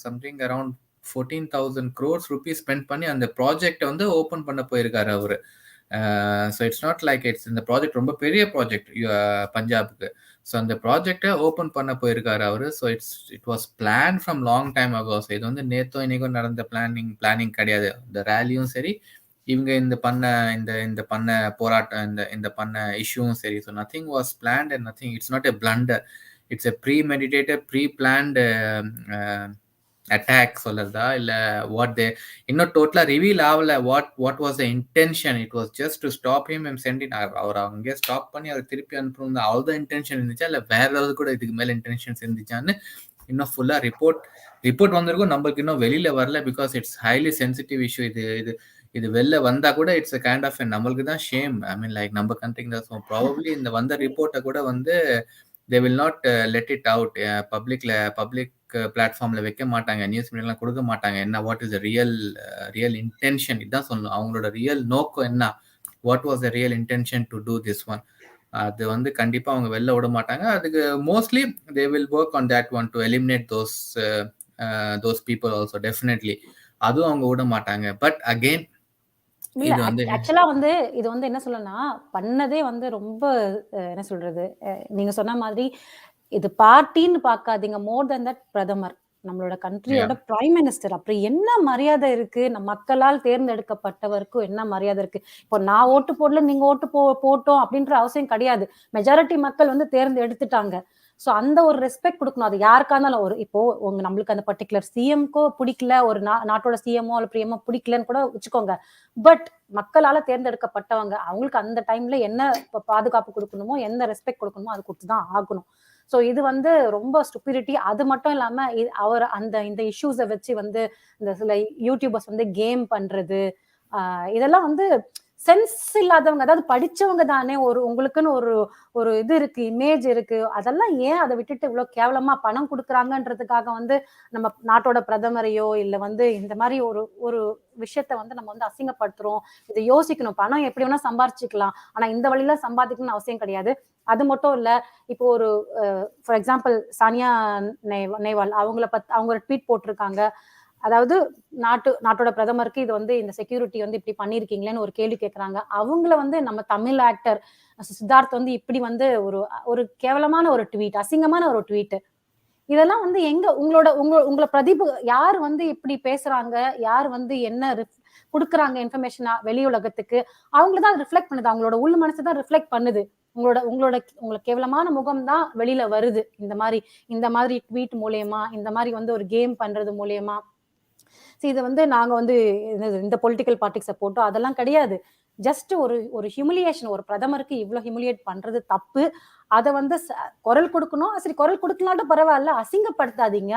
something around 14,000 crores rupees spend பண்ணி அந்த ப்ராஜெக்ட் வந்து ஓபன் பண்ண போயிருக்காரு அவரு. ஸோ இட்ஸ் நாட் லைக் இந்த ப்ராஜெக்ட் ரொம்ப பெரிய ப்ராஜெக்ட் பஞ்சாபுக்கு. ஸோ அந்த ப்ராஜெக்டை ஓப்பன் பண்ண போயிருக்காரு அவரு. So it was plan from long time ago. So இது வந்து நேத்தோ இன்னைக்கும் நடந்த பிளானிங் கிடையாது. இந்த ரேலியும் சரி, இவங்க இந்த பண்ண போராட்டம், இந்த பண்ண இஷ்யூவும் சரி. So nothing was planned and nothing, it's not a blunder, it's a pre meditated pre planned attack சொல்றதா இல்ல வாட் தே இன்னும் டோட்டலா ரிவீல் ஆகல. What was the intention. It was just to stop him and sent it. அவர் அங்கே stop பண்ணி அவர் திருப்பி அனுப்பணும் அவ்வளோதான் இன்டென்ஷன் இருந்துச்சா, இல்லை வேற ஏதாவது கூட இதுக்கு மேல இன்டென்ஷன்ஸ் இருந்துச்சான்னு இன்னும் ஃபுல்லா ரிப்போர்ட் வந்திருக்கும். நம்மளுக்கு இன்னும் வெளியில வரல. Because it's highly sensitive issue. இது வெளில வந்தா கூட இட்ஸ் அ கைண்ட் ஆஃப் நம்மளுக்கு தான் ஷேம். ஐ மீன் லைக் நம்ம கண்ட்ரிக்கு தான். ஸோ ப்ராபப்ளி இந்த வந்த ரிப்போர்ட்டை கூட வந்து they will not let it out public பிளாட்ஃபார்ம்ல வைக்க மாட்டாங்க, நியூஸ் மீடியாலாம் கொடுக்க மாட்டாங்க. என்ன வாட் இஸ் ரியல் இன்டென்ஷன், இதுதான் சொல்லணும். அவங்களோட ரியல் நோக்கம் என்ன, what was the real intention to do this one, அது வந்து கண்டிப்பா அவங்க வெளில விட மாட்டாங்க. அதுக்கு mostly they will work on that one to eliminate those people also. Definitely அதுவும் அவங்க விட மாட்டாங்க. பட் அகெயின் இல்ல ஆக்சுவலா வந்து இது வந்து என்ன சொல்லனா பண்ணதே வந்து ரொம்ப என்ன சொல்றது, நீங்க சொன்ன மாதிரி இது பார்ட்டின்னு பார்க்காதீங்க. மோர் தென் தட் பிரதமர், நம்மளோட கண்ட்ரியோட பிரைம் மினிஸ்டர். அப்படி என்ன மரியாதை இருக்கு நம்ம மக்களால் தேர்ந்தெடுக்கப்பட்டவருக்கும் என்ன மரியாதை இருக்கு? இப்போ நான் ஓட்டு போடல, நீங்க ஓட்டு போட்டோம் அப்படின்ற அவசியம் கிடையாது. மெஜாரிட்டி மக்கள் வந்து தேர்ந்தெடுத்துட்டாங்க. ஸோ அந்த ஒரு ரெஸ்பெக்ட் கொடுக்கணும். அது யாருக்கா இருந்தாலும் இப்போ நம்மளுக்கு அந்த பர்டிகுலர் சிஎம்க்கோ பிடிக்கல, ஒரு நாட்டோட சிஎம்ஓ அல்ல பிரியமோ பிடிக்கலன்னு கூட வச்சுக்கோங்க. பட் மக்களால தேர்ந்தெடுக்கப்பட்டவங்க, அவங்களுக்கு அந்த டைம்ல என்ன பாதுகாப்பு கொடுக்கணுமோ, எந்த ரெஸ்பெக்ட் கொடுக்கணுமோ அது கொடுத்துதான் ஆகணும். ஸோ இது வந்து ரொம்ப ஸ்டூபிடிட்டி. அது மட்டும் இல்லாம அவர் இந்த இஷ்யூஸை வச்சு வந்து இந்த சில யூடியூபர்ஸ் வந்து கேம் பண்றது, இதெல்லாம் வந்து சென்ஸ் இல்லாதவங்க, அதாவது படிச்சவங்க தானே, உங்களுக்குன்னு ஒரு இது இருக்கு, இமேஜ் இருக்கு, அதெல்லாம் ஏன் அதை விட்டுட்டு இவ்வளவு கேவலமா பணம் கொடுக்குறாங்கன்றதுக்காக வந்து நம்ம நாட்டோட பிரதமரையோ இல்ல வந்து இந்த மாதிரி ஒரு விஷயத்த வந்து நம்ம வந்து அசிங்கப்படுத்துறோம். இதை யோசிக்கணும். பணம் எப்படி வேணா சம்பாரிச்சுக்கலாம், ஆனா இந்த வழியில சம்பாதிக்கணும்னு அவசியம் கிடையாது. அது மட்டும் இல்ல, இப்போ ஒரு ஃபார் எக்ஸாம்பிள் சானியா நேவால் அவங்க ஒரு ட்வீட் போட்டிருக்காங்க. அதாவது நாட்டோட பிரதமருக்கு இது வந்து இந்த செக்யூரிட்டி வந்து இப்படி பண்ணிருக்கீங்களேன்னு ஒரு கேள்வி கேட்கறாங்க. அவங்கள வந்து நம்ம தமிழ் ஆக்டர் சித்தார்த் வந்து இப்படி வந்து ஒரு கேவலமான ஒரு ட்வீட், அசிங்கமான ஒரு ட்வீட். இதெல்லாம் வந்து உங்களை பிரதிபு யார் வந்து இப்படி பேசுறாங்க, யார் வந்து என்ன கொடுக்குறாங்க இன்ஃபர்மேஷன் வெளி உலகத்துக்கு, அவங்களதான் ரிஃப்ளெக்ட் பண்ணுது. அவங்களோட உள் மனசு தான் ரிஃப்ளெக்ட் பண்ணுது. உங்களுக்கு கேவலமான முகம் தான் வெளியில வருது. இந்த மாதிரி ட்வீட் மூலியமா, இந்த மாதிரி வந்து ஒரு கேம் பண்றது மூலியமா. இதை வந்து நாங்க வந்து இந்த பொலிட்டிக்கல் பார்ட்டிக்ஸை போட்டோம் அதெல்லாம் கிடையாது. ஜஸ்ட் ஒரு ஹியூமிலியேஷன். ஒரு பிரதமருக்கு இவ்வளவு ஹியூமிலியேட் பண்றது தப்பு. அதை வந்து குரல் கொடுக்கணும். சரி, குரல் கொடுக்கலாட்டும் பரவாயில்ல, அசிங்கப்படுத்தாதீங்க.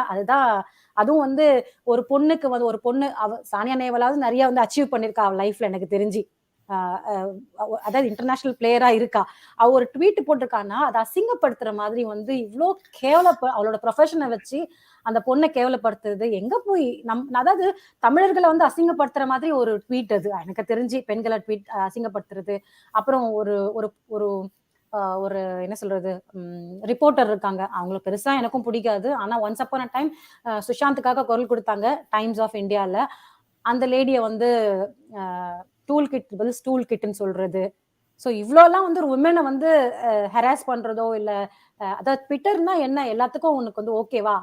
அதுவும் வந்து ஒரு பொண்ணுக்கு வந்து ஒரு பொண்ணு சானியா நேவாலாவது நிறைய வந்து அச்சீவ் பண்ணிருக்கா அவ லைஃப்ல எனக்கு தெரிஞ்சு. அதாவது இன்டர்நேஷனல் பிளேயரா இருக்கா. அவ ஒரு ட்வீட் போட்டிருக்கான்னா அதை அசிங்கப்படுத்துற மாதிரி வந்து இவ்வளோ அவளோட ப்ரொஃபஷனை வச்சு அந்த பொண்ணை கேவலப்படுத்துறது எங்க போய் அதாவது தமிழர்களை வந்து அசிங்கப்படுத்துற மாதிரி ஒரு ட்வீட் அது எனக்கு தெரிஞ்சு. பெண்களை ட்வீட் அசிங்கப்படுத்துறது. அப்புறம் ஒரு என்ன சொல்றது, ரிப்போர்ட்டர் இருக்காங்க, அவங்கள பெருசா எனக்கும் பிடிக்காது. ஆனா ஒன்ஸ் அப்பான் அ டைம் சுஷாந்துக்காக குரல் கொடுத்தாங்க டைம்ஸ் ஆஃப் இந்தியால. அந்த லேடிய வந்து டூல் கிட் பதில் ஸ்டூல் கிட்னு சொல்றது. ஸோ இவ்வளோலாம் வந்து ஒரு உமனை வந்து ஹெராஸ் பண்றதோ இல்லை, அதாவது ட்விட்டர்னா என்ன, எல்லாத்துக்கும் உனக்கு வந்து ஓகேவா,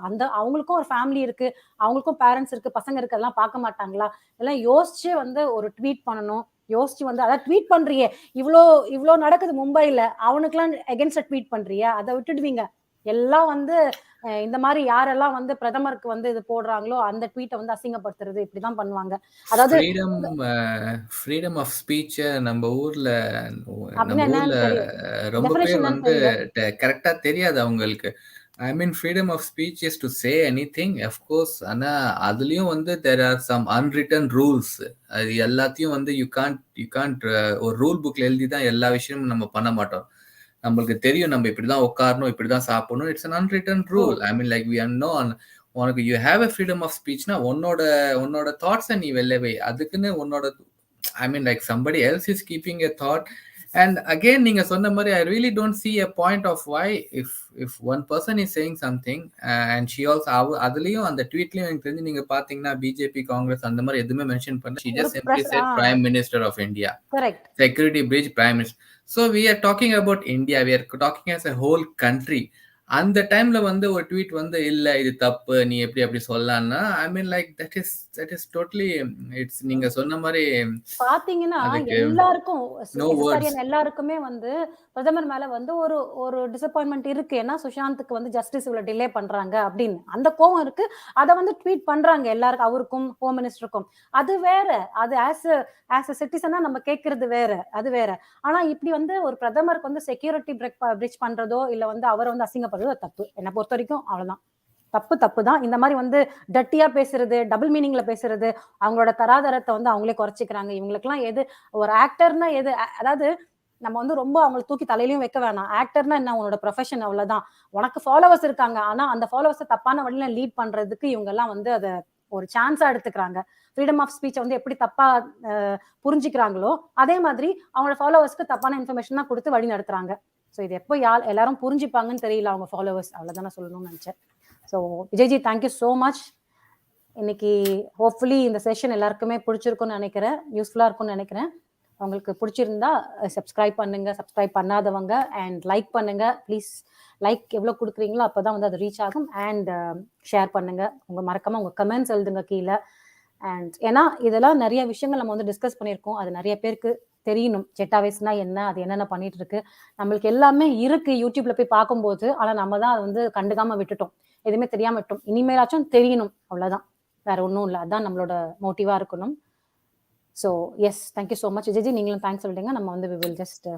அவங்களுக்கும் ஒரு ஃபேமிலி இருக்கு, அவங்களுக்கும் பேரண்ட்ஸ் இருக்கு, பசங்க இருக்கு, அதெல்லாம் பார்க்க மாட்டாங்களா? எல்லாம் யோசிச்சு வந்து ஒரு ட்வீட் பண்ணணும். யோசிச்சு வந்து அதாவது ட்வீட் பண்றியே, இவ்வளோ நடக்குது மும்பைல, அவனுக்குலாம் எகென்ஸ்ட் ட்வீட் பண்றியா, அதை விட்டுடுவீங்க. எல்லாம் வந்து இந்த மாதிரி யாரெல்லாம் வந்து பிரதமருக்கு வந்து இது போடுறாங்களோ அந்த ட்வீட்டை வந்து அசிங்கப்படுத்துறது இப்படிதான் பண்ணுவாங்க. அதாவது ஃப்ரீடம் ஆஃப் ஸ்பீச் நம்ம ஊர்ல அப்படின்னு என்னன்னு தெரியும், ரொம்ப பேர் டெஃபினேஷன் வந்து தெரியல. கரெக்டா தெரியாது அவங்களுக்கு. I mean freedom of speech is to say anything of course. ஆனா அதுலயும் வந்து there are some unwritten rules. அது எல்லாத்தையும் வந்து யூ கான்ட் ஒரு ரூல் புக்ல எழுதி தான் எல்லா விஷயமும் நம்ம பண்ண மாட்டோம். நம்மளுக்கு தெரியும் நம்ம இப்படிதான் உட்காரணும், இப்படிதான் சாப்பிடணும். It's an unwritten rule. I mean like we know உனக்கு you have a freedom of ஸ்பீச்னா உன்னோட தாட்ஸை நீ வெளில வை. அதுக்குன்னு உன்னோட I mean like somebody else is keeping a thought. And again நீங்க சொன்ன மாதிரி I really don't see a point of why if one person is saying something and she also அதுலயும் அந்த ட்வீட்லயும் எனக்கு தெரிஞ்சு நீங்க பாத்தீங்கன்னா பிஜேபி காங்கிரஸ் அந்த மாதிரி எதுவுமே மென்ஷன் பண்ணல. she just simply said prime minister of India, correct, security breach, prime minister. So we are talking about India, we are talking as a whole country. அந்த டைம்ல வந்து ஒரு ட்வீட் வந்து இல்ல இது தப்பு நீ எப்படி அப்படி சொல்லலாம்னா I mean like that is totally it's நீங்க சொன்ன மாதிரி பாத்தீங்கன்னா அதுக்கு எல்லாருக்கும் no words. எல்லாருக்குமே வந்து பிரதமர் மேல வந்து ஒரு ஒரு டிசப்பாயின்மெண்ட் இருக்கு. ஏன்னா சுஷாந்துக்கு வந்து ஜஸ்டிஸ் இவ்வளவு டிலே பண்றாங்க அப்படின்னு அந்த கோவம் இருக்கு. அதை வந்து ட்வீட் பண்றாங்க எல்லாருக்கும், அவருக்கும் ஹோம் மினிஸ்டருக்கும். அது வேற, அது ஆஸ் அ சிட்டிசனா நம்ம கேட்கறது வேற, அது வேற. ஆனா இப்படி வந்து ஒரு பிரதமருக்கு வந்து செக்யூரிட்டி பிரீச் பண்றதோ இல்ல வந்து அவரை வந்து அசிங்கப்படுறதோ தப்பு. என்னை பொறுத்த வரைக்கும் அவ்வளவுதான், தப்பு தான். இந்த மாதிரி வந்து டட்டியா பேசுறது, டபுள் மீனிங்ல பேசுறது, அவங்களோட தராதரத்தை வந்து அவங்களே குறைச்சிக்கிறாங்க. இவங்களுக்குலாம் எது ஒரு ஆக்டர்னா எது, அதாவது நம்ம வந்து ரொம்ப அவங்களை தூக்கி தலையிலயும் வைக்க வேணாம். ஆக்டர்னா என்ன, உன்னோட ப்ரொஃபஷன் அவ்வளவுதான். உனக்கு ஃபாலோவர்ஸ் இருக்காங்க, ஆனா அந்த ஃபாலோவர்ஸை தப்பான வழியில லீட் பண்றதுக்கு இவங்க எல்லாம் வந்து அதை ஒரு சான்ஸா எடுத்துக்கிறாங்க. ஃப்ரீடம் ஆஃப் ஸ்பீச் வந்து எப்படி தப்பா புரிஞ்சுக்கிறாங்களோ அதே மாதிரி அவங்களோட ஃபாலோவர்ஸ்க்கு தப்பான இன்ஃபர்மேஷன் தான் கொடுத்து வழி நடத்துறாங்க. ஸோ இது எப்போ எல்லாரும் புரிஞ்சுப்பாங்கன்னு தெரியல அவங்க ஃபாலோவர்ஸ். அவ்வளவுதான் சொல்லணும்னு நினைச்சேன். So Vijayji thank you so much. இன்னைக்கு ஹோப்ஃபுல்லி இந்த செஷன் எல்லாருக்குமே பிடிச்சிருக்கும்னு நினைக்கிறேன், யூஸ்ஃபுல்லாக இருக்கும்னு நினைக்கிறேன். உங்களுக்கு பிடிச்சிருந்தா சப்ஸ்கிரைப் பண்ணுங்க, சப்ஸ்கிரைப் பண்ணாதவங்க அண்ட் லைக் பண்ணுங்க ப்ளீஸ். லைக் எவ்வளோ கொடுக்குறீங்களோ அப்போதான் வந்து அது ரீச் ஆகும். அண்ட் ஷேர் பண்ணுங்க, மறக்காம உங்க கமெண்ட்ஸ் எழுதுங்க கீழே. அண்ட் ஏன்னா இதெல்லாம் நிறைய விஷயங்கள் நம்ம வந்து டிஸ்கஸ் பண்ணியிருக்கோம், அது நிறைய பேருக்கு தெரியணும். ஜெட்டாவேஸ்னா என்ன, அது என்னென்ன பண்ணிட்டு இருக்கு, நம்மளுக்கு எல்லாமே இருக்கு யூடியூப்ல போய் பார்க்கும்போது. ஆனா நம்ம தான் அதை வந்து கண்டுக்காம விட்டுட்டோம், எதுவுமே தெரியாம விட்டோம். இனிமேலாச்சும் தெரியணும், அவ்வளவுதான், வேற ஒன்றும் இல்லை. அதுதான் நம்மளோட மோட்டிவா இருக்கணும். So yes, thank you so much Vijayji. நீங்களும் தேங்க்ஸ் சொல்லிட்டீங்க. நம்ம வந்து வி வில் ஜஸ்ட்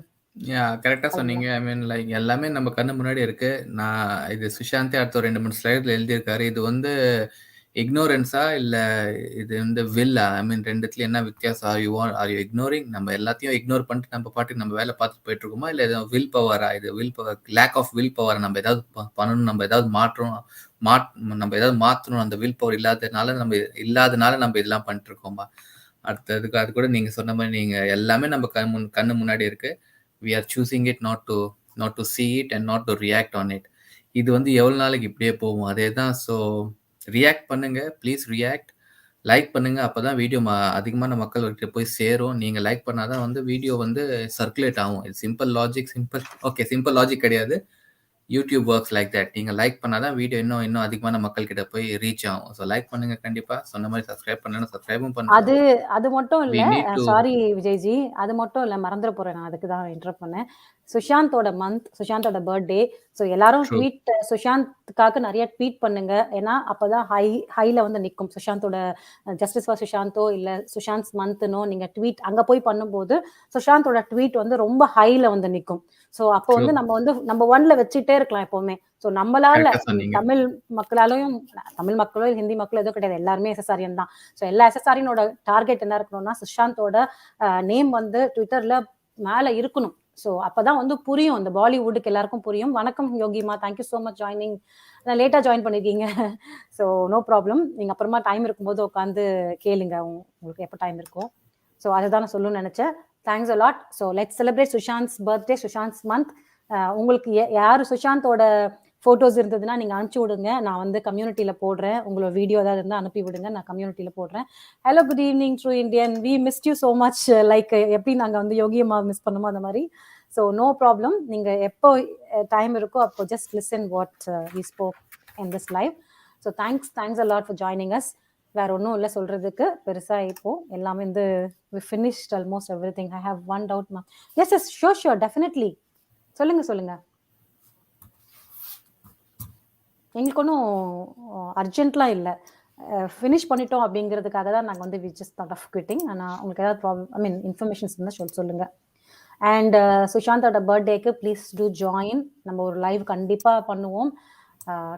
கரெக்டா சொன்னீங்க. ஐ மீன் லைக் எல்லாமே நம்ம கண்ணு முன்னாடி இருக்கு. நான் இது சுஷாந்தே அடுத்த 2-3 ஸ்லைட்ல எழுதியிருக்காரு. இது வந்து இக்னோரன்ஸா இல்ல இது வந்து வில்லா? ஐ மீன் ரெண்டுத்துல என்ன வித்தியாசம்? Are you ignoring? நம்ம எல்லாத்தையும் இக்னோர் பண்ணிட்டு நம்ம பாட்டுக்கு நம்ம வேலை பார்த்துட்டு போயிட்டு இருக்கோமா, இல்ல இது வில் பவரா? இது will power, lack of will power. நம்ம ஏதாவது பண்ணணும், நம்ம ஏதாவது நம்ம ஏதாவது மாற்றணும், அந்த வில் பவர் இல்லாதனால நம்ம இதெல்லாம் பண்ணிட்டு இருக்கோமா? அடுத்ததுக்கு அது கூட நீங்க சொன்ன மாதிரி நீங்க எல்லாமே நம்ம கண்ணு முன்னாடி இருக்கு. we are choosing it not to see it and not to react on it. இது வந்து எவ்வளவு நாளைக்கு இப்படியே போகும்? அதே தான். ஸோ ரியாக்ட் பண்ணுங்க, ப்ளீஸ் ரியாக்ட், லைக் பண்ணுங்க. அப்பதான் வீடியோ அதிகமான மக்கள்கிட்ட போய் சேரும். நீங்க லைக் பண்ணாதான் வந்து வீடியோ வந்து சர்க்குலேட் ஆகும். இது சிம்பிள் லாஜிக் கிடையாது. YouTube works like that. நீங்க லைக் பண்ணாதான் வீடியோ இன்னும் அதிகமான மக்கள் கிட்ட போய் ரீச் ஆகும். ஸோ லைக் பண்ணுங்க கண்டிப்பா. சொன்ன மாதிரி சப்ஸ்கிரைப் பண்ணணும், சப்ஸ்கிரைபும் பண்ணுங்க. அது மட்டும் இல்ல, சாரி விஜய்ஜி, அது மட்டும் இல்ல, மறந்துட போறேன், நான் அதுக்கு தான் இன்டரப்ட் பண்ணேன். சுஷாந்தோட சுஷாந்தோட பர்த்டே. ஸோ எல்லாரும் ட்வீட், சுஷாந்த்காக நிறைய ட்வீட் பண்ணுங்க. ஏன்னா அப்பதான் ஹைல வந்து நிற்கும். சுஷாந்தோட ஜஸ்டிஸ் ஃபார் சுஷாந்தோ இல்ல சுஷாந்த் மந்த்னோ நீங்க ட்வீட் அங்க போய் பண்ணும்போது சுஷாந்தோட ட்வீட் வந்து ரொம்ப ஹைல வந்து நிற்கும். ஸோ அப்போ வந்து நம்ம ஒன்ல வச்சுட்டே இருக்கலாம் எப்பவுமே. ஸோ நம்மளால தமிழ் மக்களோ ஹிந்தி மக்களோ எதுவும் கிடையாது, எல்லாருமே எஸ்எஸ்ஆரியன் தான். ஸோ எல்லா எஸ்எஸ்ஆரியனோட டார்கெட் என்ன இருக்கணும்னா சுஷாந்தோட நேம் வந்து ட்விட்டர்ல மேல இருக்கணும். ஸோ அப்பதான் வந்து புரியும், இந்த பாலிவுட்டுக்கு எல்லாருக்கும் புரியும். வணக்கம் யோகிமா, தேங்க்யூ ஸோ மச் ஜாயினிங். லேட்டா ஜாயின் பண்ணிருக்கீங்க. ஸோ நோ ப்ராப்ளம், நீங்க அப்புறமா டைம் இருக்கும்போது உட்காந்து கேளுங்க, உங்களுக்கு எப்போ டைம் இருக்கும். ஸோ அதுதான் நான் சொல்லணும்னு நினைச்சேன். Thanks a lot. So let's celebrate Sushant's birthday, Sushant's month. உங்களுக்கு யாரு சுஷாந்தோட போட்டோஸ் இருந்ததுன்னா நீங்க அனுப்பிச்சு விடுங்க, நான் வந்து கம்யூனிட்டியில போடுறேன். உங்களோட வீடியோ ஏதாவது இருந்தால் அனுப்பி விடுங்க, நான் கம்யூனிட்டியில போடுறேன். Hello, good evening true Indian, we missed you so much. Like எப்படி நாங்க வந்து யோகி அம்மா மிஸ் பண்ணுமோ அந்த மாதிரி. ஸோ நோ ப்ராப்ளம், நீங்க எப்போ டைம் இருக்கோ அப்போ just listen what we spoke in this live. So thanks a lot for joining us. வேற ஒன்றும் இல்லை சொல்றதுக்கு பெருசா. இப்போ எல்லாமே வந்து we finished almost everything. I have one doubt, ma'am. Yes, sure, definitely. சொல்லுங்க. எங்களுக்கு ஒன்றும் அர்ஜென்ட்லாம் இல்லை, ஃபினிஷ் பண்ணிட்டோம் அப்படிங்கிறதுக்காக தான் நாங்கள் வந்து we just thought of quitting. ஆனால் உங்களுக்கு ஏதாவது ப்ராப்ளம் ஐ மீன் இன்ஃபர்மேஷன்ஸ் இருந்தால் சொல்லுங்கள். அண்ட் சுஷாந்தோட பர்த்டேக்கு ப்ளீஸ் டூ ஜாயின். நம்ம ஒரு லைவ் கண்டிப்பாக பண்ணுவோம்.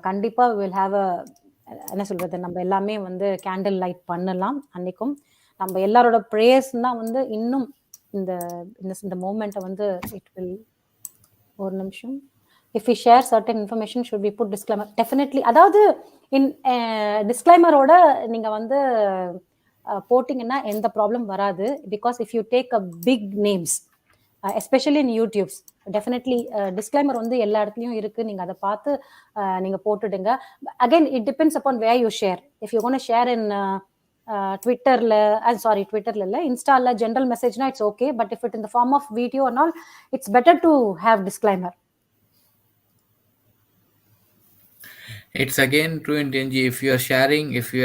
கண்டிப்பாக வில் ஹாவ் அ என்ன சொல்கிறது, நம்ம எல்லாமே வந்து கேண்டில் லைட் பண்ணலாம் அன்றைக்கும். நம்ம எல்லாரோட ப்ரேயர்ஸ் தான் வந்து இன்னும் இந்த இந்த மூமெண்ட்டை வந்து இட் வில். ஒரு நிமிஷம். If we share certain information, should we put disclaimer? Definitely. அதாவது இன் டிஸ்க்ளைமரோட நீங்க வந்து போட்டிங்கன்னா எந்த ப்ராப்ளம் வராது. Because if you take a big names especially in YouTubes, definitely disclaimer வந்து எல்லா இடத்துலையும் இருக்கு. நீங்க அதை பார்த்து நீங்க போட்டுடுங்க. Again it depends upon where you share. If you gonna share in ட்விட்டர்ல, சாரி ட்விட்டர்ல இல்லை, இன்ஸ்டால ஜென்ரல் மெசேஜ்னா it's okay. But if it in the form of video and all, it's better to have disclaimer. It's again true in DNG. If you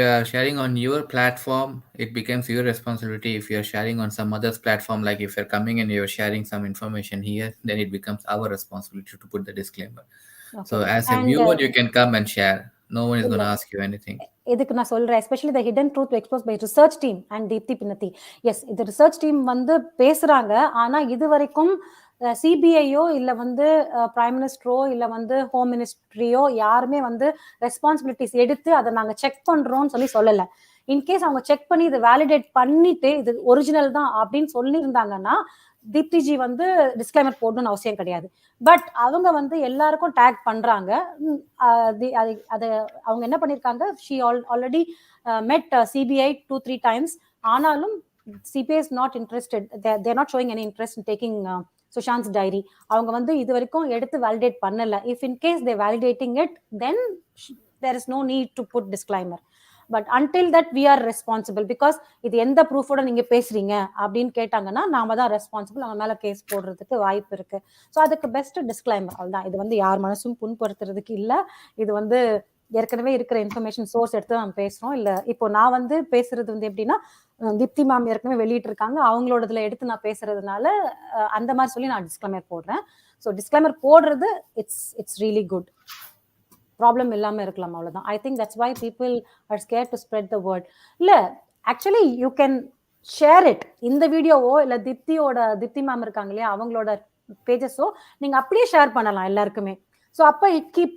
are sharing on your platform, it becomes your responsibility. If you are sharing on some other's platform, like if you're coming and you're sharing some information here, then it becomes our responsibility to put the disclaimer. Okay. So as a viewer, you can come and share. No one is going to ask you anything. இதுக்கு நான் சொல்றேன், especially the hidden truth expose by research team and Deepti Pinniti. Yes, இது research team வந்து பேசுறாங்க. ஆனா இது வரைக்கும் சிபிஐயோ இல்ல வந்து பிரைம் மினிஸ்டரோ இல்ல வந்து ஹோம் மினிஸ்ட்ரியோ யாருமே வந்து ரெஸ்பான்சிபிலிட்டிஸ் எடுத்து அதை நாங்க செக் பண்றோம்னு சொல்லல. இன்கேஸ் அவங்க செக் பண்ணி இதை வேலிடேட் பண்ணிட்டு இது ஒரிஜினல் தான் அப்படின்னு சொல்லியிருந்தாங்கன்னா தீப்திஜி வந்து டிஸ்க்ளைமர் போடணும்னு அவசியம் கிடையாது. பட் அவங்க வந்து எல்லாருக்கும் டேக் பண்றாங்க. அதை அவங்க என்ன பண்ணிருக்காங்க, she already met CBI 2-3 times. ஆனாலும் CBI is not interested, they're not showing any interest in taking Sushant's diary. அவங்க வந்து இது வரைக்கும் எடுத்து வேலிடேட் பண்ணல. If in case they validating it, then there is no need to put disclaimer. But until that we are responsible. Because இது எந்த ப்ரூஃபோட நீங்க பேசுறீங்க அப்படின்னு கேட்டாங்கன்னா நாம தான் ரெஸ்பான்சிபிள். அவங்க மேல கேஸ் போடுறதுக்கு வாய்ப்பு இருக்கு. ஸோ அதுக்கு பெஸ்ட் டிஸ்க்ளைமர் அவ்வளவுதான். இது வந்து யார் மனசும் புண்படுத்துறதுக்கு இல்ல. இது வந்து ஏற்கனவே இருக்கிற இன்ஃபர்மேஷன் சோர்ஸ் எடுத்து நம்ம பேசுறோம். இல்ல இப்போ நான் வந்து பேசுறது வந்து எப்படின்னா, தீப்தி மேம் ஏற்கனவே வெளியிட்டு இருக்காங்க, அவங்களோடதுல எடுத்து நான் பேசுறதுனால அந்த மாதிரி சொல்லி நான் டிஸ்க்ளைமர் போடுறேன். ஸோ டிஸ்க்ளைமர் போடுறது இட்ஸ் ரியலி குட். ப்ராப்ளம் இல்லாம இருக்கலாம், அவ்வளவுதான். I think that's why people are scared to spread the word. இல்ல, actually you can share it. இந்த வீடியோவோ இல்ல தீப்தி மேம் இருக்காங்க இல்லையா, அவங்களோட பேஜஸோ நீங்க அப்படியே ஷேர் பண்ணலாம் எல்லாருக்குமே. ஸோ அப்ப it keep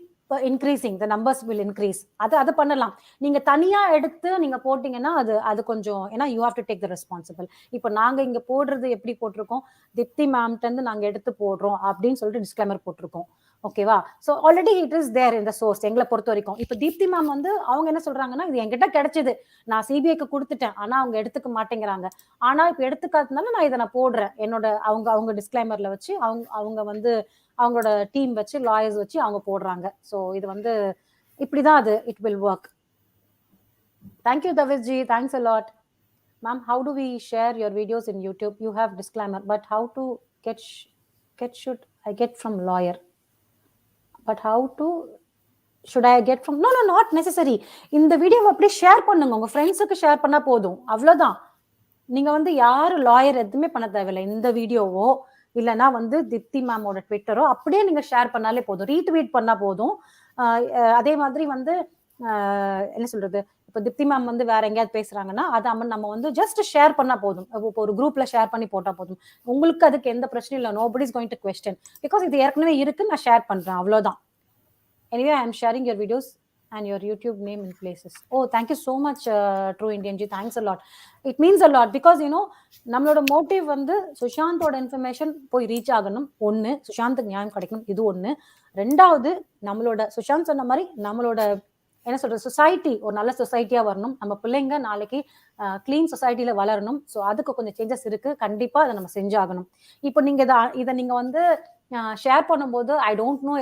increasing, the numbers will increase. அது பண்ணலாம். நீங்க தனியா எடுத்து நீங்க போட்டீங்கன்னா அது கொஞ்சம், ஏன்னா you have to take the responsible. இப்போ நாங்க இங்க போடுறது எப்படி போட்டிருக்கோம், தீப்தி மேம்கிட்ட இருந்து நாங்க எடுத்து போடுறோம் அப்படின்னு சொல்லிட்டு டிஸ்க்ளைமர் போட்டிருக்கோம். ஓகேவா? So already it is there in the source. எங்களை பொறுத்த வரைக்கும் இப்போ தீப்தி மேம் வந்து அவங்க என்ன சொல்றாங்கன்னா, இது என்கிட்ட கிடைச்சது, நான் சிபிஐக்கு கொடுத்துட்டேன், ஆனா அவங்க எடுத்துக்க மாட்டேங்கிறாங்க. ஆனா இப்போ எடுத்துக்காததுனால நான் இதை போடுறேன் என்னோட அவங்க டிஸ்க்ளைமர்ல வச்சு அவங்க வந்து அவங்களோட டீம் வச்சு லாயர்ஸ் வச்சு அவங்க போடுறாங்க. ஸோ இது வந்து இப்படிதான் அது it will work. Thank you Tavishji, thanks a lot. Ma'am, how do we share your videos in YouTube? You have disclaimer, but how to get should I get from lawyer? But how to should I get from? No, not necessary. இந்த வீடியோவை அப்படியே share பண்ணுங்க, உங்க ஃப்ரெண்ட்ஸுக்கு share பண்ணா போதும், அவ்வளவுதான். நீங்க வந்து யாரு லாயர் எதுவுமே பண்ண தேவையில்லை. இந்த வீடியோவோ இல்லைன்னா வந்து தீப்தி மேமோட ட்விட்டரோ அப்படியே நீங்க ஷேர் பண்ணாலே போதும், ரீட்வீட் பண்ணா போதும். அதே மாதிரி வந்து என்ன சொல்றது, இப்போ தீப்தி மேம் வந்து வேற எங்கேயாவது பேசுறாங்கன்னா அதை நம்ம வந்து ஜஸ்ட் ஷேர் பண்ணா போதும். இப்போ ஒரு குரூப்ல ஷேர் பண்ணி போட்டா போதும். உங்களுக்கு அதுக்கு எந்த பிரச்சனையும் இல்லை. Nobody is going to question, because இது ஏற்கனவே இருக்கு, நான் ஷேர் பண்றேன், அவ்வளவுதான். Anyway, I am sharing your videos and your YouTube name in places. Oh, thank you so much, True Indian Ji. Thanks a lot. It means a lot because, you know, நம்மளோட motive வந்து சுஷாந்தோட information போய் reach ஆகணும். ஒன்று, சுஷாந்துக்கு நியாயம் கிடைக்கணும், இது ஒன்று. ரெண்டாவது, நம்மளோட சுஷாந்த் சொன்ன மாதிரி நம்மளோட என்ன சொல்றது, சொசைட்டி ஒரு நல்ல சொசைட்டியா வரணும். நம்ம பிள்ளைங்க நாளைக்கு கிளீன் சொசைட்டில வளரணும். ஸோ அதுக்கு கொஞ்சம் சேஞ்சஸ் இருக்கு, கண்டிப்பா அதை நம்ம செஞ்சாகணும். இப்போ நீங்க இதை நீங்க வந்து ஷேர் பண்ணும்போது I don't know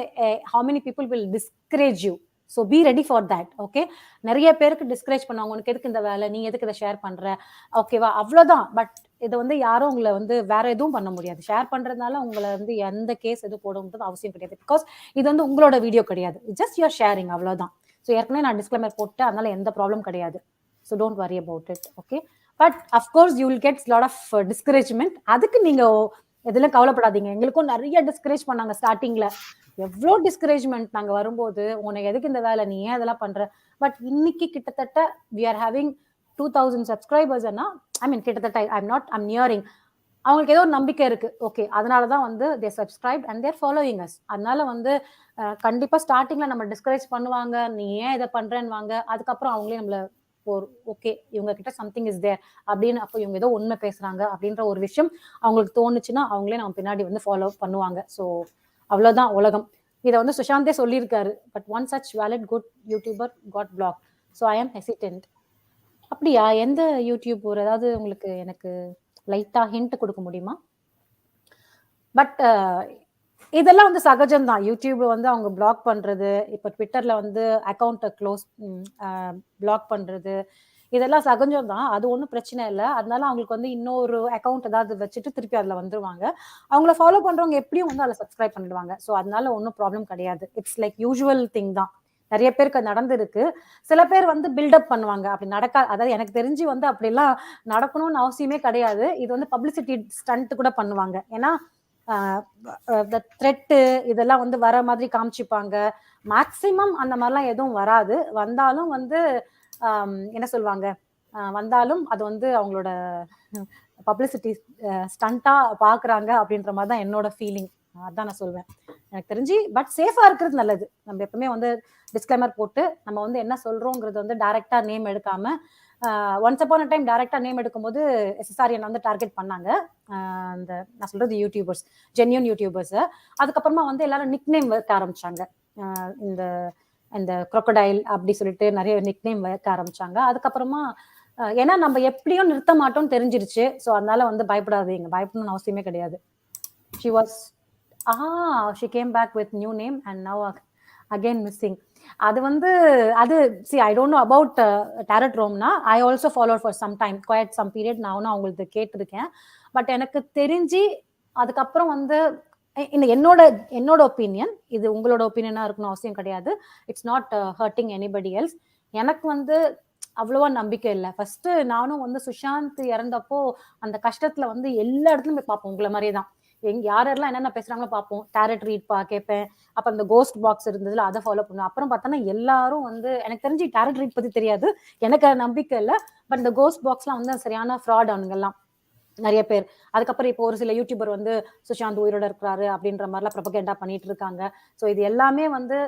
how many people will discourage you. So be ready for that. Okay, நிறைய பேருக்கு டிஸ்கரேஜ் பண்ணுவாங்க, உனக்கு எதுக்கு இந்த வேலை, நீ எதுக்கு இதை ஷேர் பண்ற, ஓகேவா, அவ்வளவுதான். பட் இதை வந்து யாரும் உங்களை வந்து வேற எதுவும் பண்ண முடியாது. ஷேர் பண்றதுனால உங்களை வந்து எந்த கேஸ் எதுவும் போடணுன்றது அவசியம் கிடையாது. பிகாஸ் இது வந்து உங்களோட வீடியோ கிடையாது, ஜஸ்ட் யூஆர் ஷேரிங், அவ்வளவுதான். ஸோ ஏற்கனவே நான் டிஸ்க்ளைமர் போட்டு, அதனால எந்த ப்ராப்ளம் கிடையாது. So don't worry about it. Okay, but of course you will get lot of discouragement. அதுக்கு நீங்க எதுல கவலைப்படாதீங்க. எங்களுக்கும் நிறைய டிஸ்கரேஜ் பண்ணாங்க ஸ்டார்டிங்ல. எவ்வளோ டிஸ்கரேஜ்மெண்ட் நாங்க வரும்போது, உனக்கு எதுக்கு இந்த வேலை, நீ ஏன் இதெல்லாம் பண்ற? பட் இன்னைக்கு கிட்டத்தட்ட we are having 2000 subscribers கிட்டத்தட்ட I'm nearing. அவங்களுக்கு ஏதோ ஒரு நம்பிக்கை இருக்கு. ஓகே, அதனாலதான் வந்து they subscribed and they're following us. அதனால வந்து கண்டிப்பா ஸ்டார்டிங்ல நம்ம டிஸ்கரேஜ் பண்ணுவாங்க, நீ ஏன் இதை பண்றேன்னு வாங்க. அதுக்கப்புறம் அவங்களே நம்மள ஓகே இவங்க கிட்ட சம்திங் இஸ் தேர் அப்படின்னு, அப்போ இவங்க ஏதோ உண்மை பேசுறாங்க அப்படின்ற ஒரு விஷயம் அவங்களுக்கு தோணுச்சுன்னா அவங்களே நம்ம பின்னாடி வந்து ஃபாலோ பண்ணுவாங்க. ஸோ அவ்வளவுதான் உலகம். இதை வந்து சுஷாந்தே சொல்லியிருக்காரு. But one such valid good YouTuber got block. So I am hesitant. அப்படியா? எந்த யூடியூபர் ஏதாவது உங்களுக்கு எனக்கு லைட்டா ஹிண்ட் கொடுக்க முடியுமா? பட் இதெல்லாம் வந்து சகஜம்தான். யூடியூப் வந்து அவங்க பிளாக் பண்றது, இப்ப ட்விட்டர்ல வந்து அக்கௌண்ட்டை பிளாக் பண்றது, இதெல்லாம் சகஜம் தான். அது ஒன்றும் பிரச்சனை இல்லை. அதனால அவங்களுக்கு வந்து இன்னொரு அக்கௌண்ட் ஏதாவது வச்சுட்டு திருப்பி அதுல வந்துருவாங்க. அவங்கள ஃபாலோ பண்றவங்க எப்படியும் வந்து அதில் சப்ஸ்கிரைப் பண்ணிடுவாங்க. ஸோ அதனால ஒன்றும் ப்ராப்ளம் கிடையாது. இட்ஸ் லைக் யூசுவல் திங் தான். நிறைய பேருக்கு நடந்திருக்கு. சில பேர் வந்து பில்டப் பண்ணுவாங்க. அப்படி அதாவது எனக்கு தெரிஞ்சு வந்து அப்படிலாம் நடக்கணும்னு அவசியமே கிடையாது. இது வந்து பப்ளிசிட்டி ஸ்டண்ட் கூட பண்ணுவாங்க. ஏன்னா த்ரெட்டு இதெல்லாம் வந்து வர மாதிரி காமிச்சுப்பாங்க. மேக்சிமம் அந்த மாதிரிலாம் எதுவும் வராது. வந்தாலும் வந்து என்ன சொல்லுவாங்க, வந்தாலும் அது வந்து அவங்களோட பப்ளிசிட்டி ஸ்டண்டா பாக்குறாங்க அப்படின்ற மாதிரி தான் என்னோட ஃபீலிங். அதான் நான் சொல்வேன் எனக்கு தெரிஞ்சு. பட் சேஃபா இருக்கிறது நல்லது. நம்ம எப்பவுமே வந்து டிஸ்க்ளைமர் போட்டு நம்ம வந்து என்ன சொல்றோங்கிறது வந்து டைரக்டா நேம் எடுக்காம, ஒன்ஸ் அப்பான் அ டைம் டைரக்டா நேம் எடுக்கும்போது SSR என்ன வந்து டார்கெட் பண்ணாங்க. அந்த நான் சொல்றது யூடியூபர்ஸ், ஜென்யூன் யூடியூபர்ஸ். அதுக்கப்புறமா வந்து எல்லாரும் நிக் நேம் வைக்க ஆரம்பிச்சாங்க. இந்த இந்த crocodile அப்படி சொல்லிட்டு நிறைய நிக் நேம் வைக்க ஆரம்பிச்சாங்க. அதுக்கப்புறமா ஏன்னா நம்ம எப்படியும் நிறுத்த மாட்டோம்னு தெரிஞ்சிருச்சு. ஸோ அதனால வந்து பயப்படாதீங்க, பயப்படணும்னு அவசியமே கிடையாது. she came back with new name and now again missing. அது வந்து அது I don't know about tarot roomனா I also followed for some time, quite some period. நானும் அவங்களுக்கு கேட்டிருக்கேன். பட் எனக்கு தெரிஞ்சு அதுக்கப்புறம் வந்து என்னோட ஒப்பீனியன், இது உங்களோட ஒப்பீனியனா இருக்கணும் அவசியம் கிடையாது. It's not hurting anybody else. எனக்கு வந்து அவ்வளவா நம்பிக்கை இல்லை. ஃபர்ஸ்ட் நானும் வந்து சுஷாந்த் இறந்தப்போ அந்த கஷ்டத்துல வந்து எல்லா இடத்துலயும் போய் பார்ப்போம். உங்களை மாதிரியே தான் யாரெல்லாம் என்னென்ன பேசுறாங்களோ பார்ப்போம். டேரட் ரீட் கேட்பேன். அப்ப அந்த கோஸ்ட் பாக்ஸ் இருந்ததுல அதை ஃபாலோ பண்ணுவேன். அப்புறம் பார்த்தோன்னா எல்லாரும் வந்து எனக்கு தெரிஞ்சு டேரட் ரீட் பத்தி தெரியாது, எனக்கு நம்பிக்கை இல்லை. பட் இந்த கோஸ்ட் பாக்ஸ்லாம் வந்து சரியான ஃப்ராட் அவனுங்கெல்லாம் நிறைய பேர். அதுக்கப்புறம் இப்போ ஒரு சில யூடியூபர் வந்து சுஷாந்த் உயிரோட இருக்கிறாரு அப்படின்ற மாதிரிலாம் ப்ரொபகேண்டா பண்ணிட்டு இருக்காங்க. ஸோ இது எல்லாமே வந்து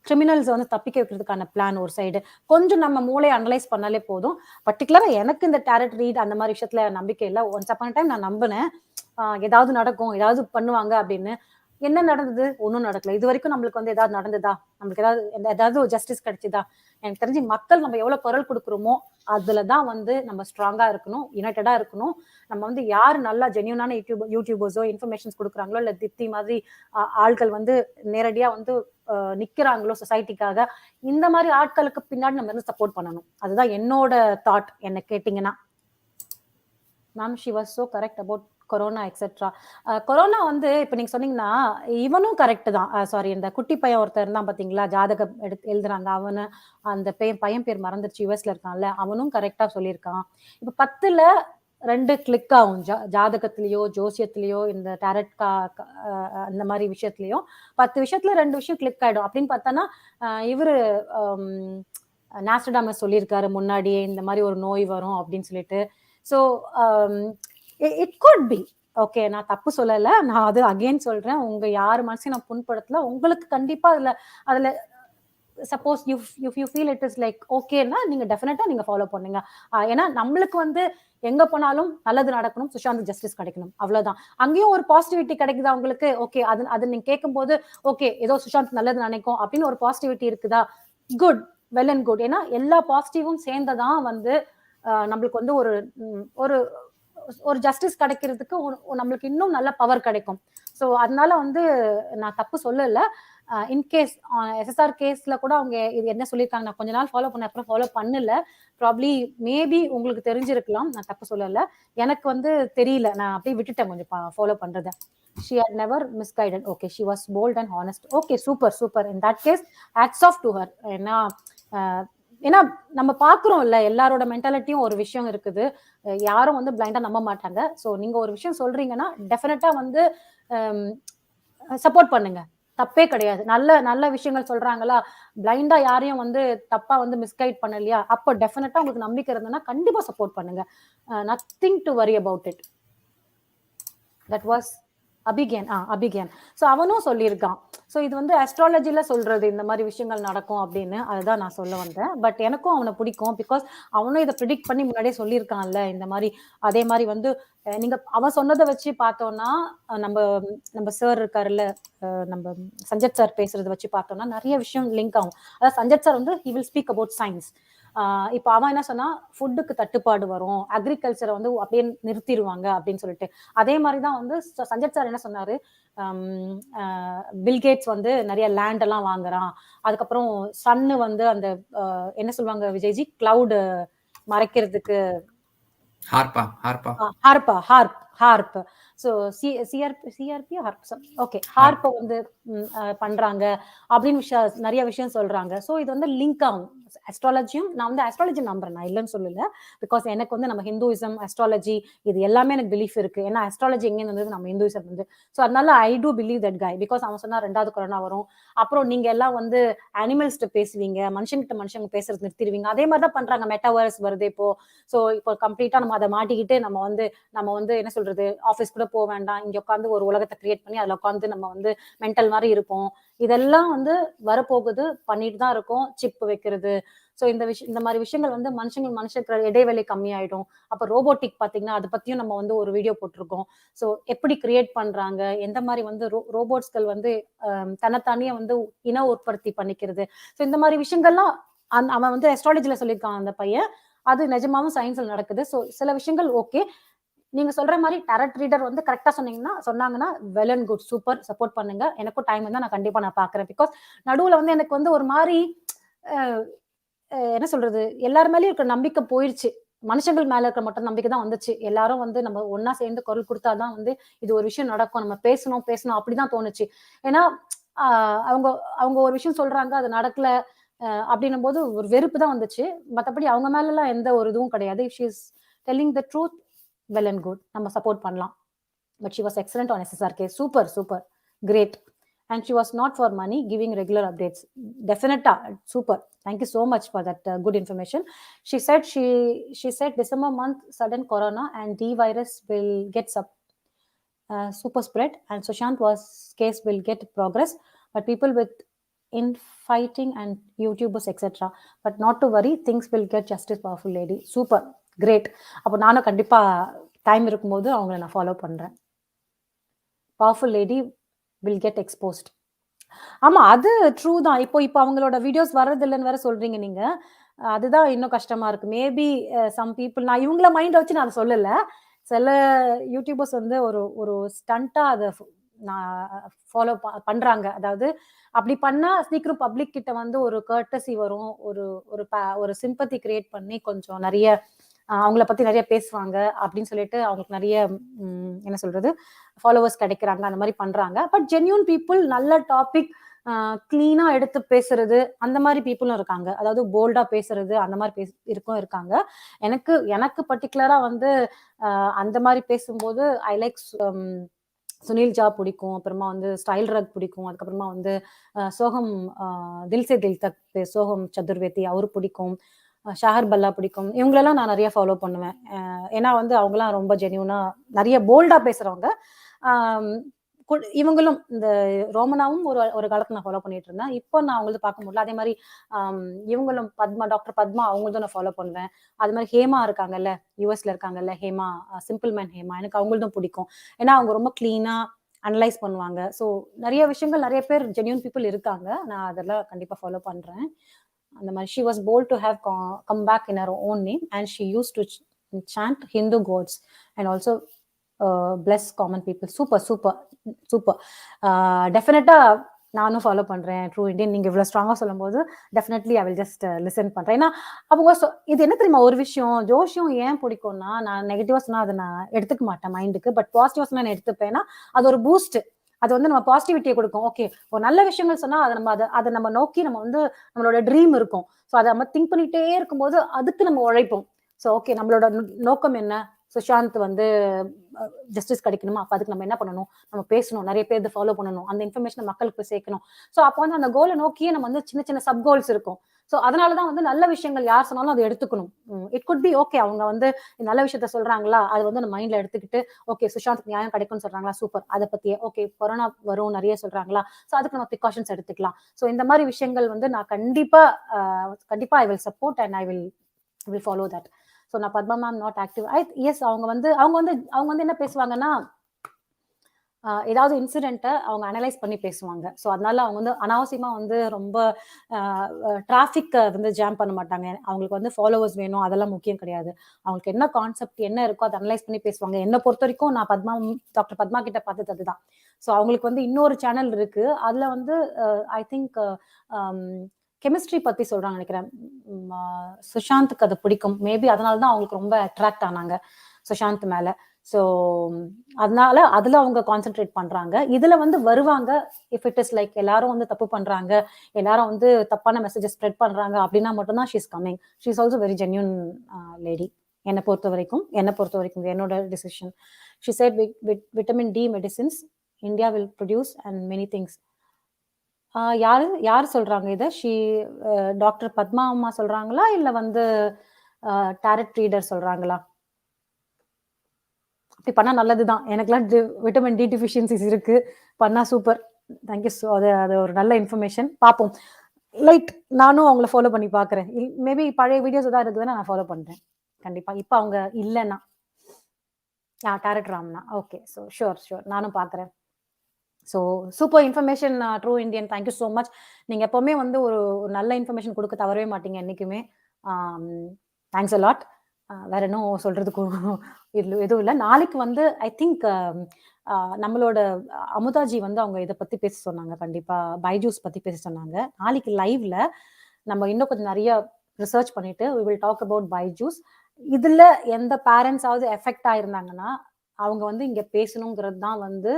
கிரிமினல்ஸ் வந்து தப்பிக்க வைக்கிறதுக்கான பிளான் ஒரு சைடு. கொஞ்சம் நம்ம மூளையை அனலைஸ் பண்ணாலே போதும். பர்டிகுலரா எனக்கு இந்த டேரட் ரீட் அந்த மாதிரி விஷயத்துல நம்பிக்கை இல்லை. ஒன்ஸ் அப்பான் டைம் நான் நம்பினேன் ஏதாவது நடக்கும், ஏதாவது பண்ணுவாங்க அப்படின்னு. என்ன நடந்தது? ஒன்றும் நடக்கல. இது வரைக்கும் நம்மளுக்கு வந்து ஏதாவது நடந்ததா? நம்மளுக்கு ஏதாவது ஜஸ்டிஸ் கிடைச்சதா? எனக்கு தெரிஞ்சு மக்கள் நம்ம எவ்வளவு குரல் கொடுக்குறோமோ அதுலதான் வந்து நம்ம ஸ்ட்ராங்கா இருக்கணும், யுனைடடா இருக்கணும். நம்ம வந்து யாரு நல்லா ஜென்யூனான யூடியூபர்ஸோ இன்ஃபர்மேஷன்ஸ் கொடுக்குறாங்களோ, இல்ல திப்தி மாதிரி ஆட்கள் வந்து நேரடியா வந்து நிக்கிறாங்களோ சொசைட்டிக்காக, இந்த மாதிரி ஆட்களுக்கு பின்னாடி நம்ம வந்து சப்போர்ட் பண்ணணும். அதுதான் என்னோட தாட். என்ன கேட்டீங்கன்னா ma'am, she was so correct about corona etcetera. Corona வந்து இப்ப நீங்க சொன்னீங்கன்னா இவனும் கரெக்ட் தான். சாரி, இந்த குட்டி பையன் ஒருத்தர் தான் பாத்தீங்களா, ஜாதகம் எழுதுறாங்க. அவனு அந்த பையன் பேர் மறந்துருச்சு, யூஎஸ்ல இருக்கான்ல, அவனும் கரெக்டா சொல்லியிருக்கான். இப்ப 10ல 2 கிளிக் ஆகும். ஜாதகத்திலயோ ஜோசியத்திலயோ இந்த டேரட் அந்த மாதிரி விஷயத்திலயோ 10 விஷயத்துல 2 விஷயம் கிளிக் ஆயிடும். அப்படின்னு பார்த்தோன்னா இவரு நாஸ்டடாமஸ் சொல்லியிருக்காரு முன்னாடியே இந்த மாதிரி ஒரு நோய் வரும் அப்படின்னு சொல்லிட்டு. So it could be okay. நான் தப்பு சொல்லல, நான் அது அகெயின் சொல்றேன். உங்க யாரு மனசையும் நான் புண்படுத்தல. உங்களுக்கு கண்டிப்பா அதுல suppose you feel it is like ஓகேன்னா நீங்க டெஃபினட்டா நீங்க ஃபாலோ பண்ணுங்க. ஏன்னா நம்மளுக்கு வந்து எங்க போனாலும் நல்லது நடக்கணும், சுஷாந்த் ஜஸ்டிஸ் கிடைக்கணும், அவ்வளவுதான். அங்கேயும் ஒரு பாசிட்டிவிட்டி கிடைக்குதா உங்களுக்கு? ஓகே, அது நீங்க கேட்கும் போது ஓகே ஏதோ சுஷாந்த் நல்லது நினைக்கும் அப்படின்னு ஒரு பாசிட்டிவிட்டி இருக்குதா? Good, well and good. ஏன்னா எல்லா பாசிட்டிவும் சேர்ந்ததான் வந்து நம்மளுக்கு வந்து ஒரு ஒரு ஜஸ்டிஸ் கிடைக்கிறதுக்கு நம்மளுக்கு இன்னும் நல்ல பவர் கிடைக்கும். ஸோ அதனால வந்து நான் தப்பு சொல்லல. இன்கேஸ் SSR கேஸ்ல கூட அவங்க இது என்ன சொல்லியிருக்காங்க, நான் கொஞ்ச நாள் ஃபாலோ பண்ண அப்புறம் ஃபாலோ பண்ணல. ப்ராப்ளி மேபி உங்களுக்கு தெரிஞ்சிருக்கலாம், நான் தப்பு சொல்லல. எனக்கு வந்து தெரியல, நான் அப்படியே விட்டுட்டேன் கொஞ்சம் ஃபாலோ பண்றத. She had never misguided. Okay, she was bold and honest. Okay, super. In that case, hats off to her. ஏன்னா ஏன்னா நம்ம பாக்குறோம் இல்ல, எல்லாரோட மென்டாலிட்டியும் ஒரு விஷயம் இருக்குது. யாரும் வந்து பிளைண்டா நம்ப மாட்டாங்க. சோ நீங்க ஒரு விஷயம் சொல்றீங்கன்னா டெஃபினட்டா வந்து சப்போர்ட் பண்ணுங்க. தப்பே கிடையாது. நல்ல நல்ல விஷயங்கள் சொல்றாங்களா, பிளைண்டா யாரையும் வந்து தப்பா வந்து மிஸ்கைட் பண்ணலையா, அப்ப டெஃபினட்டா உங்களுக்கு நம்பிக்கை இருந்ததுன்னா கண்டிப்பா சப்போர்ட் பண்ணுங்க. Nothing to worry about it. That was அபிகேன். சோ அவனும் சொல்லியிருக்கான். சோ இது வந்து அஸ்ட்ராலஜில சொல்றது இந்த மாதிரி விஷயங்கள் நடக்கும் அப்படின்னு. அதுதான் நான் சொல்ல வந்தேன். பட் எனக்கும் அவனை பிடிக்கும். பிகாஸ் அவனும் இதை ப்ரிடிக்ட் பண்ணி முன்னாடியே சொல்லியிருக்கான்ல இந்த மாதிரி. அதே மாதிரி வந்து நீங்க அவன் சொன்னதை வச்சு பார்த்தோம்னா நம்ம நம்ம சார் இருக்காருல்ல, நம்ம சஞ்சத் சார் பேசுறதை வச்சு பார்த்தோம்னா நிறைய விஷயம் லிங்க் ஆகும். அதாவது சஞ்சத் சார் வந்து he will speak about science. இப்போ அவன் என்ன சொன்னா, ஃபுட்டுக்கு தட்டுப்பாடு வரும், அக்ரிகல்ச்சரை வந்து அப்படியே நிறுத்திடுவாங்க அப்படின்னு சொல்லிட்டு. அதே மாதிரிதான் வந்து சஞ்சத் சார் என்ன சொன்னாரு, பில்கேட்ஸ் வந்து நிறைய லேண்ட் எல்லாம் வாங்குறான். அதுக்கப்புறம் சன்னு வந்து அந்த என்ன சொல்லுவாங்க விஜய்ஜி, கிளவுட் மறைக்கிறதுக்கு ஹார்ப். சோ சிஆர்பி ஓகே, ஹார்ப்ப வந்து பண்றாங்க அப்படின்னு நிறைய விஷயம் சொல்றாங்க. சோ இது வந்து லிங்க் ஆகும் அஸ்ட்ராலஜியும். நான் வந்து அஸ்ட்ராலஜி நம்புறேன், நான் இல்லைன்னு சொல்லல. பிகாஸ் எனக்கு வந்து நம்ம ஹிந்துயிசம், அஸ்ட்ராலஜி இது எல்லாமே எனக்கு பிலீஃப் இருக்கு. ஏன்னா அஸ்ட்ராலஜி எங்க இருந்தது, நம்ம ஹிந்துயிசம் வந்து. சோ அதனால I do believe that guy. Because அவன் சொன்னா 2வது கொரோனா வரும், அப்புறம் நீங்க எல்லாம் வந்து அனிமல்ஸ்ட பேசுவீங்க, மனுஷங்கிட்ட மனுஷங்க பேசுறது நிறுத்திடுவீங்க. அதே மாதிரி தான் பண்றாங்க. மெட்டாவர்ஸ் வருது இப்போ. சோ இப்போ கம்ப்ளீட்டா நம்ம அதை மாட்டிக்கிட்டு நம்ம வந்து என்ன சொல்றது, ஆஃபீஸ் கூட போக வேண்டாம், இங்க உட்காந்து ஒரு உலகத்தை கிரியேட் பண்ணி அதுல உட்காந்து நம்ம வந்து மென்டல் மாதிரி இருப்போம். இதெல்லாம் வந்து வரப்போகுது, பண்ணிட்டு தான் இருக்கோம். சிப் வைக்கிறது. சோ இந்த மாதிரி விஷயங்கள் வந்து மனுஷங்க இடைவெளி கம்மியாயிடும். அப்ப ரோபோட்டிக் பாத்தீங்கன்னா அதை பத்தியும் நம்ம வந்து ஒரு வீடியோ போட்டிருக்கோம். சோ எப்படி கிரியேட் பண்றாங்க, எந்த மாதிரி வந்து ரோபோட்ஸ்கள் வந்து தன்னைத்தானியே வந்து இன உற்பத்தி பண்ணிக்கிறது. சோ இந்த மாதிரி விஷயங்கள்லாம் அவன் வந்து அஸ்ட்ராலஜில சொல்லியிருக்கான் அந்த பையன். அது நிஜமாவும் சயின்ஸ்ல நடக்குது. சோ சில விஷயங்கள் ஓகே. நீங்க சொல்ற மாதிரி டேரட் ரீடர் வந்து கரெக்டா சொன்னாங்கன்னா well and good, super, support பண்ணுங்க. எனக்கும் டைம் இருந்தா நான் கண்டிப்பா பாக்குறேன். பிகாஸ் நடுவுல வந்து எனக்கு வந்து ஒரு மாதிரி என்ன சொல்றது, எல்லார் மேலயும் இருக்கிற நம்பிக்கை போயிருச்சு. மனுஷங்கள் மேல இருக்க மட்டும் நம்பிக்கை தான் வந்துச்சு. எல்லாரும் வந்து நம்ம ஒன்னா சேர்ந்து குரல் கொடுத்தாதான் வந்து இது ஒரு விஷயம் நடக்கும், நம்ம பேசணும் அப்படிதான் தோணுச்சு. ஏன்னா அவங்க அவங்க ஒரு விஷயம் சொல்றாங்க, அது நடக்கல அப்படின்னும் போது ஒரு வெறுப்பு தான் வந்துச்சு. மத்தபடி அவங்க மேல எல்லாம் எந்த ஒரு இதுவும் கிடையாது. If she is telling the truth, well and good, நம்ம சப்போர்ட் பண்ணலாம். But she was excellent on SSRK. Super, great. And she was not for money, giving regular updates. Definitely, super. Thank you so much for that good information. She said December month sudden corona and D virus will get super spread, and Sushant case will get progress, but people with infighting and YouTubers etc. But not to worry, things will get justice. Powerful lady, super, great. அப்போ நானும் கண்டிப்பா time இருக்கும்போது அவங்கள நான் follow பண்றேன். Powerful lady will get exposed. ஆமா, அது true தான். இப்போ அவங்களோட வீடியோஸ் வர்றது இல்லைன்னு வேற சொல்றீங்க நீங்க. அதுதான் இன்னும் கஷ்டமா இருக்கு. மேபி சம் பீப்புள், நான் இவங்கள மைண்ட் வச்சு நான் சொல்லல. சில யூடியூபர்ஸ் வந்து ஒரு ஸ்டண்டா அதை நான் ஃபாலோ பண்றாங்க. அதாவது அப்படி பண்ணா சீக்கிரம் பப்ளிக் கிட்ட வந்து ஒரு கர்ட்டசி வரும், ஒரு சிம்பத்தி கிரியேட் பண்ணி கொஞ்சம் நிறைய அவங்கள பத்தி நிறைய பேசுவாங்க அப்படின்னு சொல்லிட்டு அவங்களுக்கு நிறைய என்ன சொல்றது ஃபாலோவர்ஸ் கிடைக்கிறாங்க, அந்த மாதிரி பண்றாங்க. பட் ஜென்யூன் பீப்புள் நல்ல டாபிக் கிளீனா எடுத்து பேசுறது அந்த மாதிரி பீப்புளும் இருக்காங்க. அதாவது போல்டா பேசுறது அந்த மாதிரி இருக்காங்க. எனக்கு பர்டிகுலரா வந்து அந்த மாதிரி பேசும்போது ஐ லைக் சுனில் ஜா பிடிக்கும், அப்புறமா வந்து ஸ்டைல் ரக் பிடிக்கும், அதுக்கப்புறமா வந்து சோகம் தில் சே தில் தக் சோகம் சதுர்வேதி அவரு பிடிக்கும், ஷாஹர் பல்லா பிடிக்கும். இவங்களெல்லாம் நான் நிறைய ஃபாலோ பண்ணுவேன். ஏன்னா வந்து அவங்கலாம் ரொம்ப ஜென்யூனா நிறைய போல்டா பேசுறவங்க. இவங்களும் இந்த ரோமனாவும் ஒரு காலத்துல நான் ஃபாலோ பண்ணிட்டு இருந்தேன். இப்போ நான் அவங்களுக்கு பார்க்க முடியல. அதே மாதிரி இவங்களும் டாக்டர் பத்மா அவங்களும் நான் ஃபாலோ பண்ணுவேன். அது மாதிரி ஹேமா இருக்காங்கல்ல, யூஎஸ்ல இருக்காங்கல்ல ஹேமா, சிம்பிள் மேன் ஹேமா, எனக்கு அவங்களும் பிடிக்கும். ஏன்னா அவங்க ரொம்ப கிளீனா அனலைஸ் பண்ணுவாங்க. ஸோ நிறைய விஷயங்கள், நிறைய பேர் ஜென்யூன் பீப்புள் இருக்காங்க. நான் அதெல்லாம் கண்டிப்பா ஃபாலோ பண்றேன். அந்த மாதிரி she was bold to have come back in her own name, and she used to chant Hindu gods and also bless common people. Super. டெஃபினட்டா நானும் ஃபாலோ பண்றேன் ட்ரூ இண்டியன். நீங்க இவ்வளவு ஸ்ட்ராங்கா சொல்லும் போது definitely I will just listen பண்றேன். ஏன்னா அவங்க இது என்ன தெரியுமா ஒரு விஷயம், ஜோஷியம் ஏன் பிடிக்கும்னா, நான் நெகட்டிவா சொன்னா அதை நான் எடுத்துக்க மாட்டேன் மைண்டுக்கு, பட் பாசிட்டிவா சொன்னா நான் எடுத்துப்பேன். அது ஒரு பூஸ்ட். அது வந்து நம்ம பாசிட்டிவிட்டியை கொடுக்கும். ஓகே, ஒரு நல்ல விஷயங்கள் சொன்னா அதை நம்ம நோக்கி நம்ம வந்து நம்மளோட ட்ரீம் இருக்கும். ஸோ அதை நம்ம திங்க் பண்ணிட்டே இருக்கும்போது அதுக்கு நம்ம உழைப்போம். ஸோ ஓகே, நம்மளோட நோக்கம் என்ன? சுஷாந்த் வந்து ஜஸ்டிஸ் கிடைக்கணுமா? அப்ப அதுக்கு நம்ம என்ன பண்ணணும்? நம்ம பேசணும், நிறைய பேர் இதை ஃபாலோ பண்ணணும், அந்த இன்ஃபர்மேஷன் மக்களுக்கு போய் சேர்க்கணும். ஸோ அப்போ வந்து அந்த கோலை நோக்கியே நம்ம வந்து சின்ன சின்ன சப் கோல்ஸ் இருக்கும். ஸோ அதனாலதான் வந்து நல்ல விஷயங்கள் யார் சொன்னாலும் அதை எடுத்துக்கணும். இட் குட் பி ஓகே, அவங்க வந்து நல்ல விஷயத்த சொல்றாங்களா, அது வந்து நம்ம மைண்ட்ல எடுத்துக்கிட்டு ஓகே சுஷாந்த் நியாயம் கிடைக்கும்னு சொல்றாங்களா, சூப்பர், அதை பத்தியே ஓகே கொரோனா வரும் நிறைய சொல்றாங்களா, ஸோ அதுக்கு நம்ம ப்ரிகாஷன்ஸ் எடுத்துக்கலாம். ஸோ இந்த மாதிரி விஷயங்கள் வந்து நான் கண்டிப்பா I will support and I will follow that. So நான் Padma ma'am not active. Yes, அவங்க வந்து என்ன பேசுவாங்கன்னா, ஏதாவது இன்சிடென்ட்டை அவங்க அனலைஸ் பண்ணி பேசுவாங்க. ஸோ அதனால அவங்க வந்து அனாவசியமா வந்து ரொம்ப டிராஃபிக்கை வந்து ஜாம் பண்ண மாட்டாங்க. அவங்களுக்கு வந்து ஃபாலோவர்ஸ் வேணும், அதெல்லாம் முக்கியம் கிடையாது. அவங்களுக்கு என்ன கான்செப்ட் என்ன இருக்கோ அதை அனலைஸ் பண்ணி பேசுவாங்க. என்னை பொறுத்த வரைக்கும் நான் டாக்டர் பத்மா கிட்ட பார்த்தது அதுதான். ஸோ அவங்களுக்கு வந்து இன்னொரு சேனல் இருக்கு, அதுல வந்து ஐ திங்க் கெமிஸ்ட்ரி பத்தி சொல்றாங்க நினைக்கிறேன். சுஷாந்துக்கு அது பிடிக்கும், மேபி அதனாலதான் அவங்களுக்கு ரொம்ப அட்ராக்ட் ஆனாங்க சுஷாந்த் மேல. ஸோ அதனால அதுல அவங்க கான்சென்ட்ரேட் பண்றாங்க. இதுல வந்து வருவாங்க, இஃப் இட் இஸ் லைக் எல்லாரும் வந்து தப்பு பண்றாங்க, எல்லாரும் வந்து தப்பான மெசேஜஸ் ஸ்ப்ரெட் பண்றாங்க அப்படின்னா மட்டும்தான் she is coming. She is also very genuine lady. என்னை பொறுத்த வரைக்கும் என்னோட decision. She said vitamin D medicines India will produce and many things. யாரு சொல்றாங்க இதை? டாக்டர் பத்மா அம்மா சொல்றாங்களா, இல்ல வந்து டாரட் ரீடர் சொல்றாங்களா? அப்படி பண்ணா நல்லதுதான். எனக்குலாம் விட்டமின் டி டிஃபிஷியன்சிஸ் இருக்கு, பண்ணா சூப்பர். தேங்க்யூ. அது ஒரு நல்ல இன்ஃபர்மேஷன். பார்ப்போம். லைட் நானும் அவங்கள ஃபாலோ பண்ணி பார்க்குறேன். மேபி பழைய வீடியோஸ் ஏதாவது இருக்குதுன்னா நான் ஃபாலோ பண்றேன் கண்டிப்பா. இப்போ அவங்க இல்லைன்னா டாரட் ராம்னா ஓகே. ஸோ ஷூர் நானும் பார்க்குறேன். So super information true Indian. Thank you so much. நீங்கள் எப்போவுமே வந்து ஒரு நல்ல இன்ஃபர்மேஷன் கொடுக்க தவறவே மாட்டீங்க என்றைக்குமே. Thanks a lot. வேற என்ன சொல்றதுக்கு எதுவும் இல்லை. நாளைக்கு வந்து ஐ திங்க் நம்மளோட அமுதாஜி வந்து அவங்க இதை பற்றி பேச சொன்னாங்க, கண்டிப்பாக பைஜூஸ் பற்றி பேச சொன்னாங்க. நாளைக்கு லைவ்ல நம்ம இன்னும் கொஞ்சம் நிறைய ரிசர்ச் பண்ணிட்டு we will talk about Byju's. இதில் எந்த பேரண்ட்ஸாவது எஃபெக்ட் ஆயிருந்தாங்கன்னா அவங்க வந்து இங்கே பேசணுங்கிறது தான் வந்து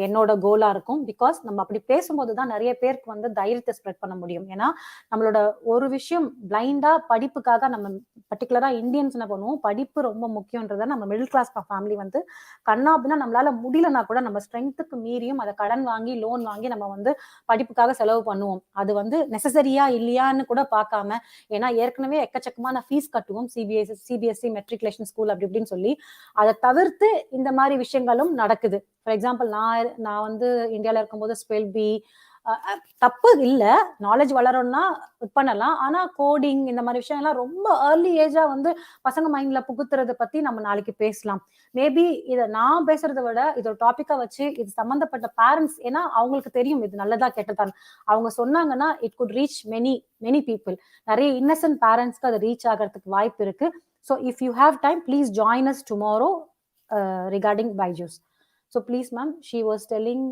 என்னோட கோலா இருக்கும். பிகாஸ் நம்ம அப்படி பேசும்போது தான் நிறைய பேருக்கு வந்து தைரியத்தை ஸ்ப்ரெட் பண்ண முடியும். ஏன்னா நம்மளோட ஒரு விஷயம் பிளைண்டா படிப்புக்காக நம்ம பர்டிகுலரா இந்தியன்ஸ் என்ன பண்ணுவோம், படிப்பு ரொம்ப முக்கியன்றத நம்ம மிடில் கிளாஸ் ஃபேமிலி வந்து கண்ணாபின்னா நம்மளால முடியலன்னா கூட நம்ம ஸ்ட்ரென்த்துக்கு மீறியும் அதை கடன் வாங்கி லோன் வாங்கி நம்ம வந்து படிப்புக்காக செலவு பண்ணுவோம். அது வந்து நெசசரியா இல்லையான்னு கூட பார்க்காம, ஏன்னா ஏற்கனவே எக்கச்சக்கமான ஃபீஸ் கட்டுவோம், சிபிஎஸ்சி மெட்ரிகுலேஷன் ஸ்கூல் அப்படி இப்படின்னு சொல்லி. அதை தவிர்த்து இந்த மாதிரி விஷயங்களும் நடக்குது. ஃபார் எக்ஸாம்பிள் நான் வந்து இந்தியாவில் இருக்கும்போது ஸ்பெல் பி தப்பு இல்லை, நாலேஜ் வளரணும்னா பண்ணலாம். ஆனா கோடிங் இந்த மாதிரி விஷயம் எல்லாம் ரொம்ப ஏர்லி ஏஜா வந்து பசங்க மைண்ட்ல புகுத்துறதை பத்தி நம்ம நாளைக்கு பேசலாம். மேபி இதை நான் பேசுறதை விட இது ஒரு டாபிக்கா வச்சு இது சம்பந்தப்பட்ட பேரண்ட்ஸ், ஏன்னா அவங்களுக்கு தெரியும் இது நல்லதா கெட்டதான். அவங்க சொன்னாங்கன்னா it good reach many people. நிறைய இன்னசென்ட் பேரண்ட்ஸ்க்கு அது ரீச் ஆகிறதுக்கு வாய்ப்பு இருக்கு. So if you have time please join us tomorrow regarding Byju's. So please ma'am, she was telling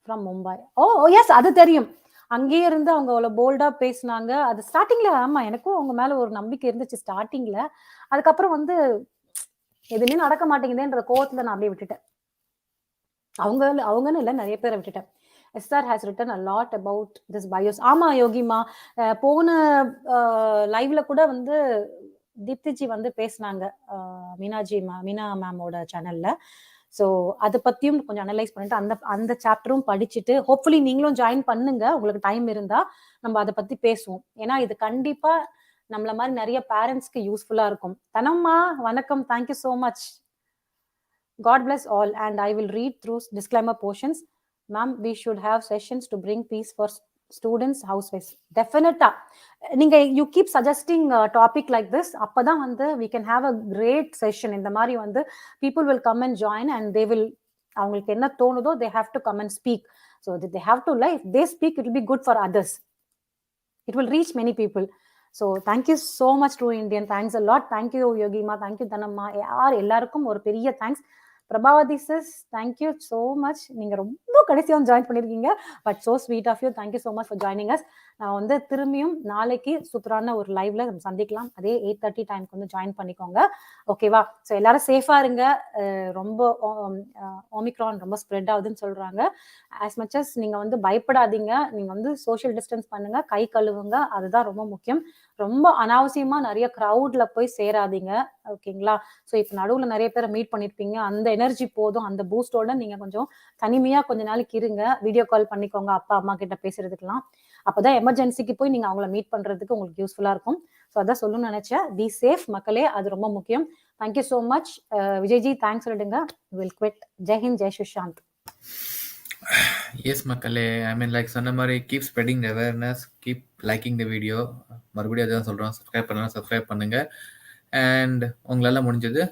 from Mumbai. Oh yes, அது தெரியும். அங்கேயே இருந்து அவங்க அவ்வளோ போல்டா பேசினாங்க. அது ஸ்டார்டிங்ல ஆமா எனக்கும் அவங்க மேல ஒரு நம்பிக்கை இருந்துச்சு ஸ்டார்டிங்ல. அதுக்கப்புறம் வந்து எதுவுமே நடக்க மாட்டேங்குதுன்ற கோவத்துல நான் அப்படியே விட்டுட்டேன். அவங்கன்னு இல்லை, நிறைய பேரை விட்டுட்டேன். SR has written a lot about this bios. ஆமா யோகிமா, போன லைவ்ல கூட வந்து தீப்திஜி வந்து பேசினாங்க மீனா மேமோட சேனல்ல. ஸோ அதை பத்தியும் கொஞ்சம் அனலைஸ் பண்ணிட்டு அந்த சாப்டரும் படிச்சுட்டு ஹோப்ஃபுல்லி நீங்களும் ஜாயின் பண்ணுங்க, உங்களுக்கு டைம் இருந்தா நம்ம அதை பத்தி பேசுவோம். ஏன்னா இது கண்டிப்பா நம்மள மாதிரி நிறைய பேரண்ட்ஸ்க்கு யூஸ்ஃபுல்லா இருக்கும். தனம்மா வணக்கம், thank you so much. God bless all, and I will read through disclaimer portions. Ma'am, we should have sessions to bring peace for students, housewives. Definitely. You keep suggesting a topic like this. அப்பதான் வந்து we can have a great session. இந்த மாதிரி வந்து people will come and join and they will, அவங்களுக்கு என்ன தோணுதோ they have to come and speak. So they have to, if they speak, it will be good for others. It will reach many people. So thank you so much, True Indian. Thanks a lot. Thank you Yogima, thank you Dhanamma. எல்லாருக்கும் ஒரு பெரிய thanks. Prabhavati sis, thank you so much. நீங்க ரொம்ப கடைசியாக join பண்ணிருக்கீங்க. But so sweet of you. Thank you so much for joining us. நான் வந்து திரும்பியும் நாளைக்கு சூப்பரான ஒரு லைவ்ல நம்ம சந்திக்கலாம். அதே 8:30 டைம்க்கு வந்து ஜாயின் பண்ணிக்கோங்க. ஓகேவா? ஸோ எல்லாரும் சேஃபா இருங்க. ரொம்ப ஓமிக்ரான் ரொம்ப ஸ்ப்ரெட் ஆகுதுன்னு சொல்றாங்க. ஆஸ் மச் அஸ் நீங்க வந்து பயப்படாதீங்க. நீங்க வந்து சோஷியல் டிஸ்டன்ஸ் பண்ணுங்க, கை கழுவுங்க, அதுதான் ரொம்ப முக்கியம். ரொம்ப அனாவசியமா நிறைய கிரவுட்ல போய் சேராதீங்க. ஓகேங்களா? ஸோ இப்போ நடுவில் நிறைய பேரை மீட் பண்ணிருப்பீங்க. அந்த எனர்ஜி போதும். அந்த பூஸ்டோட நீங்க கொஞ்சம் தனிமையா கொஞ்ச நாளைக்கு இருங்க. வீடியோ கால் பண்ணிக்கோங்க அப்பா அம்மா கிட்ட பேசுறதுக்கெல்லாம். அப்பதான் எமர்ஜென்சிக்கு போய் நீங்க அவங்கள மீட் பண்றதுக்கு உங்களுக்கு யூஸ்ஃபுல்லா இருக்கும். ஸோ அதான் சொல்லணும்னு நினைச்சேன். பி சேஃப் மக்களே, அது ரொம்ப முக்கியம். Thank you so much. Vijayji thanks சொல்லிடுங்க. Will quit. ஜெய்ஹிந்த், ஜெய் சுஷாந்த். எஸ் மக்களே, ஐ மீன் லைக் சொன்ன மாதிரி keep spreading the awareness, keep liking the video. மறுபடியும் அதான் சொல்கிறோம், சப்ஸ்கிரைப் பண்ணுங்க. அண்ட் உங்களால் முடிஞ்சது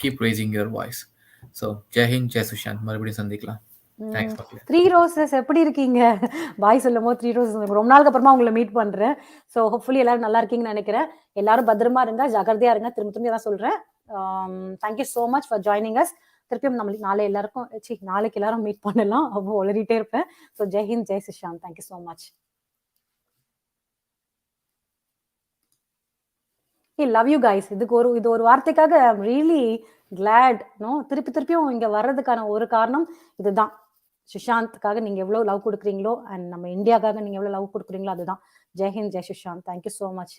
keep rising your voice. So ஜெய்ஹிந்த், ஜெய் சுஷாந்த். மறுபடியும் சந்திக்கலாம். தேங்க்ஸ் மக்களே. 3 ரோசஸ் எப்படி இருக்கீங்க? பாய் சொல்லும் போது 3 ரோசஸ் ரொம்ப நாளுக்கு அப்புறமா உங்களை மீட் பண்றேன். ஸோ ஹோப்ஃபுல்லி எல்லாரும் நல்லா இருக்கீங்கன்னு நினைக்கிறேன். எல்லாரும் பத்திரமா இருங்க, ஜாகிரதையா இருங்க. திரும்ப தான் சொல்றேன். Thank you so much for joining us. திருப்பியும் நம்மளுக்கு நாளைக்கு எல்லாரும் மீட் பண்ணலாம். ரொம்ப ஒளறிட்டே இருப்பேன். ஸோ ஜெய்ஹிந்த், ஜெய் Sushant. Thank you so much. Love you guys. இது ஒரு வார்த்தைக்காக ஐம் ரியலி கிளாட். திருப்பியும் இங்க வர்றதுக்கான ஒரு காரணம் இதுதான். சுஷாந்த்காக நீங்க எவ்வளவு லவ் கொடுக்குறீங்களோ, அண்ட் நம்ம இந்தியாக்காக நீங்க எவ்வளவு லவ் கொடுக்குறீங்களோ, அதுதான். ஜெய்ஹிந்த், ஜெய் சுஷாந்த். Thank you so much.